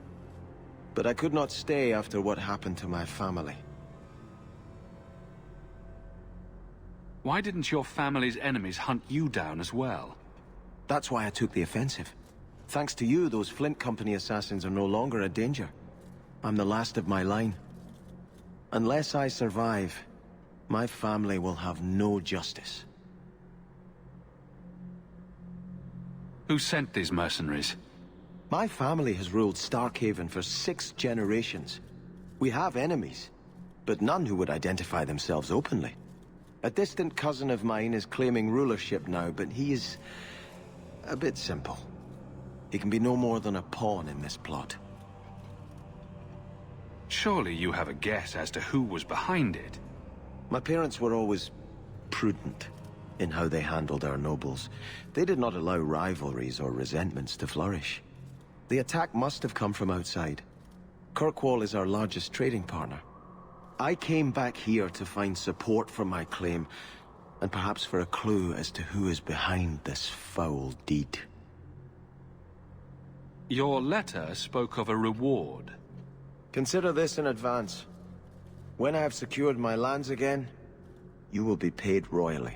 but I could not stay after what happened to my family. Why didn't your family's enemies hunt you down as well? That's why I took the offensive. Thanks to you, those Flint Company assassins are no longer a danger. I'm the last of my line. Unless I survive, my family will have no justice. Who sent these mercenaries? My family has ruled Starkhaven for 6 generations. We have enemies, but none who would identify themselves openly. A distant cousin of mine is claiming rulership now, but he is a bit simple. He can be no more than a pawn in this plot. Surely you have a guess as to who was behind it. My parents were always prudent in how they handled our nobles. They did not allow rivalries or resentments to flourish. The attack must have come from outside. Kirkwall is our largest trading partner. I came back here to find support for my claim, and perhaps for a clue as to who is behind this foul deed. Your letter spoke of a reward. Consider this in advance. When I have secured my lands again, you will be paid royally.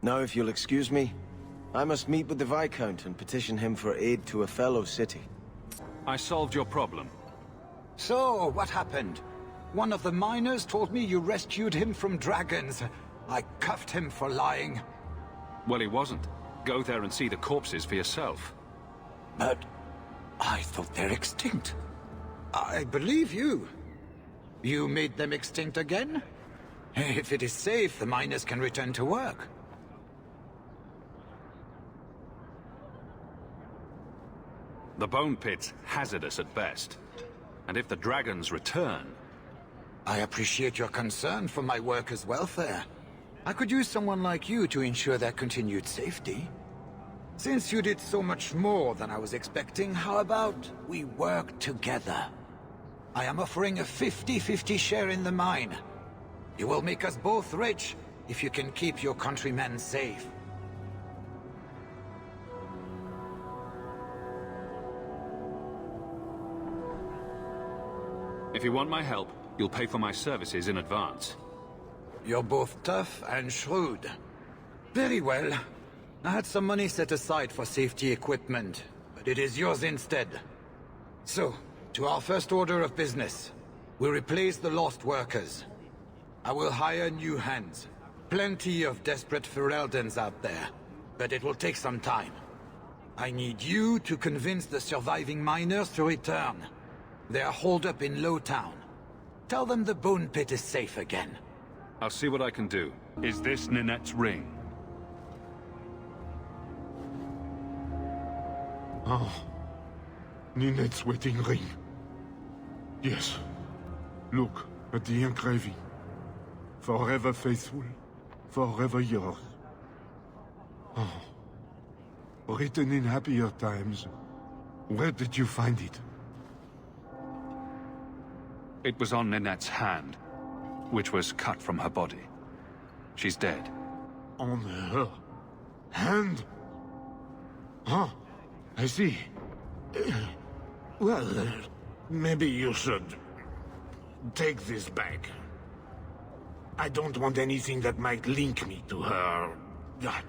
Now, if you'll excuse me, I must meet with the Viscount and petition him for aid to a fellow city. I solved your problem. So, what happened? One of the miners told me you rescued him from dragons. I cuffed him for lying. Well, he wasn't. Go there and see the corpses for yourself. But I thought they're extinct. I believe you. You made them extinct again? If it is safe, the miners can return to work. The bone pit's hazardous at best. And if the dragons return... I appreciate your concern for my workers' welfare. I could use someone like you to ensure their continued safety. Since you did so much more than I was expecting, how about we work together? I am offering a 50-50 share in the mine. You will make us both rich if you can keep your countrymen safe. If you want my help, you'll pay for my services in advance. You're both tough and shrewd. Very well. I had some money set aside for safety equipment, but it is yours instead. So, to our first order of business. We replace the lost workers. I will hire new hands. Plenty of desperate Fereldans out there, but it will take some time. I need you to convince the surviving miners to return. They are holed up in Lowtown. Tell them the Bone Pit is safe again. I'll see what I can do. Is this Ninette's ring? Oh. Ninette's wedding ring. Yes. Look at the engraving. Forever faithful, forever yours. Oh. Written in happier times. Where did you find it? It was on Ninette's hand, which was cut from her body. She's dead. On her hand? Huh. I see. Well, maybe you should take this back. I don't want anything that might link me to her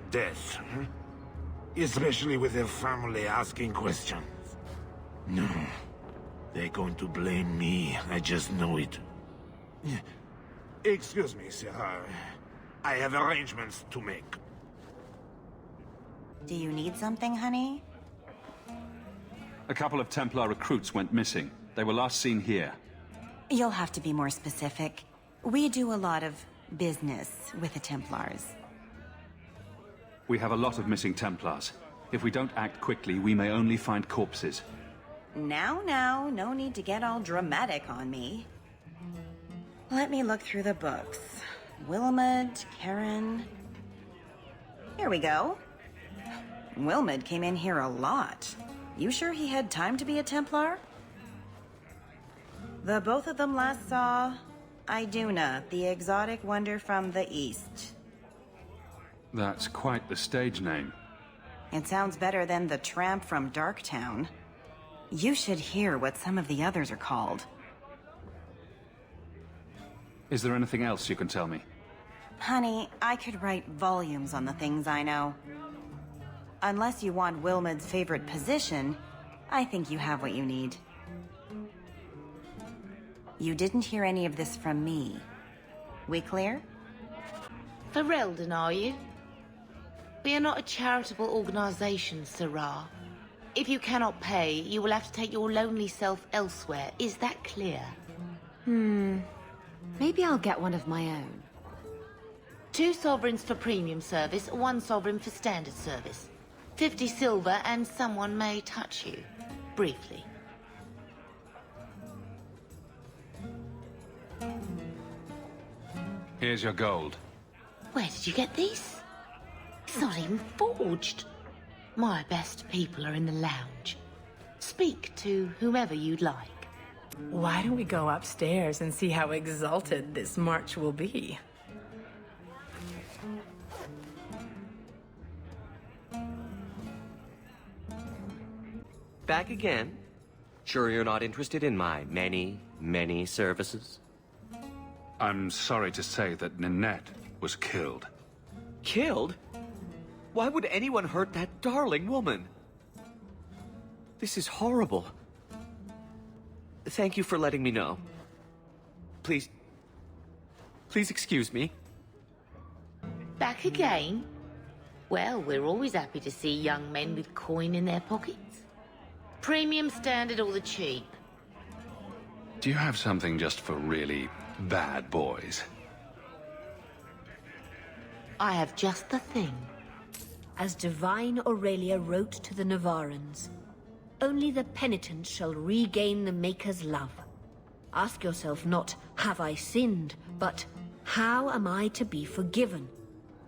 death. Especially with her family asking questions. No. They're going to blame me. I just know it. Excuse me, sir. I have arrangements to make. Do you need something, honey? A couple of Templar recruits went missing. They were last seen here. You'll have to be more specific. We do a lot of business with the Templars. We have a lot of missing Templars. If we don't act quickly, we may only find corpses. Now, no need to get all dramatic on me. Let me look through the books. Wilmot, Karen... Here we go. Wilmot came in here a lot. You sure he had time to be a Templar? The both of them last saw Iduna, the exotic wonder from the east. That's quite the stage name. It sounds better than the tramp from Darktown. You should hear what some of the others are called. Is there anything else you can tell me? Honey, I could write volumes on the things I know. Unless you want Wilmot's favorite position, I think you have what you need. You didn't hear any of this from me. We clear? Ferelden, are you? We are not a charitable organization, Sarah. If you cannot pay, you will have to take your lonely self elsewhere. Is that clear? Maybe I'll get one of my own. 2 sovereigns for premium service, 1 sovereign for standard service. 50 silver and someone may touch you. Briefly. Here's your gold. Where did you get these? It's not even forged. My best people are in the lounge. Speak to whomever you'd like. Why don't we go upstairs and see how exalted this march will be? Back again? Sure you're not interested in my many services? I'm sorry to say that Ninette was killed. Killed? Why would anyone hurt that darling woman? This is horrible. Thank you for letting me know. Please excuse me. Back again? Well, we're always happy to see young men with coin in their pockets. Premium, standard, or the cheap? Do you have something just for really bad boys? I have just the thing. As divine Aurelia wrote to the Navarans, only the penitent shall regain the Maker's love. Ask yourself not, have I sinned, but how am I to be forgiven?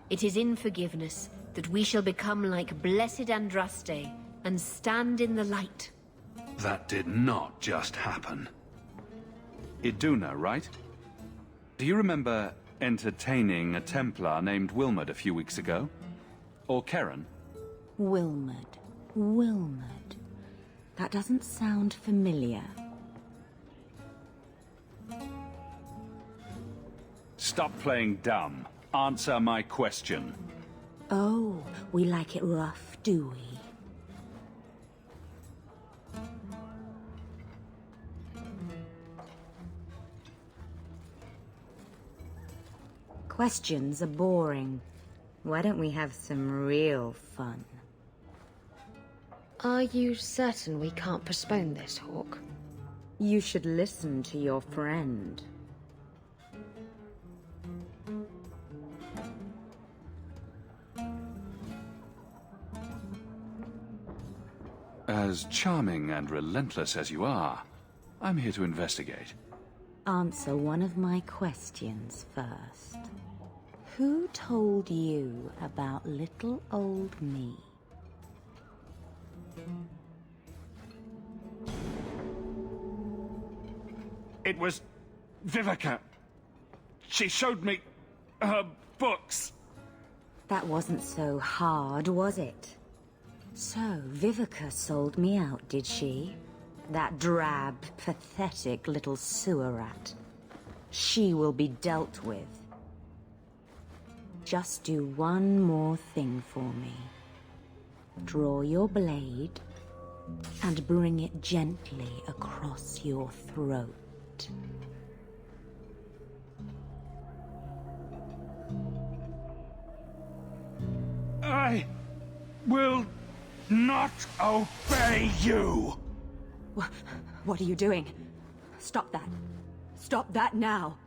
It is in forgiveness that we shall become like blessed Andraste and stand in the light. That did not just happen. Iduna, right? Do you remember entertaining a Templar named Wilmot a few weeks ago? Or Karen? Wilmot. That doesn't sound familiar. Stop playing dumb. Answer my question. Oh, we like it rough, do we? Questions are boring. Why don't we have some real fun? Are you certain we can't postpone this, Hawke? You should listen to your friend. As charming and relentless as you are, I'm here to investigate. Answer one of my questions first. Who told you about little old me? It was Vivica. She showed me her books. That wasn't so hard, was it? So, Vivica sold me out, did she? That drab, pathetic little sewer rat. She will be dealt with. Just do one more thing for me. Draw your blade and bring it gently across your throat. I will not obey you! What are you doing? Stop that. Stop that now.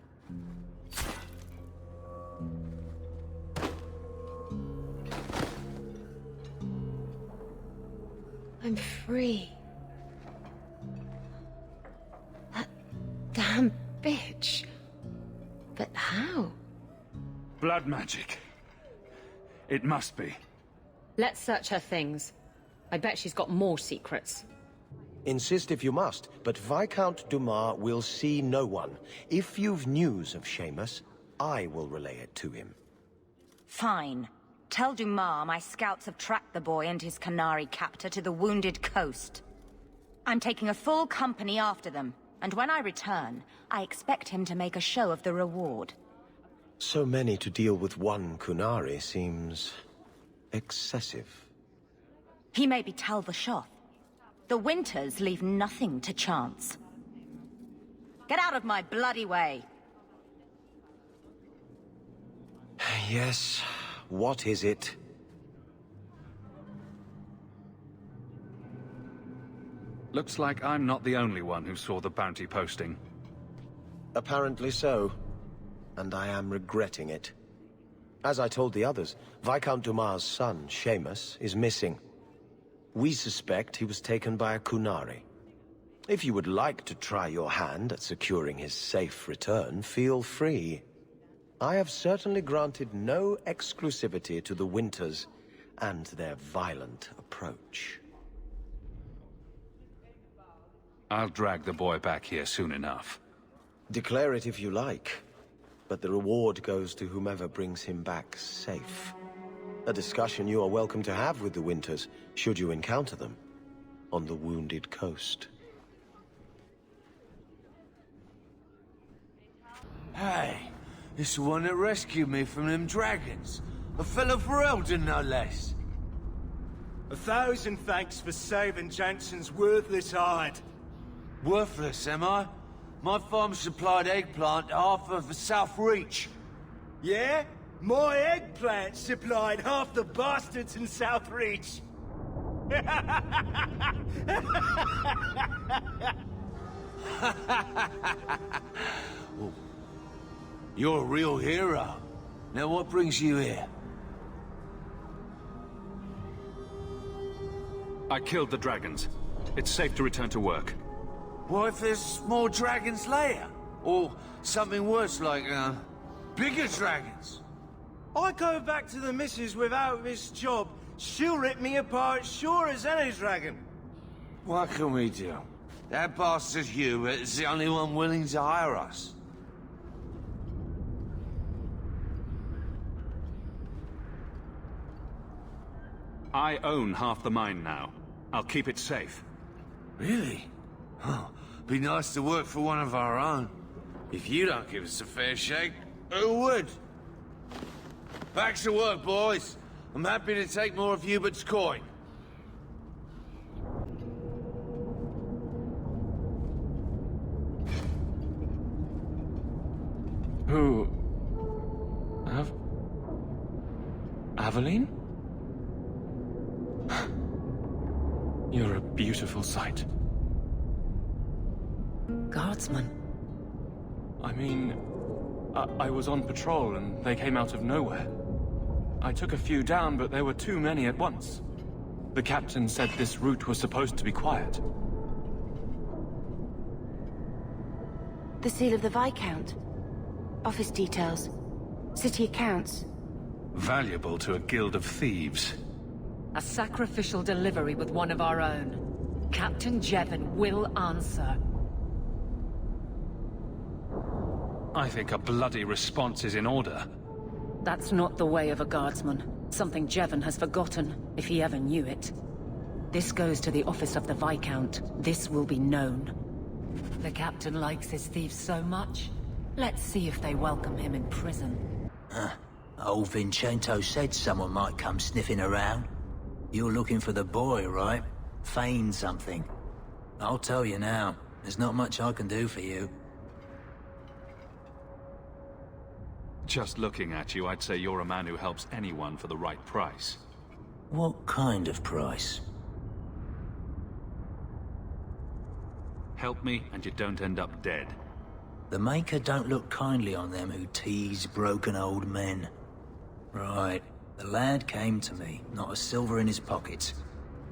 I'm free. That damn bitch. But how? Blood magic. It must be. Let's search her things. I bet she's got more secrets. Insist if you must, but Viscount Dumas will see no one. If you've news of Seamus, I will relay it to him. Fine. Tell Dumas my scouts have tracked the boy and his Canary captor to the Wounded Coast. I'm taking a full company after them, and when I return, I expect him to make a show of the reward. So many to deal with one Kunari seems excessive. He may be Tal the Shoth. The Winters leave nothing to chance. Get out of my bloody way! Yes, what is it? Looks like I'm not the only one who saw the bounty posting. Apparently so. And I am regretting it. As I told the others, Viscount Dumas' son, Seamus, is missing. We suspect he was taken by a Kunari. If you would like to try your hand at securing his safe return, feel free. I have certainly granted no exclusivity to the Winters and their violent approach. I'll drag the boy back here soon enough. Declare it if you like, but the reward goes to whomever brings him back safe. A discussion you are welcome to have with the Winters, should you encounter them, on the Wounded Coast. Hey, it's the one that rescued me from them dragons. A fellow for Eldon, no less. 1,000 thanks for saving Jansen's worthless hide. Worthless, am I? My farm supplied eggplant to half of the South Reach. Yeah? My eggplant supplied half the bastards in South Reach. You're a real hero. Now what brings you here? I killed the dragons. It's safe to return to work. What if there's more dragons later? Or something worse like, bigger dragons? I go back to the missus without this job, she'll rip me apart sure as any dragon. What can we do? That bastard Hubert is the only one willing to hire us. I own half the mine now. I'll keep it safe. Really? Oh, be nice to work for one of our own. If you don't give us a fair shake, Who would? Back to work, boys. I'm happy to take more of Hubert's coin. Who... Aveline? You're a beautiful sight. Guardsman. I mean, I was on patrol and they came out of nowhere. I took a few down, but there were too many at once. The captain said this route was supposed to be quiet. The seal of the Viscount. Office details. City accounts. Valuable to a guild of thieves. A sacrificial delivery with one of our own. Captain Jevon will answer. I think a bloody response is in order. That's not the way of a guardsman. Something Jevon has forgotten, if he ever knew it. This goes to the office of the Viscount. This will be known. The captain likes his thieves so much. Let's see if they welcome him in prison. Old Vincento said someone might come sniffing around. You're looking for the boy, right? Feign something. I'll tell you now, there's not much I can do for you. Just looking at you, I'd say you're a man who helps anyone for the right price. What kind of price? Help me, and you don't end up dead. The Maker don't look kindly on them who tease broken old men. Right. The lad came to me, not a silver in his pockets.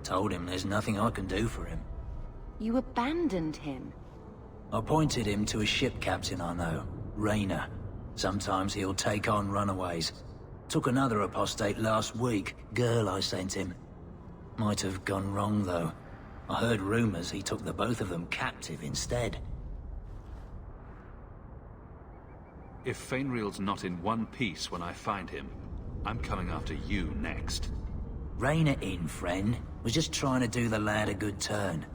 Told him there's nothing I can do for him. You abandoned him. I pointed him to a ship captain I know, Reaver. Sometimes he'll take on runaways. Took another apostate last week, girl I sent him. Might have gone wrong though. I heard rumors he took the both of them captive instead. If Fainreal's not in one piece when I find him, I'm coming after you next. Rein it in, friend. Was just trying to do the lad a good turn.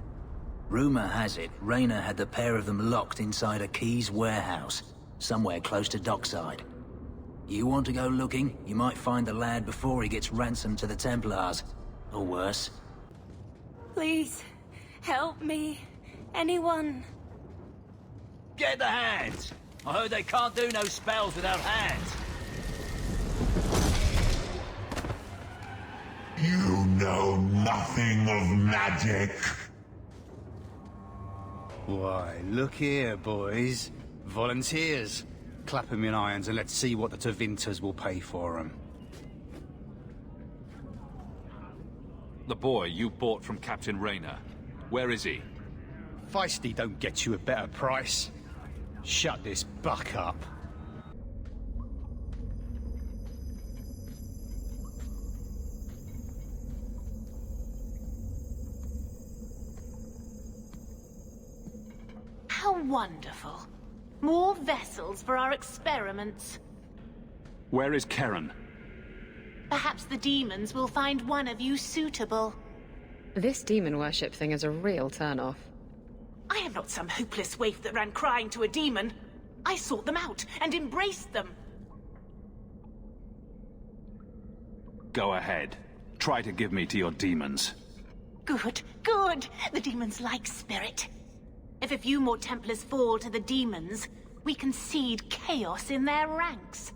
Rumor has it, Reaver had the pair of them locked inside a Keys warehouse, somewhere close to dockside. You want to go looking, you might find the lad before he gets ransomed to the Templars. Or worse. Please, help me. Anyone. Get the hands! I heard they can't do no spells without hands. You know nothing of magic. Why, look here, boys. Volunteers. Clap 'em in irons and let's see what the Tevinters will pay for 'em. The boy you bought from Captain Reaver. Where is he? Feisty don't get you a better price. Shut this buck up. How wonderful. More vessels for our experiments. Where is Karen? Perhaps the demons will find one of you suitable. This demon worship thing is a real turn-off. I am not some hopeless waif that ran crying to a demon. I sought them out and embraced them. Go ahead. Try to give me to your demons. Good, good. The demons like spirit. If a few more Templars fall to the demons, we can seed chaos in their ranks.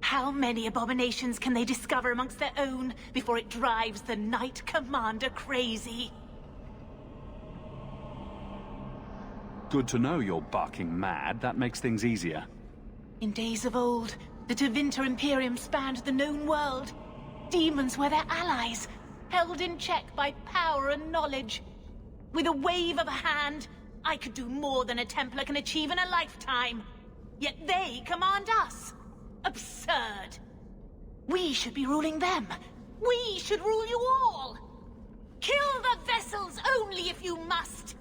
How many abominations can they discover amongst their own before it drives the Knight Commander crazy? Good to know you're barking mad. That makes things easier. In days of old, the Tevinter Imperium spanned the known world. Demons were their allies, held in check by power and knowledge. With a wave of a hand, I could do more than a Templar can achieve in a lifetime. Yet they command us. Absurd. We should be ruling them. We should rule you all. Kill the vessels only if you must.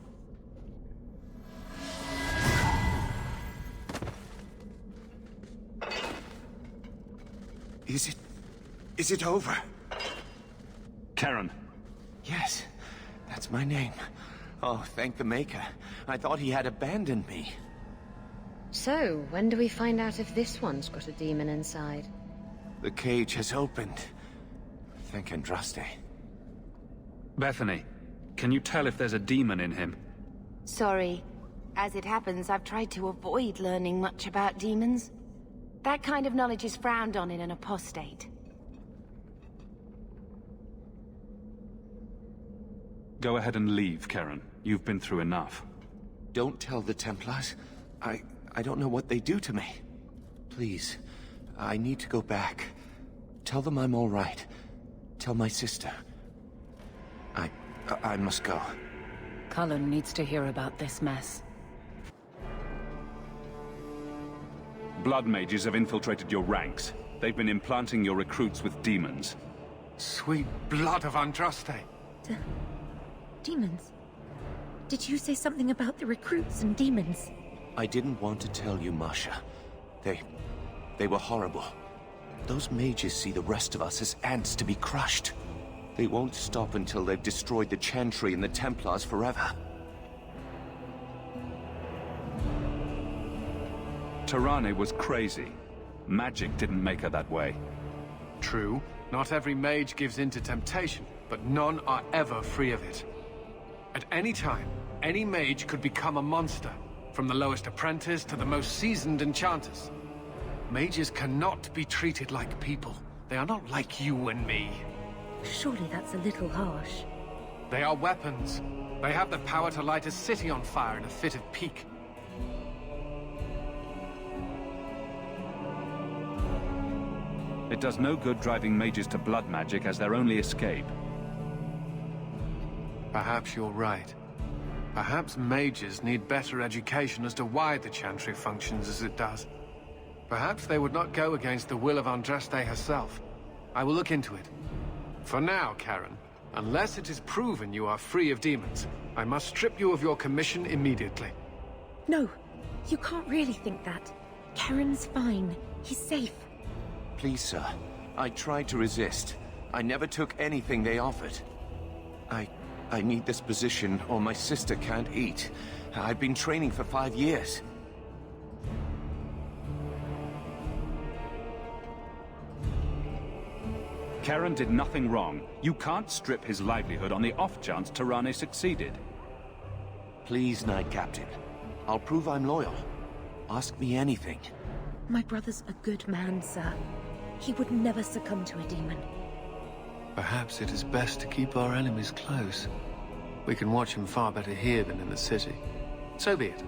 Is it over? Karen. Yes, that's my name. Oh, thank the Maker. I thought he had abandoned me. So, when do we find out if this one's got a demon inside? The cage has opened. Thank Andraste. Bethany, can you tell if there's a demon in him? Sorry. As it happens, I've tried to avoid learning much about demons. That kind of knowledge is frowned on in an apostate. Go ahead and leave, Karen. You've been through enough. Don't tell the Templars. I don't know what they do to me. Please, I need to go back. Tell them I'm all right. Tell my sister. I must go. Cullen needs to hear about this mess. Blood mages have infiltrated your ranks. They've been implanting your recruits with demons. Sweet blood of Andraste. Demons? Did you say something about the recruits and demons? I didn't want to tell you, Masha. They were horrible. Those mages see the rest of us as ants to be crushed. They won't stop until they've destroyed the Chantry and the Templars forever. Tirane was crazy. Magic didn't make her that way. True. Not every mage gives in to temptation, but none are ever free of it. At any time, any mage could become a monster, from the lowest apprentice to the most seasoned enchanters. Mages cannot be treated like people. They are not like you and me. Surely that's a little harsh. They are weapons. They have the power to light a city on fire in a fit of pique. It does no good driving mages to blood magic as their only escape. Perhaps you're right. Perhaps mages need better education as to why the Chantry functions as it does. Perhaps they would not go against the will of Andraste herself. I will look into it. For now, Karen, unless it is proven you are free of demons, I must strip you of your commission immediately. No, you can't really think that. Karen's fine. He's safe. Please, sir. I tried to resist. I never took anything they offered. I need this position, or my sister can't eat. I've been training for 5 years. Karen did nothing wrong. You can't strip his livelihood on the off chance Tirane succeeded. Please, Knight Captain. I'll prove I'm loyal. Ask me anything. My brother's a good man, sir. He would never succumb to a demon. Perhaps it is best to keep our enemies close. We can watch him far better here than in the city. So be it.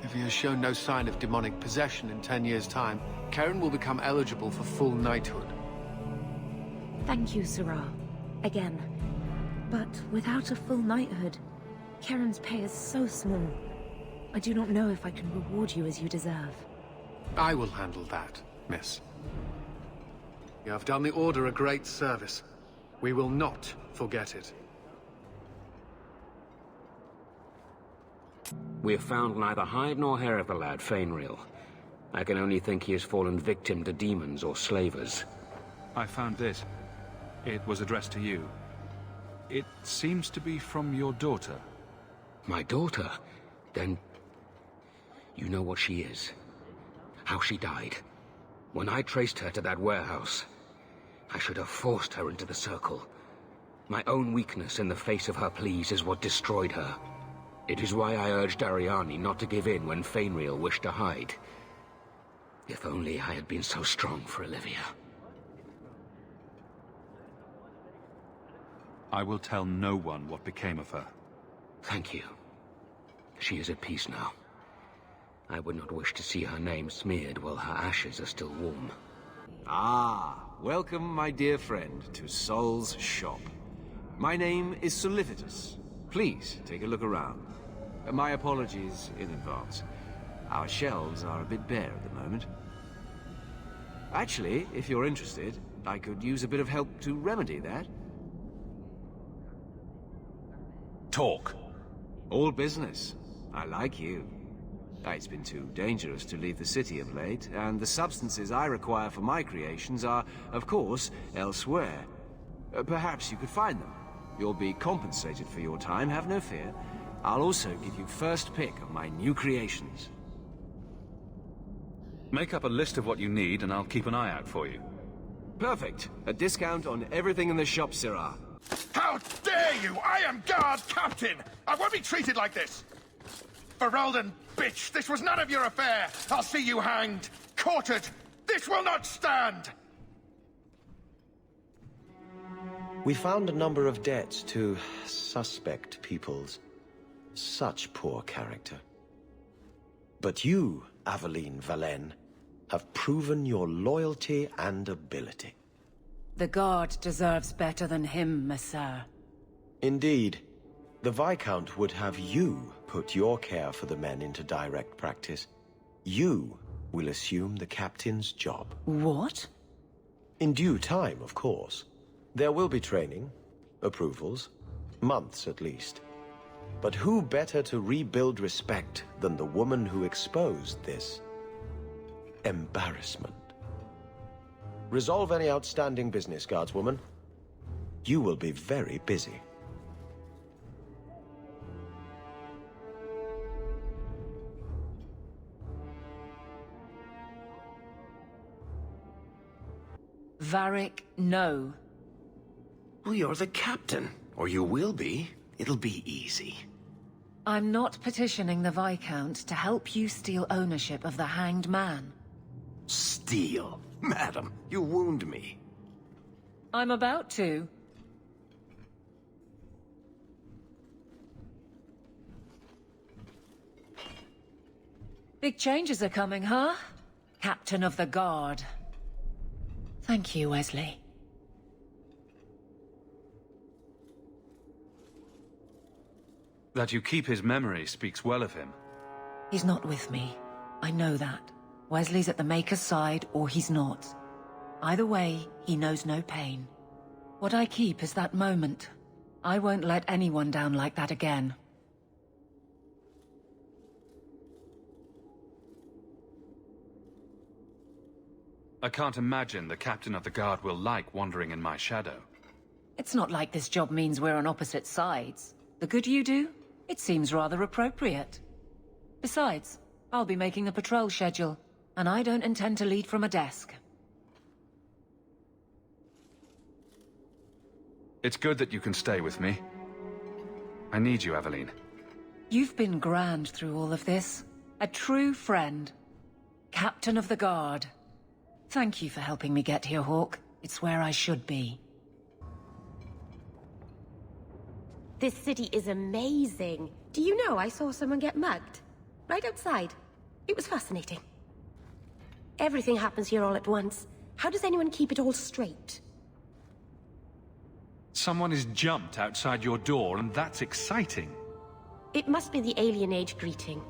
If he has shown no sign of demonic possession in 10 years' time, Karen will become eligible for full knighthood. Thank you, Sirrah. Again. But without a full knighthood, Karen's pay is so small. I do not know if I can reward you as you deserve. I will handle that, miss. You have done the Order a great service. We will not forget it. We have found neither hide nor hair of the lad, Merill. I can only think he has fallen victim to demons or slavers. I found this. It was addressed to you. It seems to be from your daughter. My daughter? Then... you know what she is. How she died. When I traced her to that warehouse, I should have forced her into the circle. My own weakness in the face of her pleas is what destroyed her. It is why I urged Ariani not to give in when Merill wished to hide. If only I had been so strong for Olivia. I will tell no one what became of her. Thank you. She is at peace now. I would not wish to see her name smeared while her ashes are still warm. Ah, welcome, my dear friend, to Sol's shop. My name is Solivitus. Please, take a look around. My apologies in advance. Our shelves are a bit bare at the moment. Actually, if you're interested, I could use a bit of help to remedy that. Talk. All business. I like you. It's been too dangerous to leave the city of late, and the substances I require for my creations are, of course, elsewhere. Perhaps you could find them. You'll be compensated for your time, have no fear. I'll also give you first pick of my new creations. Make up a list of what you need, and I'll keep an eye out for you. Perfect. A discount on everything in the shop, Sirrah. How dare you! I am Guard Captain! I won't be treated like this! Ferelden, bitch, this was none of your affair! I'll see you hanged, quartered! This will not stand! We found a number of debts to suspect peoples. Such poor character. But you, Aveline Valen, have proven your loyalty and ability. The Guard deserves better than him, Messire. Indeed. The Viscount would have you put your care for the men into direct practice. You will assume the captain's job. What? In due time, of course. There will be training, approvals, months at least. But who better to rebuild respect than the woman who exposed this embarrassment? Resolve any outstanding business, Guardswoman. You will be very busy. Varric, no. Well, you're the captain. Or you will be. It'll be easy. I'm not petitioning the Viscount to help you steal ownership of the Hanged Man. Steal? Madam, you wound me. I'm about to. Big changes are coming, huh? Captain of the Guard. Thank you, Wesley. That you keep his memory speaks well of him. He's not with me. I know that. Wesley's at the Maker's side, or he's not. Either way, he knows no pain. What I keep is that moment. I won't let anyone down like that again. I can't imagine the Captain of the Guard will like wandering in my shadow. It's not like this job means we're on opposite sides. The good you do, it seems rather appropriate. Besides, I'll be making the patrol schedule, and I don't intend to lead from a desk. It's good that you can stay with me. I need you, Aveline. You've been grand through all of this. A true friend. Captain of the Guard. Thank you for helping me get here, Hawke. It's where I should be. This city is amazing. Do you know I saw someone get mugged? Right outside. It was fascinating. Everything happens here all at once. How does anyone keep it all straight? Someone is jumped outside your door, and that's exciting. It must be the alien age greeting.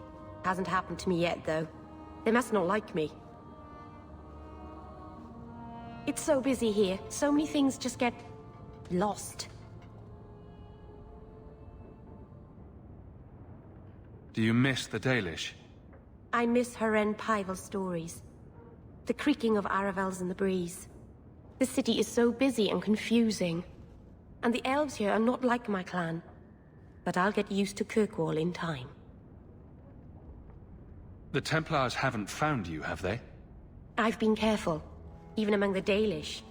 Hasn't happened to me yet, though. They must not like me. It's so busy here. So many things just get lost. Do you miss the Dalish? I miss Haren Pyval's stories. The creaking of Aravels in the breeze. The city is so busy and confusing. And the elves here are not like my clan. But I'll get used to Kirkwall in time. The Templars haven't found you, have they? I've been careful, even among the Dalish.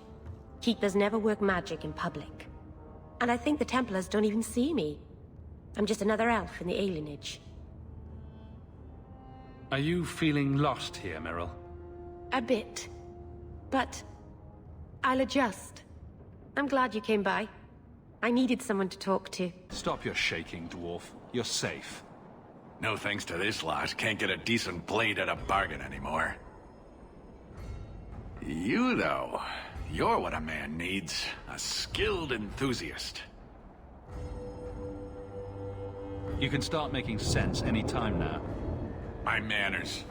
Keepers never work magic in public. And I think the Templars don't even see me. I'm just another elf in the alienage. Are you feeling lost here, Merill? A bit. But I'll adjust. I'm glad you came by. I needed someone to talk to. Stop your shaking, dwarf. You're safe. No thanks to this lot, can't get a decent blade at a bargain anymore. You, though, you're what a man needs. A skilled enthusiast. You can start making sense any time now. My manners.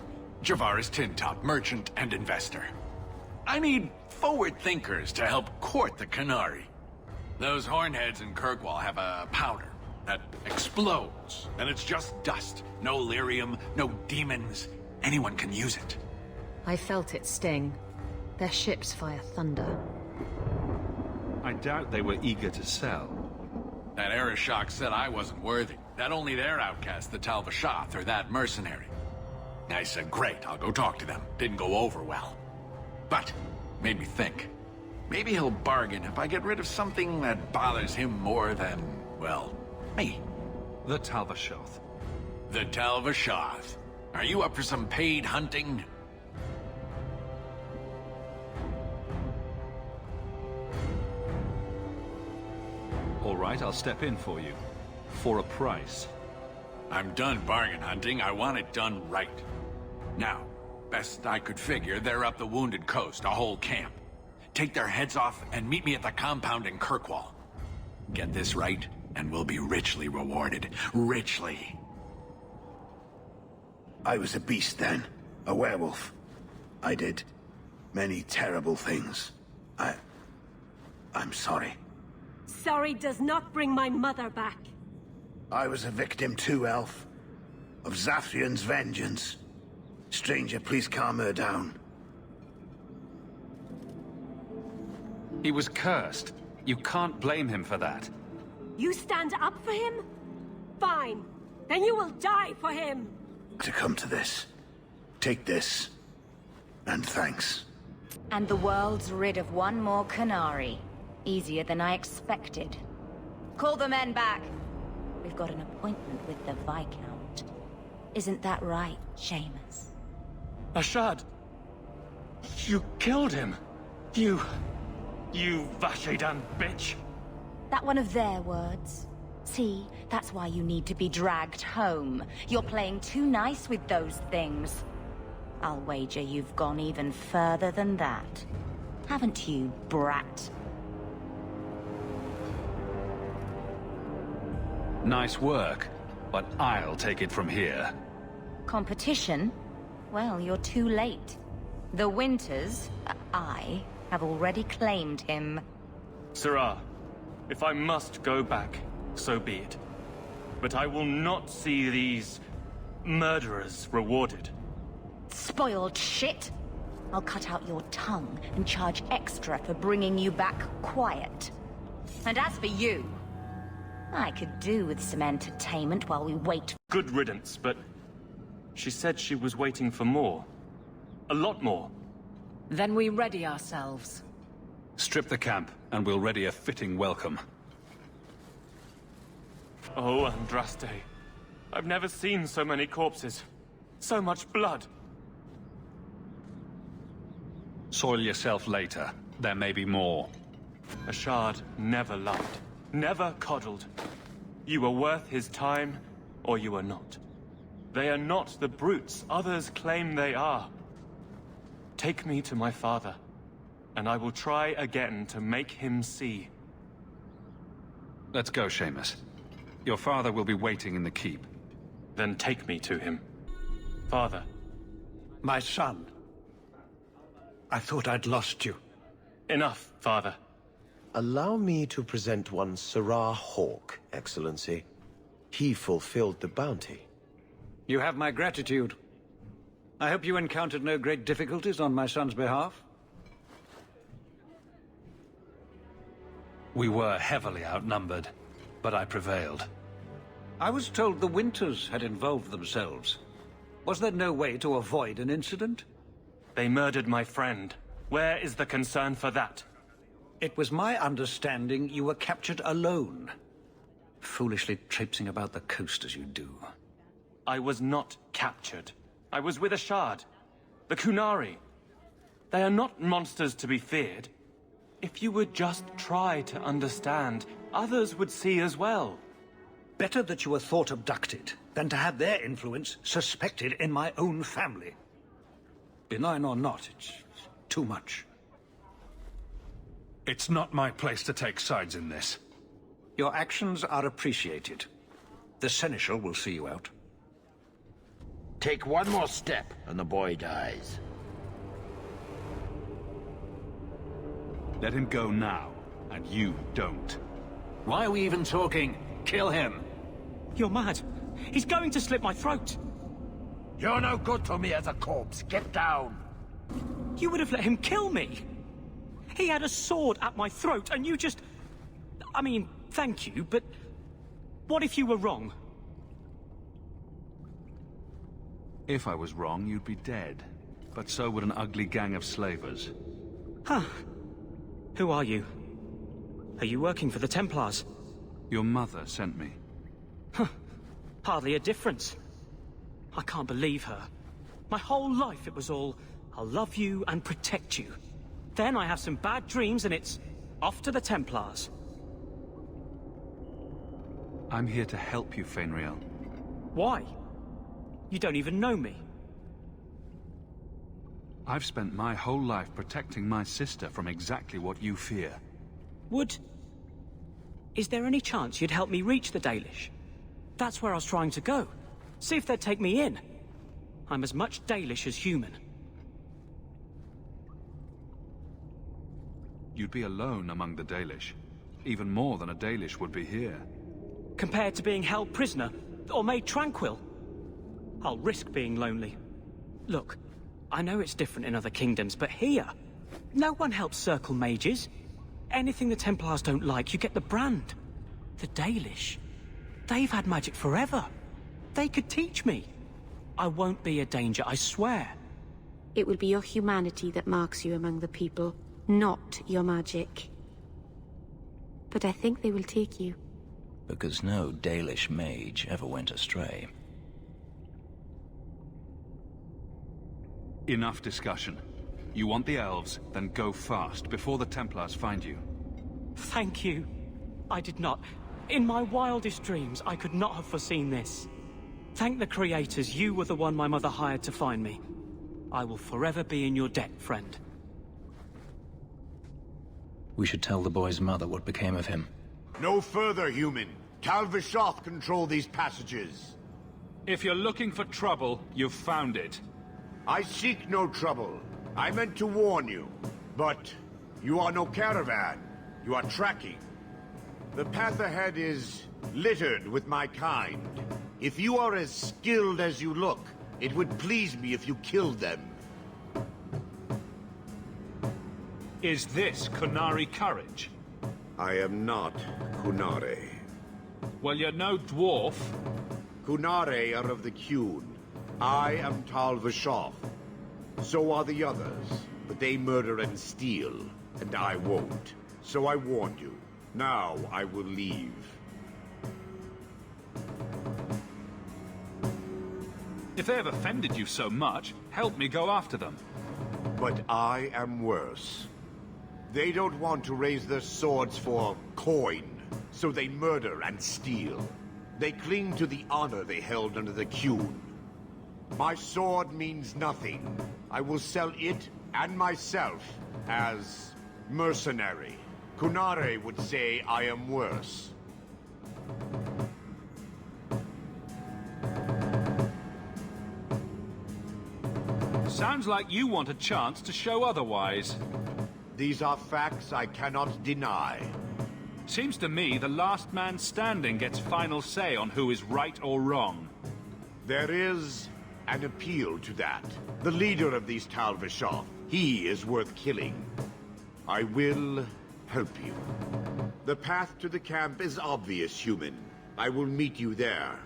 Javaris Tintop, merchant and investor. I need forward thinkers to help court the Canary. Those hornheads in Kirkwall have a powder that explodes, and it's just dust. No lyrium, no demons. Anyone can use it. I felt it sting. Their ships fire thunder. I doubt they were eager to sell. That Arishok said I wasn't worthy. That only their outcast, the Talvashath, or that mercenary. I said, great, I'll go talk to them. Didn't go over well. But, made me think. Maybe he'll bargain if I get rid of something that bothers him more than, well, me. The Talvashoth. The Talvashoth. Are you up for some paid hunting? All right, I'll step in for you. For a price. I'm done bargain hunting. I want it done right. Now, best I could figure, they're up the Wounded Coast, a whole camp. Take their heads off and meet me at the compound in Kirkwall. Get this right, and we'll be richly rewarded. Richly. I was a beast then. A werewolf. I did many terrible things. I'm sorry. Sorry does not bring my mother back. I was a victim too, Elf. Of Zathrian's vengeance. Stranger, please calm her down. He was cursed. You can't blame him for that. You stand up for him? Fine. Then you will die for him. To come to this. Take this. And thanks. And the world's rid of one more Canary. Easier than I expected. Call the men back. We've got an appointment with the Viscount. Isn't that right, Seamus? Ashad! You killed him! You Vashedan bitch! That one of their words. See, that's why you need to be dragged home. You're playing too nice with those things. I'll wager you've gone even further than that. Haven't you, brat? Nice work, but I'll take it from here. Competition? Well, you're too late. The Winters, I, have already claimed him. Sirrah, if I must go back, so be it. But I will not see these murderers rewarded. Spoiled shit! I'll cut out your tongue and charge extra for bringing you back quiet. And as for you, I could do with some entertainment while we wait. Good riddance, but she said she was waiting for more. A lot more. Then we ready ourselves. Strip the camp, and we'll ready a fitting welcome. Oh, Andraste. I've never seen so many corpses. So much blood. Soil yourself later. There may be more. Ashad never loved. Never coddled. You were worth his time, or you are not. They are not the brutes others claim they are. Take me to my father, and I will try again to make him see. Let's go, Seamus. Your father will be waiting in the keep. Then take me to him. Father. My son. I thought I'd lost you. Enough, father. Allow me to present one Sirrah Hawke, Excellency. He fulfilled the bounty. You have my gratitude. I hope you encountered no great difficulties on my son's behalf. We were heavily outnumbered, but I prevailed. I was told the Winters had involved themselves. Was there no way to avoid an incident? They murdered my friend. Where is the concern for that? It was my understanding you were captured alone. Foolishly traipsing about the coast as you do. I was not captured. I was with Ashad. The Kunari. They are not monsters to be feared. If you would just try to understand, others would see as well. Better that you were thought abducted than to have their influence suspected in my own family. Benign or not, it's too much. It's not my place to take sides in this. Your actions are appreciated. The Seneschal will see you out. Take one more step, and the boy dies. Let him go now, and you don't. Why are we even talking? Kill him! You're mad. He's going to slit my throat. You're no good to me as a corpse. Get down! You would have let him kill me. He had a sword at my throat, and you just... I mean, thank you, but... what if you were wrong? If I was wrong, you'd be dead. But so would an ugly gang of slavers. Huh. Who are you? Are you working for the Templars? Your mother sent me. Huh. Hardly a difference. I can't believe her. My whole life it was all, I'll love you and protect you. Then I have some bad dreams and it's off to the Templars. I'm here to help you, Veilguard. Why? You don't even know me. I've spent my whole life protecting my sister from exactly what you fear. Is there any chance you'd help me reach the Dalish? That's where I was trying to go. See if they'd take me in. I'm as much Dalish as human. You'd be alone among the Dalish. Even more than a Dalish would be here. Compared to being held prisoner, or made tranquil? I'll risk being lonely. Look, I know it's different in other kingdoms, but here, no one helps circle mages. Anything the Templars don't like, you get the brand. The Dalish, they've had magic forever. They could teach me. I won't be a danger, I swear. It will be your humanity that marks you among the people, not your magic. But I think they will take you. Because no Dalish mage ever went astray. Enough discussion. You want the elves, then go fast, before the Templars find you. Thank you. I did not. In my wildest dreams, I could not have foreseen this. Thank the creators, you were the one my mother hired to find me. I will forever be in your debt, friend. We should tell the boy's mother what became of him. No further, human. Tal Vishoth control these passages. If you're looking for trouble, you've found it. I seek no trouble. I meant to warn you. But you are no caravan. You are tracking. The path ahead is littered with my kind. If you are as skilled as you look, it would please me if you killed them. Is this Qunari courage? I am not Qunari. Well, you're no dwarf. Qunari are of the Qun. I am Tal Vishoth. So are the others, but they murder and steal, and I won't. So I warned you. Now I will leave. If they have offended you so much, help me go after them. But I am worse. They don't want to raise their swords for coin, so they murder and steal. They cling to the honor they held under the Qun. My sword means nothing. I will sell it and myself as mercenary. Qunari would say I am worse. Sounds like you want a chance to show otherwise. These are facts I cannot deny. Seems to me the last man standing gets final say on who is right or wrong. There is an appeal to that. The leader of these Tal Vishoth, he is worth killing. I will help you. The path to the camp is obvious, human. I will meet you there.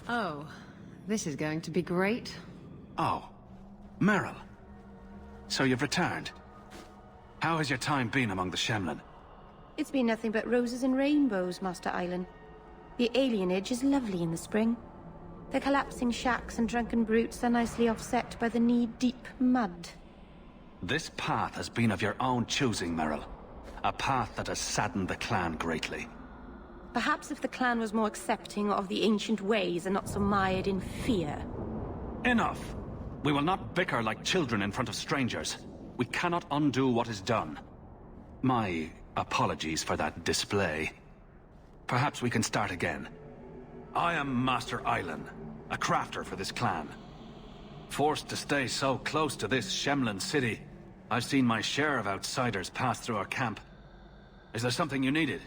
Oh, this is going to be great. Oh, Merill. So you've returned. How has your time been among the Shemlin? It's been nothing but roses and rainbows, Master Island. The alienage is lovely in the spring. The collapsing shacks and drunken brutes are nicely offset by the knee-deep mud. This path has been of your own choosing, Merill. A path that has saddened the clan greatly. Perhaps if the clan was more accepting of the ancient ways and not so mired in fear. Enough! We will not bicker like children in front of strangers. We cannot undo what is done. My apologies for that display. Perhaps we can start again. I am Master Islan, a crafter for this clan. Forced to stay so close to this Shemlin city, I've seen my share of outsiders pass through our camp. Is there something you needed?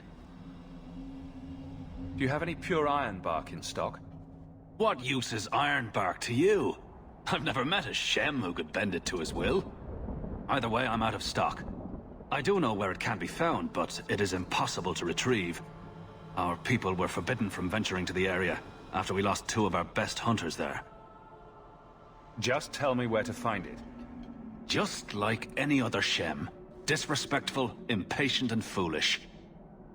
Do you have any pure ironbark in stock? What use is ironbark to you? I've never met a Shem who could bend it to his will. Either way, I'm out of stock. I do know where it can be found, but it is impossible to retrieve. Our people were forbidden from venturing to the area after we lost 2 of our best hunters there. Just tell me where to find it. Just like any other Shem. Disrespectful, impatient, and foolish.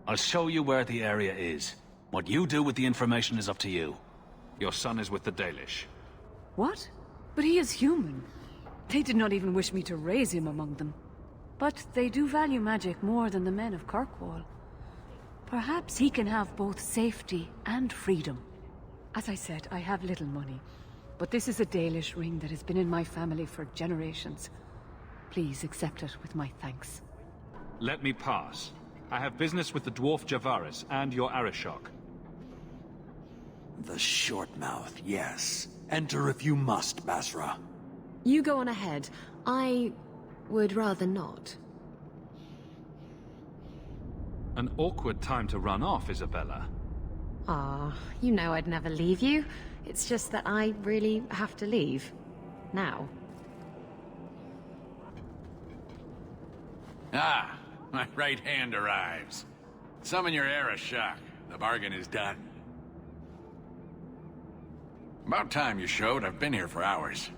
I'll show you where the area is. What you do with the information is up to you. Your son is with the Dalish. What? But he is human. They did not even wish me to raise him among them. But they do value magic more than the men of Kirkwall. Perhaps he can have both safety and freedom. As I said, I have little money. But this is a Dalish ring that has been in my family for generations. Please accept it with my thanks. Let me pass. I have business with the dwarf Javaris and your Arishok. The short mouth, yes. Enter if you must, Basra. You go on ahead. I would rather not. An awkward time to run off, Isabella. Ah, you know I'd never leave you. It's just that I really have to leave. Now. Ah, my right hand arrives. Summon your Arishok. The bargain is done. About time you showed. I've been here for hours.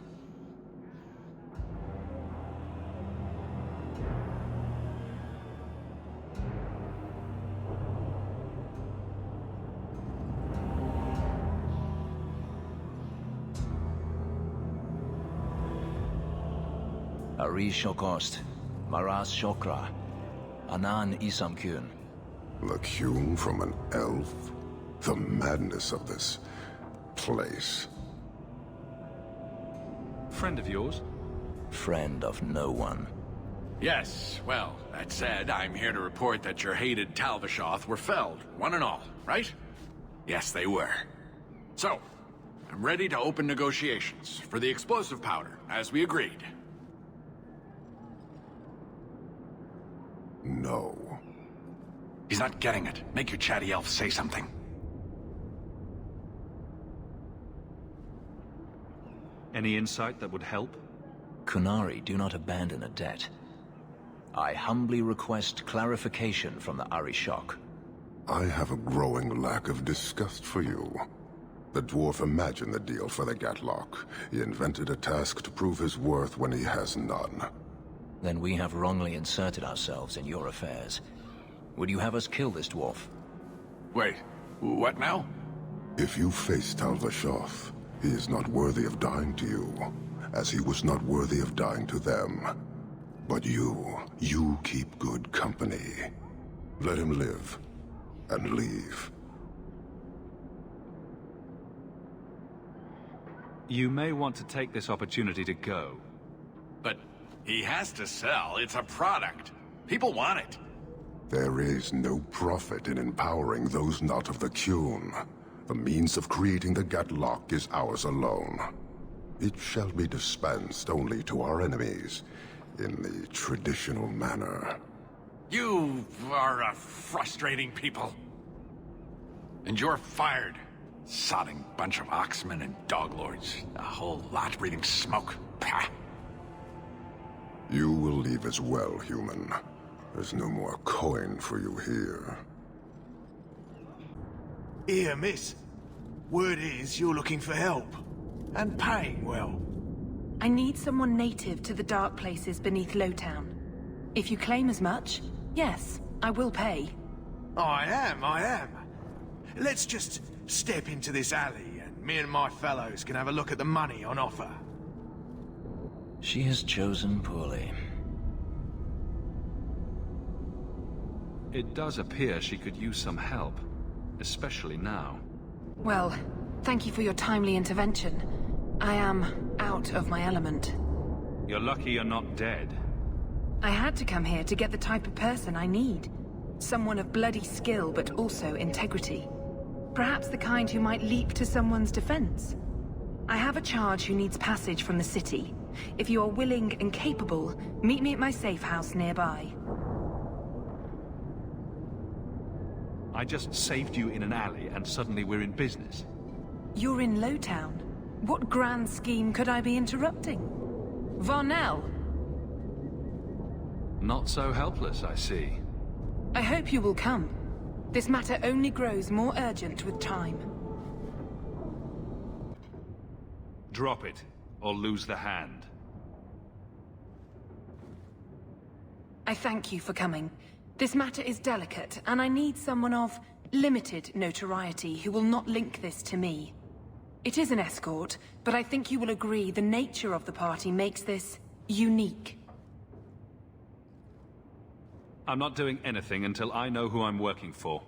Ari Shokost, Maras Shokra, Anan Isamkyun. The Kyun from an elf? The madness of this place. Friend of yours? Friend of no one. Yes, well, that said, I'm here to report that your hated Talvishoth were felled, one and all, right? Yes, they were. So, I'm ready to open negotiations for the explosive powder, as we agreed. No. He's not getting it. Make your chatty elf say something. Any insight that would help? Kunari do not abandon a debt. I humbly request clarification from the Arishok. I have a growing lack of disgust for you. The dwarf imagined the deal for the Gatlock. He invented a task to prove his worth when he has none. Then we have wrongly inserted ourselves in your affairs. Would you have us kill this dwarf? Wait, what now? If you face Talvishoth, he is not worthy of dying to you, as he was not worthy of dying to them. But you keep good company. Let him live, and leave. You may want to take this opportunity to go. But he has to sell. It's a product. People want it. There is no profit in empowering those not of the Kyun. The means of creating the Gatlock is ours alone. It shall be dispensed only to our enemies, in the traditional manner. You are a frustrating people. And you're fired. Sodding bunch of oxmen and doglords. A whole lot breathing smoke. Pah. You will leave as well, human. There's no more coin for you here. Here, miss. Word is you're looking for help. And paying well. I need someone native to the dark places beneath Lowtown. If you claim as much, yes, I will pay. I am. Let's just step into this alley, and me and my fellows can have a look at the money on offer. She has chosen poorly. It does appear she could use some help, especially now. Well, thank you for your timely intervention. I am out of my element. You're lucky you're not dead. I had to come here to get the type of person I need. Someone of bloody skill, but also integrity. Perhaps the kind who might leap to someone's defense. I have a charge who needs passage from the city. If you are willing and capable, meet me at my safe house nearby. I just saved you in an alley and suddenly we're in business. You're in Lowtown. What grand scheme could I be interrupting? Varnell! Not so helpless, I see. I hope you will come. This matter only grows more urgent with time. Drop it. or lose the hand. I thank you for coming. This matter is delicate, and I need someone of limited notoriety who will not link this to me. It is an escort, but I think you will agree the nature of the party makes this unique. I'm not doing anything until I know who I'm working for.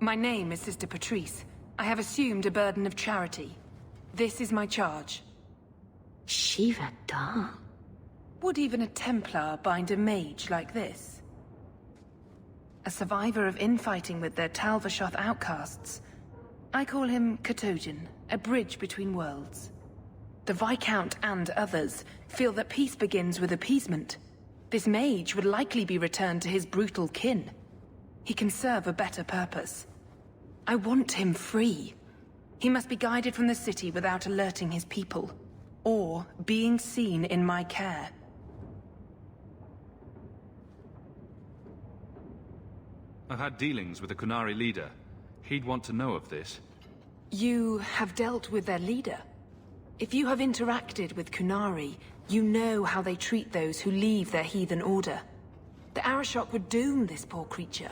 My name is Sister Patrice. I have assumed a burden of charity. This is my charge. Shiva Da. Would even a Templar bind a mage like this? A survivor of infighting with their Talvashoth outcasts. I call him Katojan, a bridge between worlds. The Viscount and others feel that peace begins with appeasement. This mage would likely be returned to his brutal kin. He can serve a better purpose. I want him free. He must be guided from the city without alerting his people, or being seen in my care. I've had dealings with the Qunari leader. He'd want to know of this. You have dealt with their leader? If you have interacted with Qunari, you know how they treat those who leave their heathen order. The Arishok would doom this poor creature.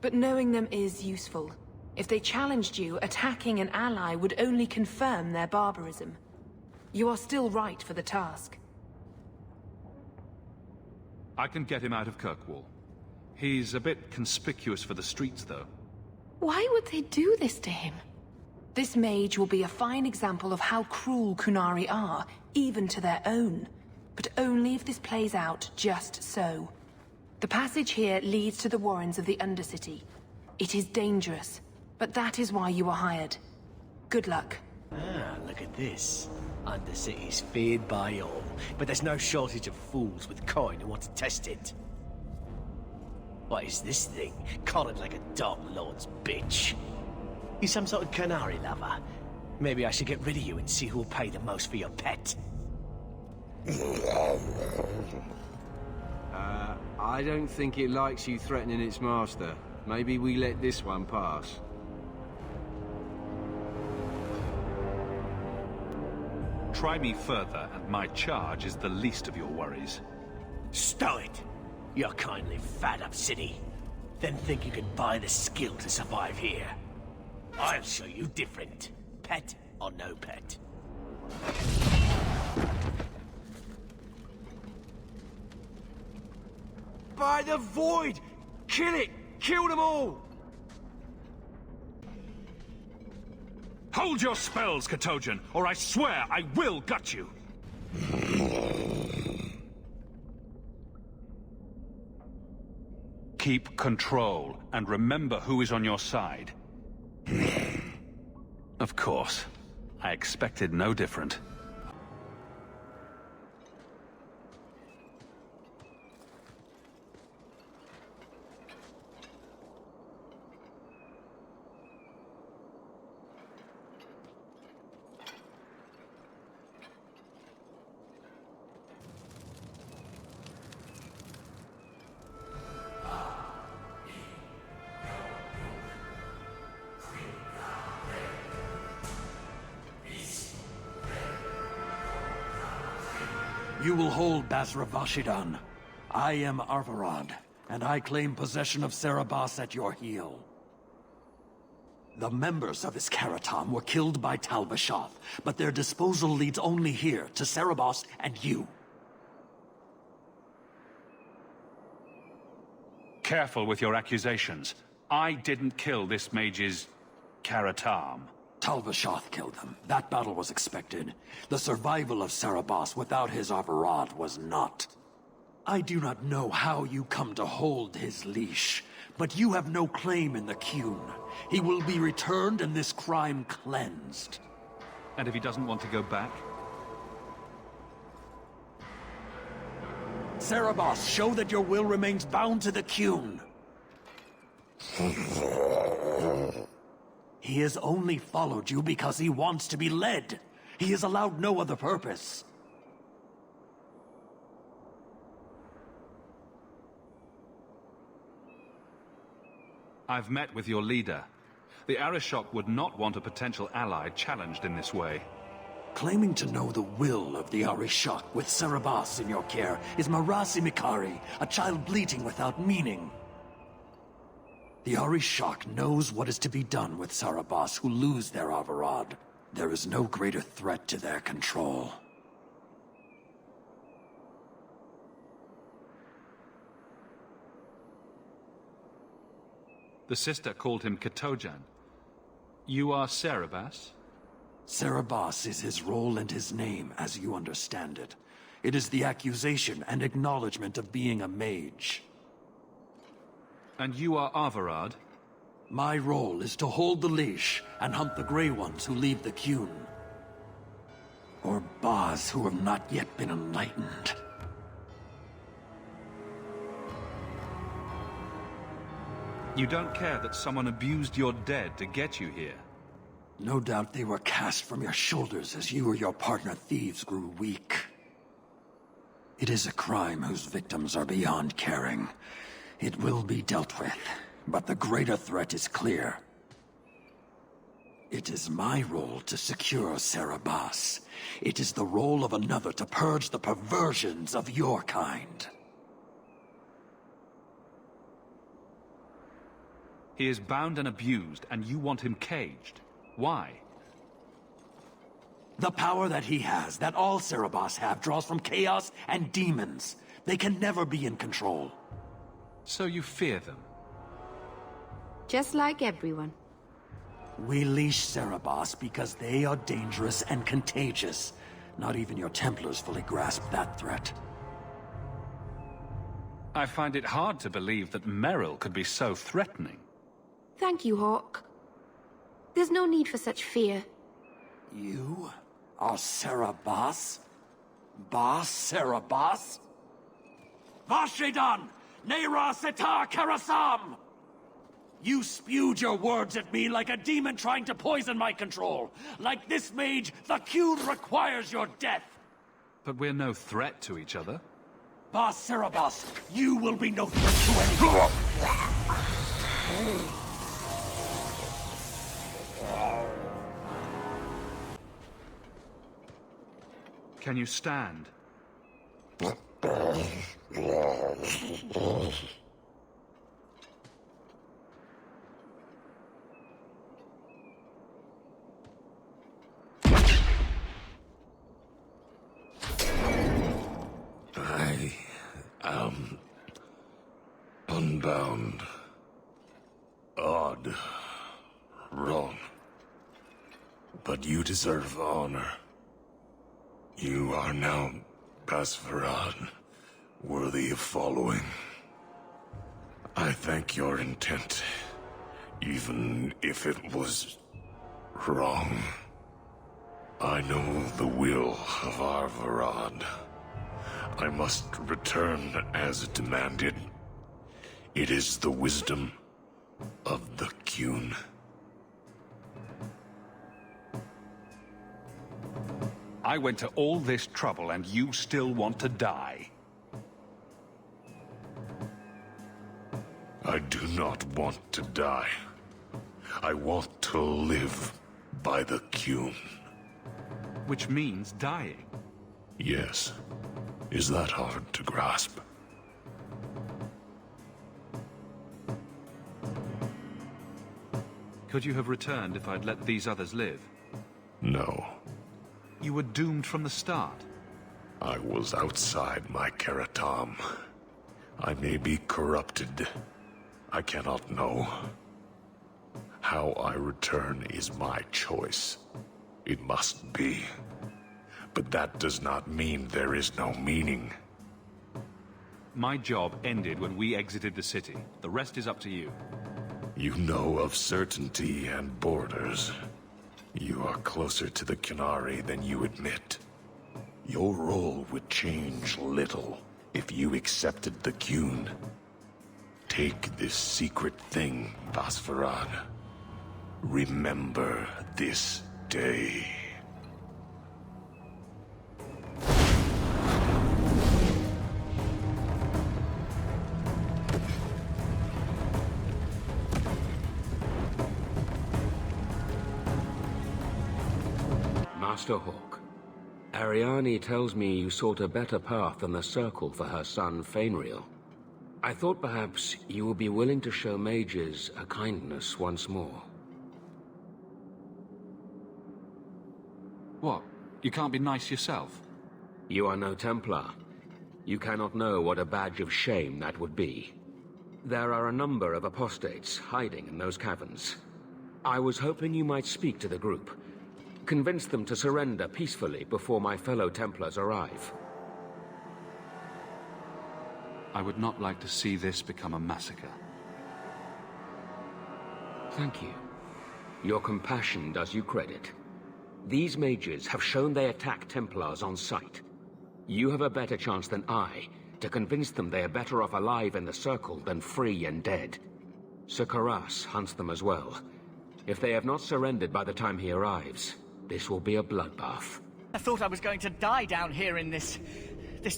But knowing them is useful. If they challenged you, attacking an ally would only confirm their barbarism. You are still right for the task. I can get him out of Kirkwall. He's a bit conspicuous for the streets, though. Why would they do this to him? This mage will be a fine example of how cruel Qunari are, even to their own. But only if this plays out just so. The passage here leads to the warrens of the Undercity. It is dangerous, but that is why you were hired. Good luck. Ah, look at this. Undercity's feared by all, but there's no shortage of fools with coin who want to test it. What is this thing? Collared like a Dark Lord's bitch. You some sort of Qunari lover? Maybe I should get rid of you and see who will pay the most for your pet. I don't think it likes you threatening its master. Maybe we let this one pass. Try me further, and my charge is the least of your worries. Stow it! You're kindly fat up city. Then think you can buy the skill to survive here. I'll show you different. Pet or no pet. By the void! Kill it! Kill them all! Hold your spells, Katojan, or I swear I will gut you! Keep control, and remember who is on your side. Of course. I expected no different. You will hold Basra Vashidan. I am Arvarad, and I claim possession of Sarabas at your heel. The members of Iskaratam were killed by Talvashoth, but their disposal leads only here, to Sarabas and you. Careful with your accusations. I didn't kill this mage's... Karatam. Talvashoth killed them. That battle was expected. The survival of Sarabas without his Arvarad was not. I do not know how you come to hold his leash, but you have no claim in the Qun. He will be returned and this crime cleansed. And if he doesn't want to go back? Sarabas, show that your will remains bound to the Qun. He has only followed you because he wants to be led. He has allowed no other purpose. I've met with your leader. The Arishok would not want a potential ally challenged in this way. Claiming to know the will of the Arishak with Sarabas in your care is Marasi Mikari, a child bleating without meaning. The Arishak knows what is to be done with Sarabas who lose their Avarad. There is no greater threat to their control. The sister called him Katojan. You are Sarabas? Sarabas is his role and his name, as you understand it. It is the accusation and acknowledgement of being a mage. And you are Avarad? My role is to hold the leash and hunt the Grey Ones who leave the Qun. Or Baz who have not yet been enlightened. You don't care that someone abused your dead to get you here? No doubt they were cast from your shoulders as you or your partner thieves grew weak. It is a crime whose victims are beyond caring. It will be dealt with, but the greater threat is clear. It is my role to secure Sarabas. It is the role of another to purge the perversions of your kind. He is bound and abused, and you want him caged. Why? The power that he has, that all Sarabas have, draws from chaos and demons. They can never be in control. So you fear them? Just like everyone. We leash Sarabas because they are dangerous and contagious. Not even your Templars fully grasp that threat. I find it hard to believe that Merill could be so threatening. Thank you, Hawke. There's no need for such fear. You are Sarabas? Bas Sarabas? Vashedan! Neira Setar Karasam! You spewed your words at me like a demon trying to poison my control. Like this mage, the Qun requires your death. But we're no threat to each other. Bas Sarabas, you will be no threat to anyone. Can you stand? I am unbound. Odd. Wrong. But you deserve honor. You are now Basvarad, worthy of following. I thank your intent, even if it was wrong. I know the will of Arvarad. I must return as demanded. It is the wisdom of the Qun. I went to all this trouble and you still want to die. I do not want to die. I want to live by the Qun. Which means dying. Yes. Is that hard to grasp? Could you have returned if I'd let these others live? No. You were doomed from the start. I was outside my Keratam. I may be corrupted. I cannot know. How I return is my choice. It must be. But that does not mean there is no meaning. My job ended when we exited the city. The rest is up to you. You know of certainty and borders. You are closer to the Qunari than you admit. Your role would change little if you accepted the Qun. Take this secret thing, Basvarad. Remember this day. Master Hawke, Ariane tells me you sought a better path than the Circle for her son, Merill. I thought perhaps you would be willing to show mages a kindness once more. What? You can't be nice yourself? You are no Templar. You cannot know what a badge of shame that would be. There are a number of apostates hiding in those caverns. I was hoping you might speak to the group. Convince them to surrender peacefully before my fellow Templars arrive. I would not like to see this become a massacre. Thank you. Your compassion does you credit. These mages have shown they attack Templars on sight. You have a better chance than I to convince them they are better off alive in the Circle than free and dead. Sarcasm hunts them as well. If they have not surrendered by the time he arrives, this will be a bloodbath. I thought I was going to die down here in this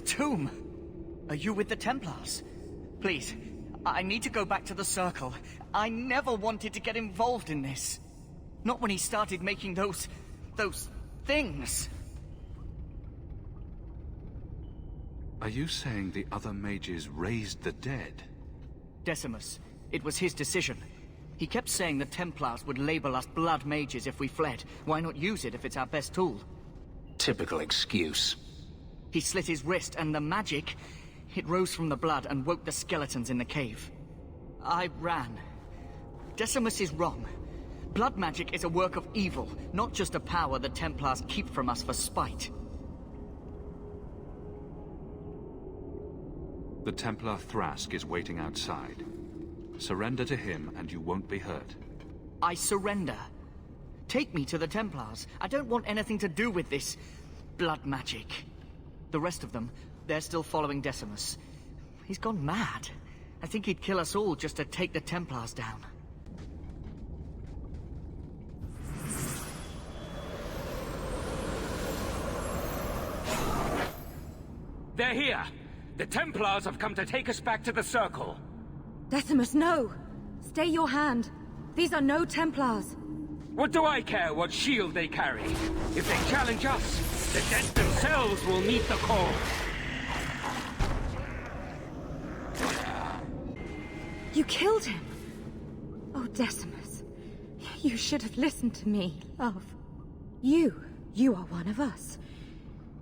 tomb. Are you with the Templars? Please, I need to go back to the Circle. I never wanted to get involved in this. Not when he started making those things. Are you saying the other mages raised the dead? Decimus. It was his decision. He kept saying the Templars would label us blood mages if we fled. Why not use it if it's our best tool? Typical excuse. He slit his wrist, and the magic, it rose from the blood and woke the skeletons in the cave. I ran. Decimus is wrong. Blood magic is a work of evil, not just a power the Templars keep from us for spite. The Templar Thrask is waiting outside. Surrender to him and you won't be hurt. I surrender. Take me to the Templars. I don't want anything to do with this blood magic. The rest of them, they're still following Decimus. He's gone mad. I think he'd kill us all just to take the Templars down. They're here! The Templars have come to take us back to the Circle! Decimus, no! Stay your hand. These are no Templars. What do I care what shield they carry? If they challenge us, the dead themselves will meet the call. You killed him! Oh, Decimus. You should have listened to me, love. You are one of us.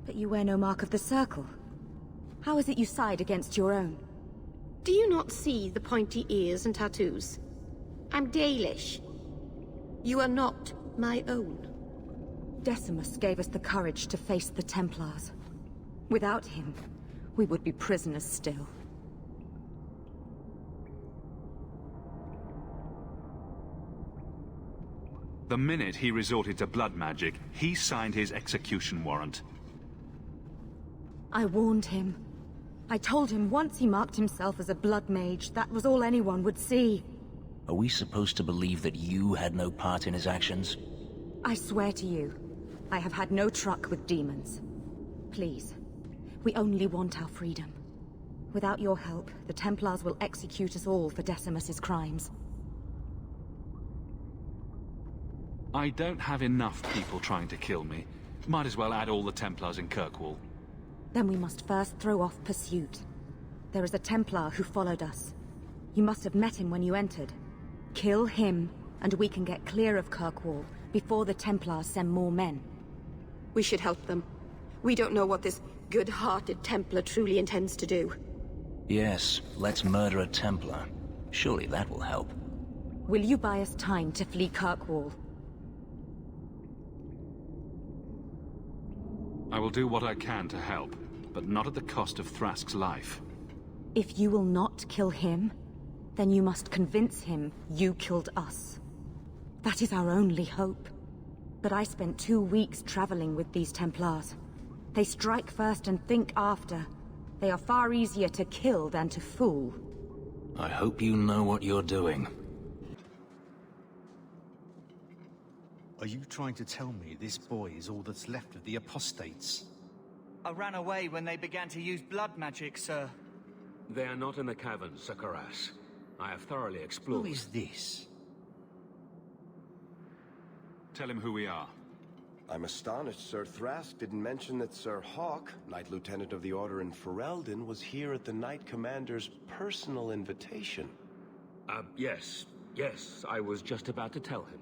But you wear no mark of the Circle. How is it you side against your own? Do you not see the pointy ears and tattoos? I'm Dalish. You are not my own. Decimus gave us the courage to face the Templars. Without him, we would be prisoners still. The minute he resorted to blood magic, he signed his execution warrant. I warned him. I told him once he marked himself as a blood mage, that was all anyone would see. Are we supposed to believe that you had no part in his actions? I swear to you, I have had no truck with demons. Please, we only want our freedom. Without your help, the Templars will execute us all for Decimus's crimes. I don't have enough people trying to kill me. Might as well add all the Templars in Kirkwall. Then we must first throw off pursuit. There is a Templar who followed us. You must have met him when you entered. Kill him, and we can get clear of Kirkwall before the Templars send more men. We should help them. We don't know what this good-hearted Templar truly intends to do. Yes, let's murder a Templar. Surely that will help. Will you buy us time to flee Kirkwall? I will do what I can to help, but not at the cost of Thrask's life. If you will not kill him, then you must convince him you killed us. That is our only hope. But I spent 2 weeks traveling with these Templars. They strike first and think after. They are far easier to kill than to fool. I hope you know what you're doing. Are you trying to tell me this boy is all that's left of the apostates? I ran away when they began to use blood magic, sir. They are not in the caverns, Sarcasm. I have thoroughly explored. Who is this? Tell him who we are. I'm astonished Sir Thrask didn't mention that Sir Hawke, Knight Lieutenant of the Order in Ferelden, was here at the Knight Commander's personal invitation. Yes. Yes, I was just about to tell him.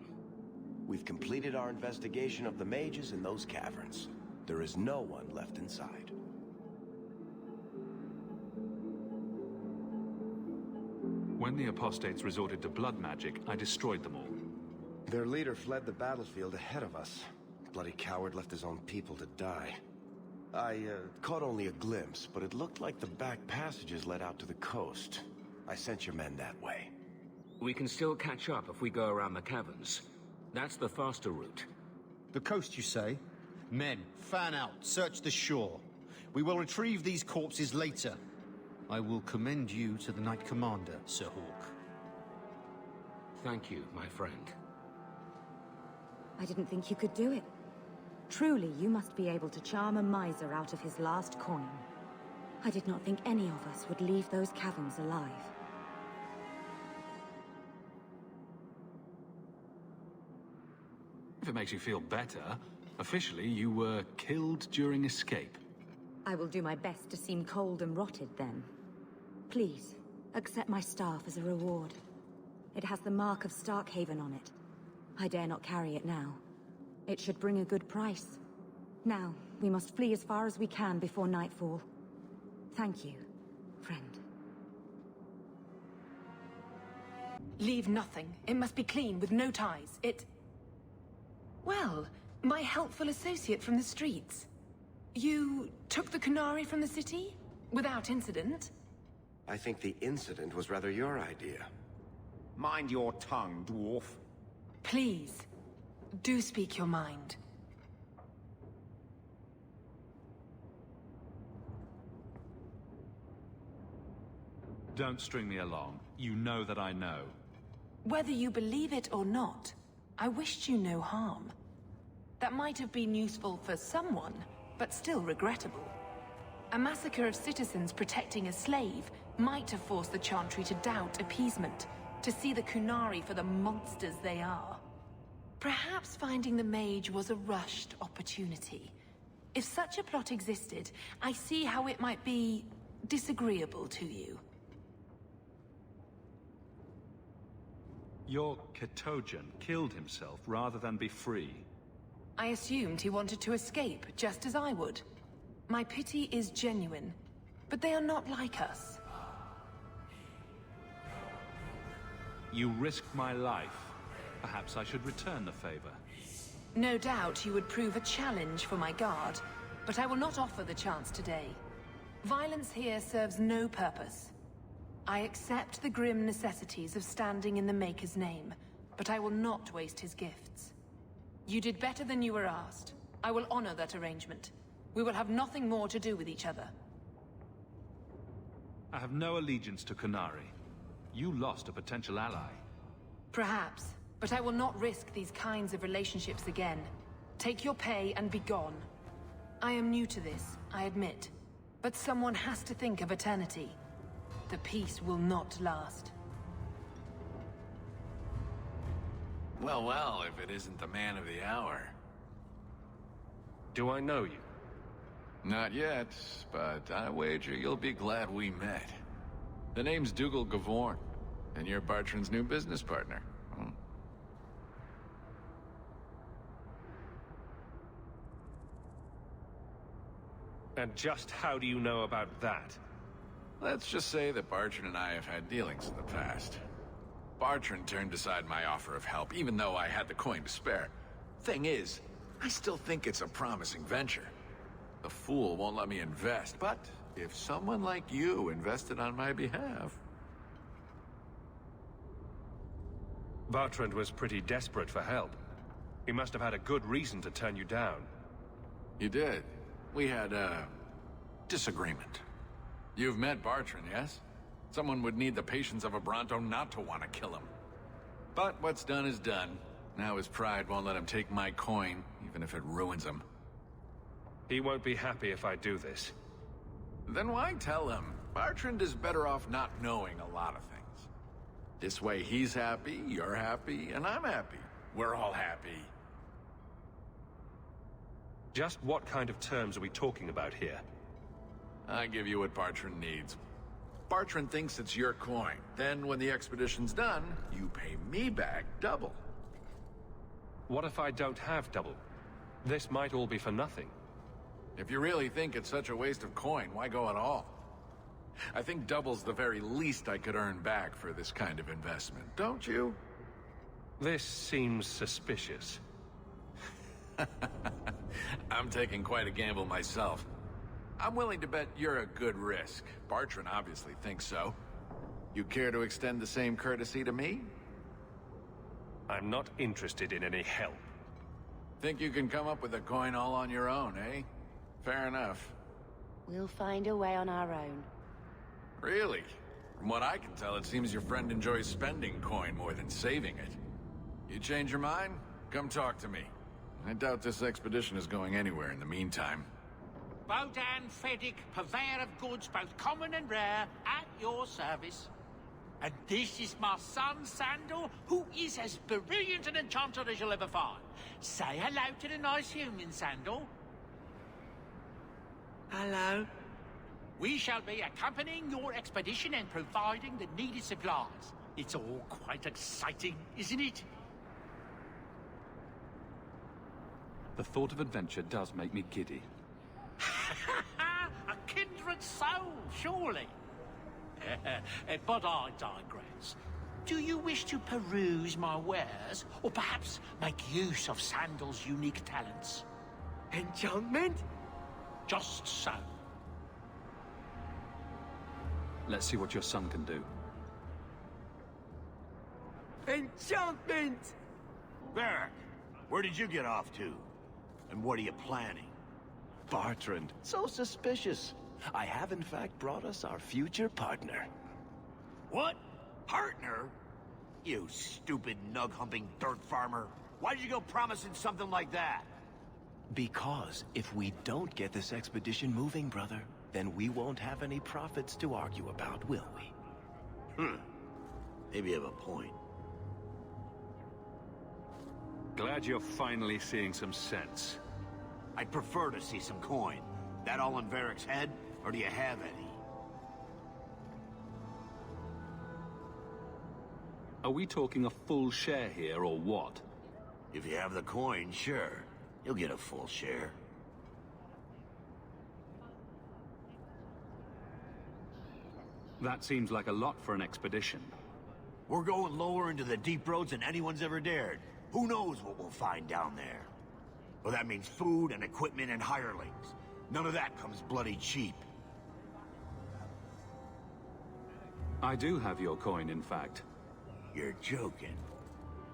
We've completed our investigation of the mages in those caverns. There is no one left inside. When the apostates resorted to blood magic, I destroyed them all. Their leader fled the battlefield ahead of us. Bloody coward left his own people to die. I caught only a glimpse, but it looked like the back passages led out to the coast. I sent your men that way. We can still catch up if we go around the caverns. That's the faster route. The coast, you say? Men, fan out, search the shore. We will retrieve these corpses later. I will commend you to the Knight Commander, Sir Hawke. Thank you, my friend. I didn't think you could do it. Truly, you must be able to charm a miser out of his last coin. I did not think any of us would leave those caverns alive. If it makes you feel better, officially you were killed during escape. I will do my best to seem cold and rotted then. Please, accept my staff as a reward. It has the mark of Starkhaven on it. I dare not carry it now. It should bring a good price. Now, we must flee as far as we can before nightfall. Thank you, friend. Leave nothing. It must be clean, with no ties. Well, my helpful associate from the streets. You took the Canary from the city? Without incident? I think the incident was rather your idea. Mind your tongue, dwarf. Please, do speak your mind. Don't string me along. You know that I know. Whether you believe it or not, I wished you no harm. That might have been useful for someone, but still regrettable. A massacre of citizens protecting a slave might have forced the Chantry to doubt appeasement, to see the Kunari for the monsters they are. Perhaps finding the mage was a rushed opportunity. If such a plot existed, I see how it might be disagreeable to you. Your Ketogen killed himself rather than be free. I assumed he wanted to escape, just as I would. My pity is genuine, but they are not like us. You risked my life. Perhaps I should return the favor. No doubt you would prove a challenge for my guard, but I will not offer the chance today. Violence here serves no purpose. I accept the grim necessities of standing in the Maker's name, but I will not waste his gifts. You did better than you were asked. I will honor that arrangement. We will have nothing more to do with each other. I have no allegiance to Canary. You lost a potential ally. Perhaps, but I will not risk these kinds of relationships again. Take your pay and be gone. I am new to this, I admit, but someone has to think of eternity. The peace will not last. Well, well, if it isn't the man of the hour. Do I know you? Not yet, but I wager you'll be glad we met. The name's Dougal Gavorn, and you're Bartrand's new business partner. And just how do you know about that? Let's just say that Bartrand and I have had dealings in the past. Bartrand turned aside my offer of help, even though I had the coin to spare. Thing is, I still think it's a promising venture. The fool won't let me invest, but if someone like you invested on my behalf... Bartrand was pretty desperate for help. He must have had a good reason to turn you down. You did. We had a disagreement. You've met Bartrand, yes? Someone would need the patience of a Bronto not to want to kill him. But what's done is done. Now his pride won't let him take my coin, even if it ruins him. He won't be happy if I do this. Then why tell him? Bartrand is better off not knowing a lot of things. This way he's happy, you're happy, and I'm happy. We're all happy. Just what kind of terms are we talking about here? I give you what Bartrand needs. Bartrand thinks it's your coin. Then, when the expedition's done, you pay me back double. What if I don't have double? This might all be for nothing. If you really think it's such a waste of coin, why go at all? I think double's the very least I could earn back for this kind of investment, don't you? This seems suspicious. I'm taking quite a gamble myself. I'm willing to bet you're a good risk. Bartrand obviously thinks so. You care to extend the same courtesy to me? I'm not interested in any help. Think you can come up with a coin all on your own, eh? Fair enough. We'll find a way on our own. Really? From what I can tell, it seems your friend enjoys spending coin more than saving it. You change your mind? Come talk to me. I doubt this expedition is going anywhere in the meantime. Bodan Feddick, purveyor of goods both common and rare, at your service. And this is my son, Sandal, who is as brilliant an enchanter as you'll ever find. Say hello to the nice human, Sandal. Hello. We shall be accompanying your expedition and providing the needed supplies. It's all quite exciting, isn't it? The thought of adventure does make me giddy. A kindred soul, surely. But I digress. Do you wish to peruse my wares, or perhaps make use of Sandal's unique talents? Enchantment? Just so. Let's see what your son can do. Enchantment! Varric, where did you get off to? And what are you planning? Bartrand, so suspicious. I have in fact brought us our future partner. What? Partner? You stupid nug-humping dirt farmer. Why'd you go promising something like that? Because if we don't get this expedition moving, brother, then we won't have any profits to argue about, will we? Maybe you have a point. Glad you're finally seeing some sense. I'd prefer to see some coin. That all in Varric's head, or do you have any? Are we talking a full share here, or what? If you have the coin, sure. You'll get a full share. That seems like a lot for an expedition. We're going lower into the deep roads than anyone's ever dared. Who knows what we'll find down there? Well, that means food and equipment and hirelings. None of that comes bloody cheap. I do have your coin, in fact. You're joking.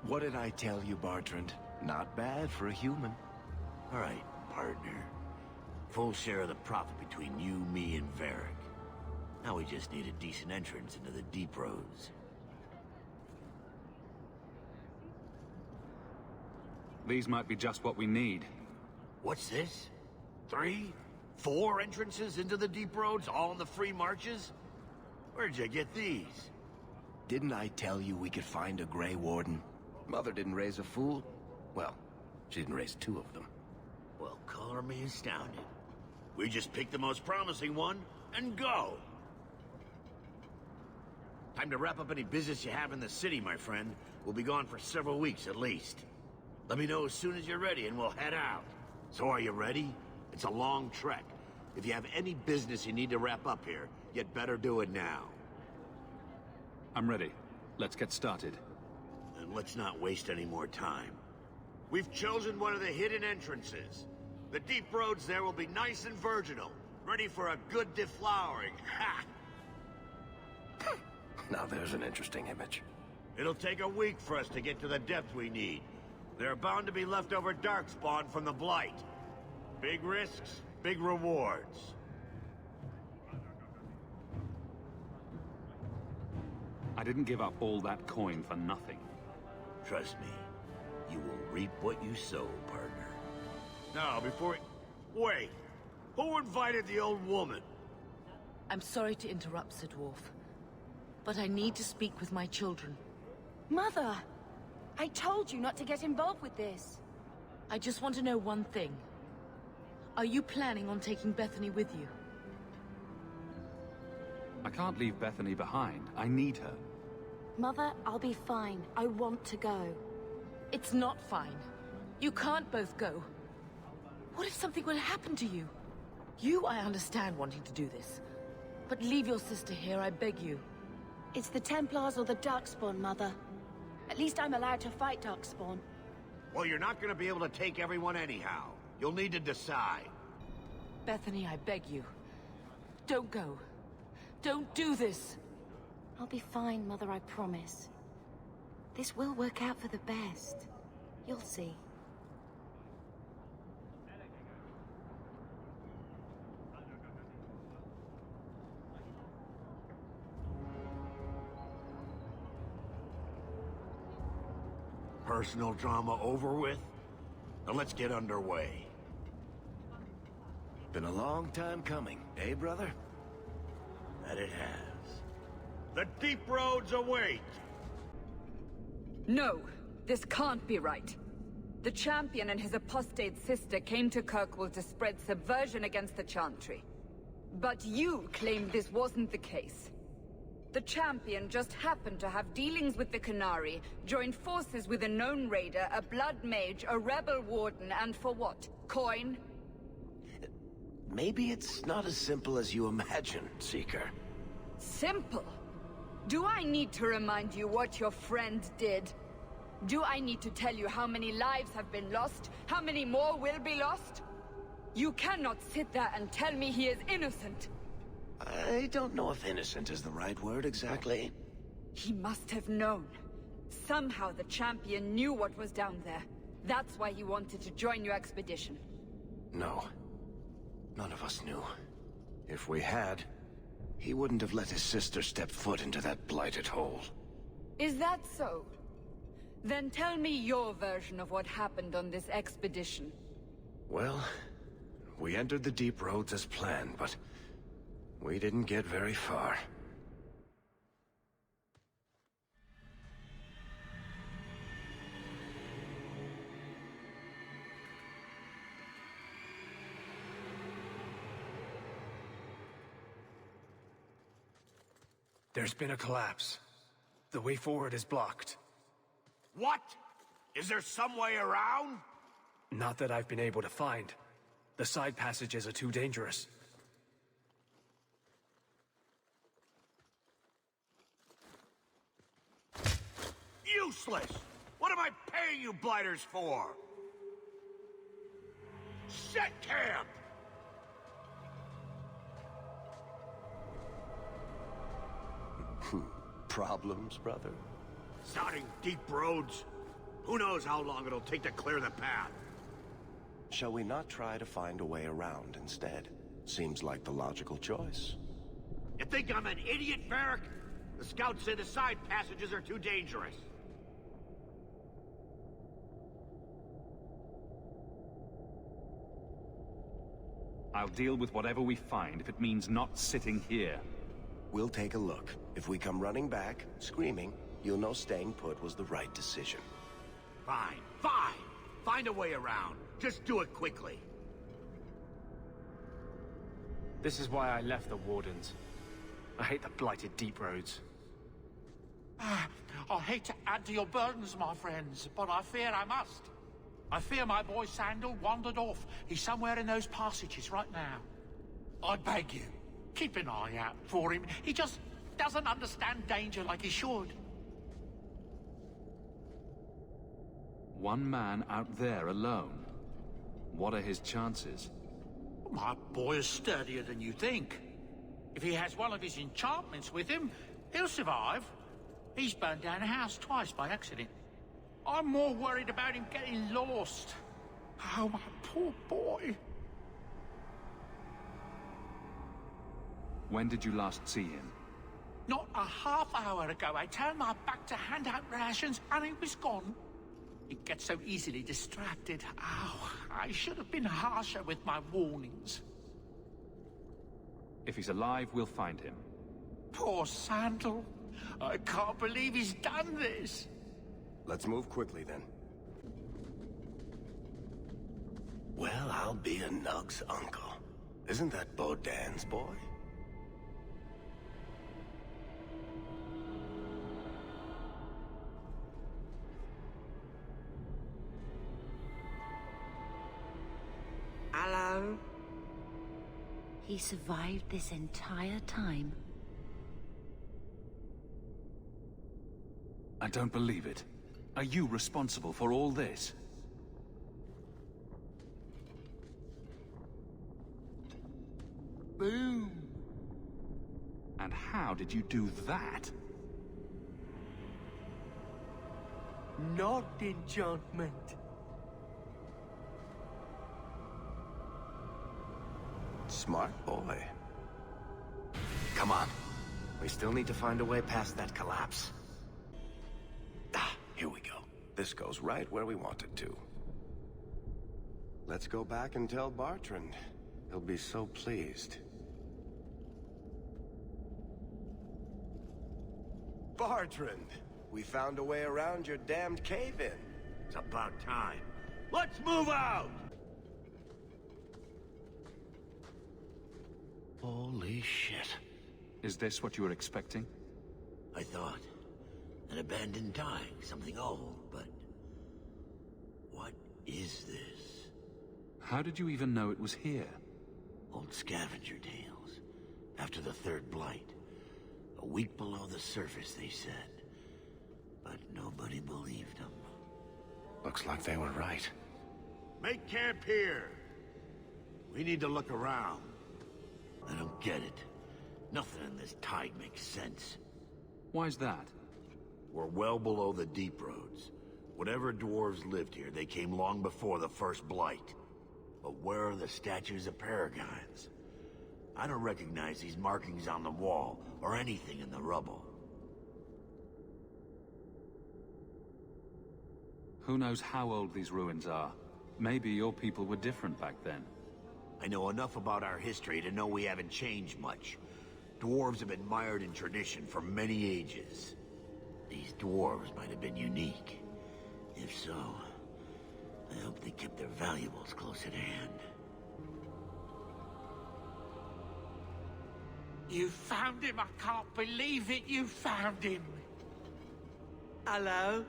What did I tell you, Bartrand? Not bad for a human. All right, partner. Full share of the profit between you, me, and Varric. Now we just need a decent entrance into the deep roads. These might be just what we need. What's this? 3? 4 entrances into the deep roads, all in the free marches? Where'd you get these? Didn't I tell you we could find a Grey Warden? Mother didn't raise a fool. Well, she didn't raise 2 of them. Well, color me astounded. We just pick the most promising one and go. Time to wrap up any business you have in the city, my friend. We'll be gone for several weeks at least. Let me know as soon as you're ready and we'll head out. So are you ready? It's a long trek. If you have any business you need to wrap up here, you'd better do it now. I'm ready. Let's get started. And let's not waste any more time. We've chosen one of the hidden entrances. The deep roads there will be nice and virginal, ready for a good deflowering. Ha! Now there's an interesting image. It'll take a week for us to get to the depth we need. There are bound to be leftover darkspawn from the Blight. Big risks, big rewards. I didn't give up all that coin for nothing. Trust me, you will reap what you sow, partner. Now, before wait! Who invited the old woman? I'm sorry to interrupt, Sir Dwarf, but I need to speak with my children. Mother! I told you not to get involved with this. I just want to know one thing. Are you planning on taking Bethany with you? I can't leave Bethany behind. I need her. Mother, I'll be fine. I want to go. It's not fine. You can't both go. What if something will happen to you? You, I understand wanting to do this. But leave your sister here, I beg you. It's the Templars or the Darkspawn, Mother. At least I'm allowed to fight Darkspawn. Well, you're not gonna be able to take everyone anyhow. You'll need to decide. Bethany, I beg you. Don't go. Don't do this. I'll be fine, Mother, I promise. This will work out for the best. You'll see. Personal drama over with? Now let's get underway. Been a long time coming, eh, brother? That it has. The deep roads await! No, this can't be right. The champion and his apostate sister came to Kirkwall to spread subversion against the Chantry. But you claim this wasn't the case. The champion just happened to have dealings with the Canary, joined forces with a known raider, a blood mage, a rebel warden, and for what? Coin? Maybe it's not as simple as you imagine, Seeker. Simple? Do I need to remind you what your friend did? Do I need to tell you how many lives have been lost? How many more will be lost? You cannot sit there and tell me he is innocent. I don't know if innocent is the right word exactly. He must have known. Somehow the champion knew what was down there. That's why he wanted to join your expedition. No. None of us knew. If we had, he wouldn't have let his sister step foot into that blighted hole. Is that so? Then tell me your version of what happened on this expedition. Well, we entered the deep roads as planned, but we didn't get very far. There's been a collapse. The way forward is blocked. What? Is there some way around? Not that I've been able to find. The side passages are too dangerous. Useless! What am I paying you blighters for? Set camp! Problems, brother? Sounding deep roads? Who knows how long it'll take to clear the path? Shall we not try to find a way around instead? Seems like the logical choice. You think I'm an idiot, Varric? The scouts say the side passages are too dangerous. I'll deal with whatever we find if it means not sitting here. We'll take a look. If we come running back, screaming, you'll know staying put was the right decision. Fine, fine! Find a way around. Just do it quickly. This is why I left the Wardens. I hate the blighted deep roads. I hate to add to your burdens, my friends, but I fear I must. I fear my boy Sandal wandered off. He's somewhere in those passages right now. I beg you, keep an eye out for him. He just doesn't understand danger like he should. One man out there alone. What are his chances? My boy is sturdier than you think. If he has one of his enchantments with him, he'll survive. He's burned down a house twice by accident. I'm more worried about him getting lost. Oh, my poor boy. When did you last see him? Not a half hour ago, I turned my back to hand out rations, and he was gone. He gets so easily distracted. Oh, I should have been harsher with my warnings. If he's alive, we'll find him. Poor Sandal. I can't believe he's done this. Let's move quickly, then. Well, I'll be a Nug's uncle. Isn't that Bodan's boy? Hello? He survived this entire time. I don't believe it. Are you responsible for all this? Boom. And how did you do that? Not enchantment. Smart boy. Come on. We still need to find a way past that collapse. Ah, here we go. This goes right where we want it to. Let's go back and tell Bartrand. He'll be so pleased. Bartrand! We found a way around your damned cave-in. It's about time. Let's move out! Holy shit. Is this what you were expecting? I thought. An abandoned dying, something old, but... what is this? How did you even know it was here? Old scavenger tales. After the third blight. A week below the surface, they said. But nobody believed them. Looks like they were right. Make camp here. We need to look around. I don't get it. Nothing in this tide makes sense. Why's that? We're well below the deep roads. Whatever dwarves lived here, they came long before the first blight. But where are the statues of paragons? I don't recognize these markings on the wall, or anything in the rubble. Who knows how old these ruins are? Maybe your people were different back then. I know enough about our history to know we haven't changed much. Dwarves have been mired in tradition for many ages. These dwarves might have been unique. If so, I hope they kept their valuables close at hand. You found him! I can't believe it! You found him! Hello?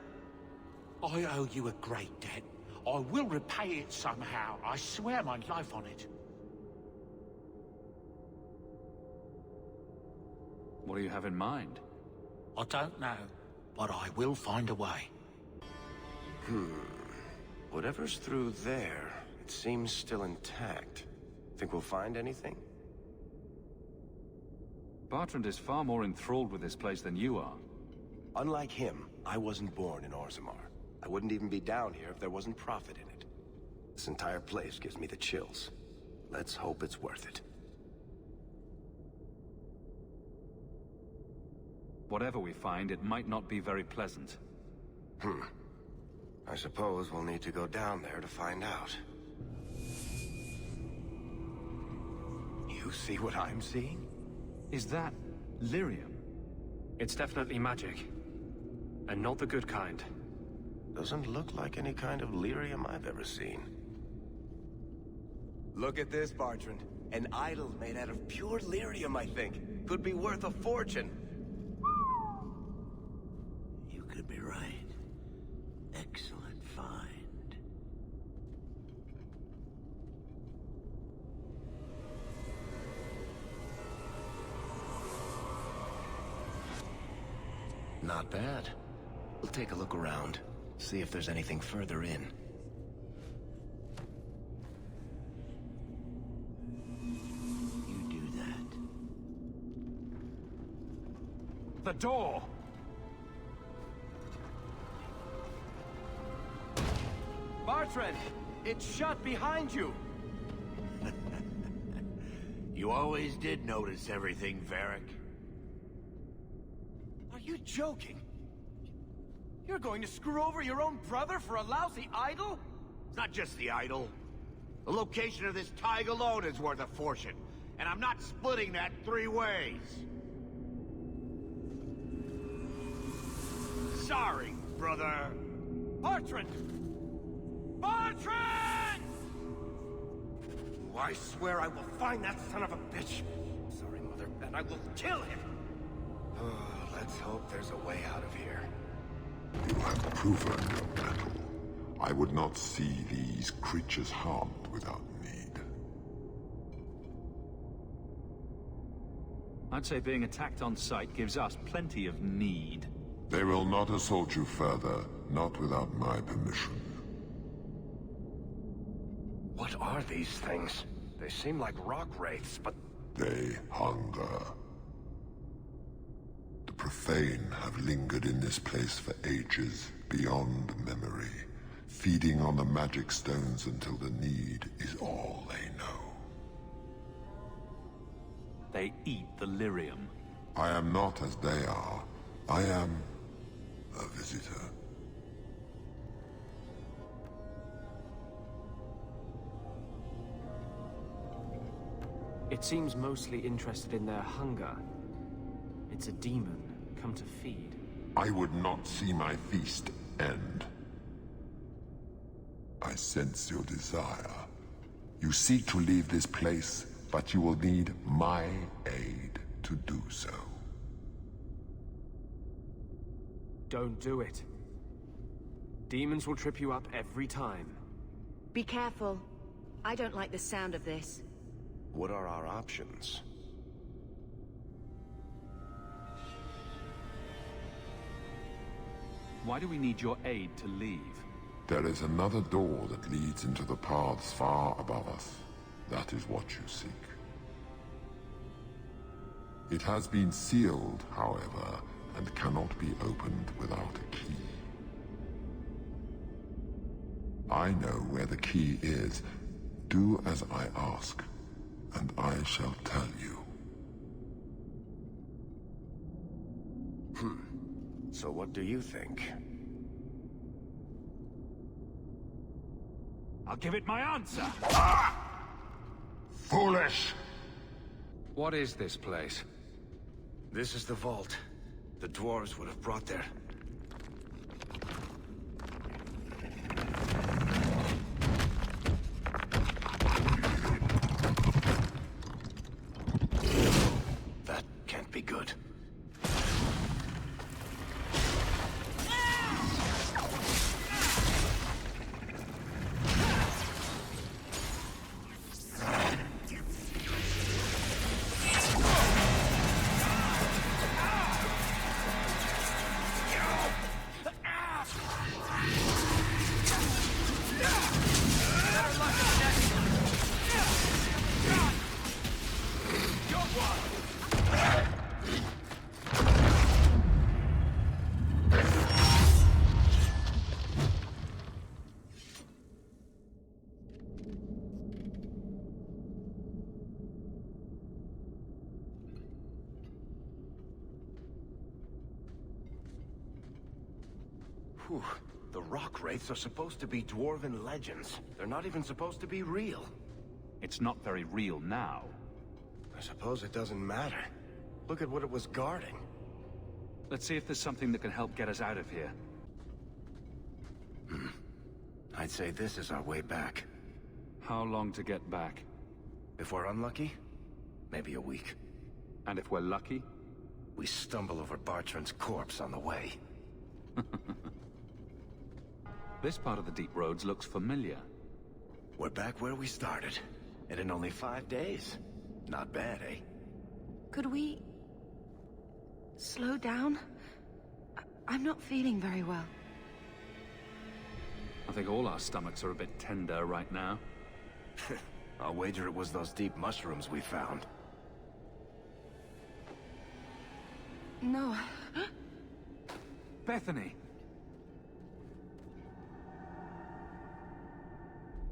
I owe you a great debt. I will repay it somehow. I swear my life on it. What do you have in mind? I don't know, but I will find a way. Whatever's through there, it seems still intact. Think we'll find anything? Bartrand is far more enthralled with this place than you are. Unlike him, I wasn't born in Orzammar. I wouldn't even be down here if there wasn't profit in it. This entire place gives me the chills. Let's hope it's worth it. Whatever we find, it might not be very pleasant. I suppose we'll need to go down there to find out. You see what I'm seeing? Is that lyrium? It's definitely magic. And not the good kind. Doesn't look like any kind of lyrium I've ever seen. Look at this, Bartrand. An idol made out of pure lyrium, I think. Could be worth a fortune. You could be right. Excellent find. Not bad. We'll take a look around. See if there's anything further in. You do that. The door! Bartrand! It's shut behind you! You always did notice everything, Varric. Are you joking? You're going to screw over your own brother for a lousy idol? It's not just the idol. The location of this tag alone is worth a fortune, and I'm not splitting that 3 ways. Sorry, brother. Bartrand! Bartrand! I swear I will find that son of a bitch. Sorry, Mother, and I will kill him. Oh, let's hope there's a way out of here. You have proven your mettle. I would not see these creatures harmed without need. I'd say being attacked on sight gives us plenty of need. They will not assault you further, not without my permission. What are these things? They seem like rock wraiths, but... They hunger. The profane have lingered in this place for ages, beyond memory, feeding on the magic stones until the need is all they know. They eat the lyrium. I am not as they are. I am a visitor. It seems mostly interested in their hunger. It's a demon, come to feed. I would not see my feast end. I sense your desire. You seek to leave this place, but you will need my aid to do so. Don't do it. Demons will trip you up every time. Be careful. I don't like the sound of this. What are our options? Why do we need your aid to leave? There is another door that leads into the paths far above us. That is what you seek. It has been sealed, however, and cannot be opened without a key. I know where the key is. Do as I ask, and I shall tell you. So what do you think? I'll give it my answer! Foolish! What is this place? This is the vault. The dwarves would have brought their... That can't be good. Whew. The rock wraiths are supposed to be dwarven legends. They're not even supposed to be real. It's not very real now. I suppose it doesn't matter. Look at what it was guarding. Let's see if there's something that can help get us out of here. I'd say this is our way back. How long to get back? If we're unlucky, maybe a week. And if we're lucky? We stumble over Bartrand's corpse on the way. This part of the deep roads looks familiar. We're back where we started. And in only 5 days. Not bad, eh? Could we... slow down? I'm not feeling very well. I think all our stomachs are a bit tender right now. I'll wager it was those deep mushrooms we found. No. Bethany!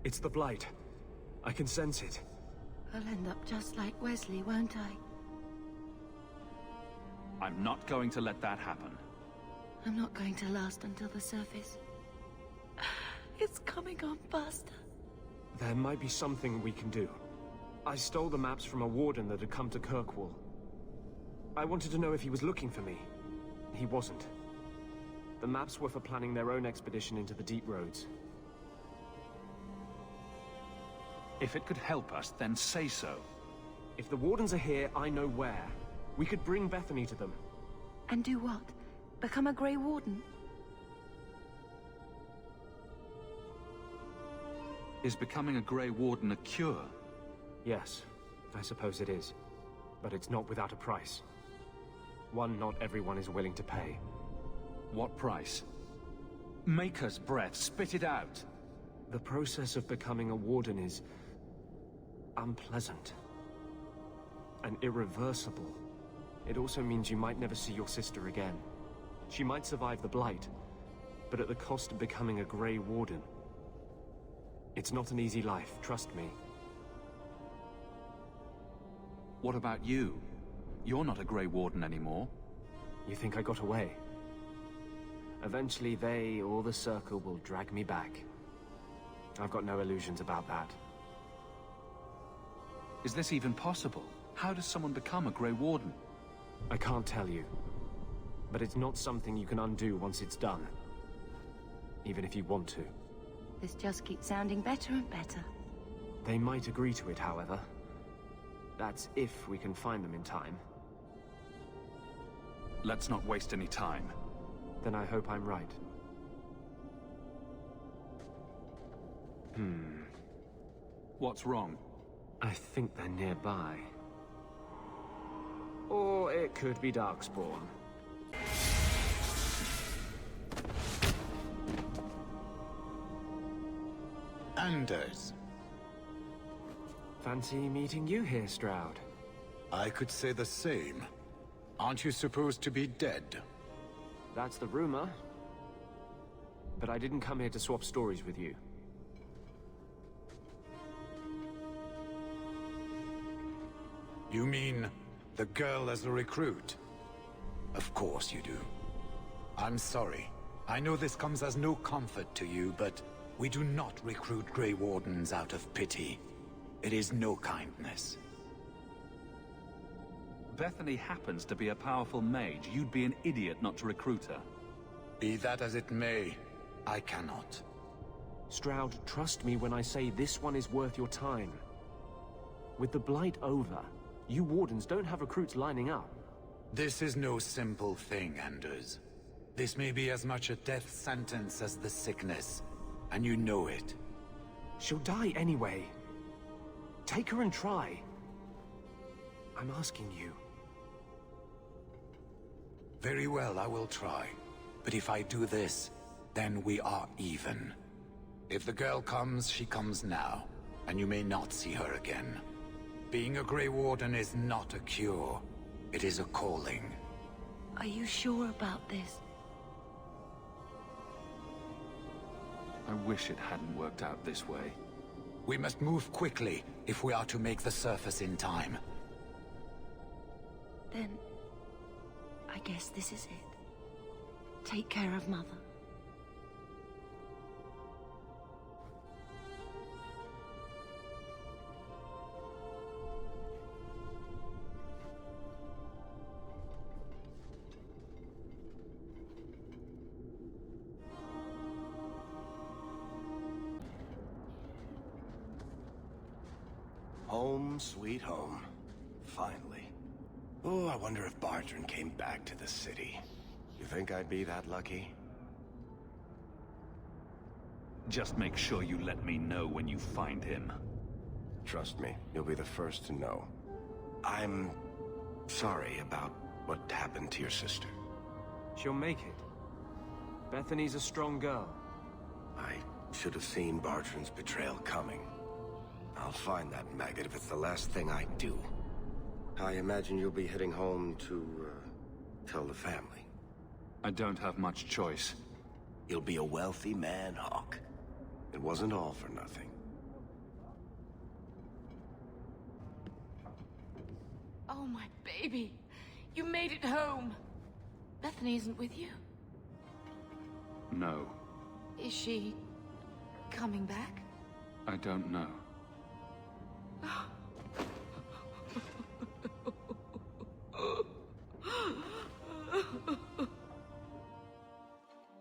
It's the Blight. I can sense it. I'll end up just like Wesley, won't I? I'm not going to let that happen. I'm not going to last until the surface. It's coming on faster. There might be something we can do. I stole the maps from a warden that had come to Kirkwall. I wanted to know if he was looking for me. He wasn't. The maps were for planning their own expedition into the deep roads. If it could help us, then say so. If the Wardens are here, I know where. We could bring Bethany to them. And do what? Become a Grey Warden? Is becoming a Grey Warden a cure? Yes, I suppose it is. But it's not without a price. One not everyone is willing to pay. What price? Maker's breath, spit it out! The process of becoming a Warden is unpleasant. And irreversible. It also means you might never see your sister again. She might survive the Blight, but at the cost of becoming a Grey Warden. It's not an easy life, trust me. What about you? You're not a Grey Warden anymore. You think I got away? Eventually they, or the Circle, will drag me back. I've got no illusions about that. Is this even possible? How does someone become a Grey Warden? I can't tell you. But it's not something you can undo once it's done. Even if you want to. This just keeps sounding better and better. They might agree to it, however. That's if we can find them in time. Let's not waste any time. Then I hope I'm right. What's wrong? I think they're nearby. Or it could be Darkspawn. Anders. Fancy meeting you here, Stroud. I could say the same. Aren't you supposed to be dead? That's the rumor. But I didn't come here to swap stories with you. You mean the girl as a recruit? Of course you do. I'm sorry. I know this comes as no comfort to you, but we do not recruit Grey Wardens out of pity. It is no kindness. Bethany happens to be a powerful mage. You'd be an idiot not to recruit her. Be that as it may, I cannot. Stroud, trust me when I say this one is worth your time. With the Blight over, you Wardens don't have recruits lining up. This is no simple thing, Anders. This may be as much a death sentence as the sickness, and you know it. She'll die anyway. Take her and try. I'm asking you. Very well, I will try. But if I do this, then we are even. If the girl comes, she comes now, and you may not see her again. Being a Grey Warden is not a cure. It is a calling. Are you sure about this? I wish it hadn't worked out this way. We must move quickly if we are to make the surface in time. Then, I guess this is it. Take care of Mother. Home, sweet home. Finally. Oh, I wonder if Bartrand came back to the city. You think I'd be that lucky? Just make sure you let me know when you find him. Trust me, you'll be the first to know. I'm sorry about what happened to your sister. She'll make it. Bethany's a strong girl. I should have seen Bartrand's betrayal coming. I'll find that maggot if it's the last thing I do. I imagine you'll be heading home to, tell the family. I don't have much choice. You'll be a wealthy man, Hawke. It wasn't all for nothing. Oh, my baby. You made it home. Bethany isn't with you. No. Is she coming back? I don't know.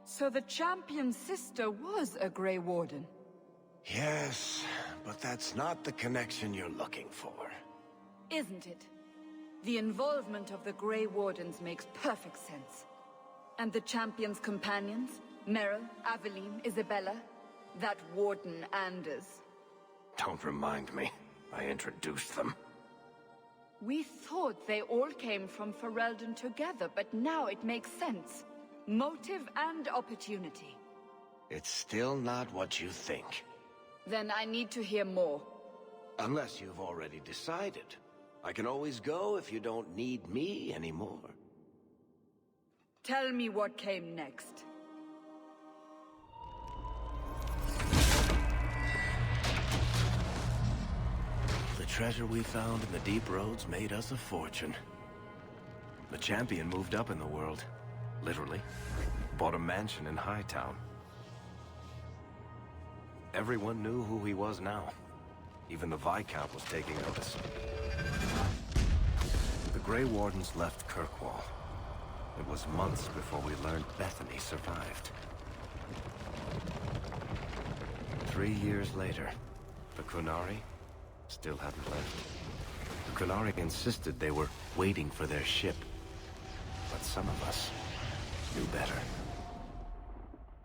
So the champion's sister was a Grey Warden? Yes, but that's not the connection you're looking for. Isn't it? The involvement of the Grey Wardens makes perfect sense. And the Champion's companions? Merill, Aveline, Isabella? That Warden Anders? Don't remind me. I introduced them. We thought they all came from Ferelden together, but now it makes sense. Motive and opportunity. It's still not what you think. Then I need to hear more. Unless you've already decided. I can always go if you don't need me anymore. Tell me what came next. The treasure we found in the deep roads made us a fortune. The Champion moved up in the world. Literally. Bought a mansion in Hightown. Everyone knew who he was now. Even the Viscount was taking notice. The Grey Wardens left Kirkwall. It was months before we learned Bethany survived. 3 years later, the Qunari still hadn't left. The Qunari insisted they were waiting for their ship. But some of us knew better.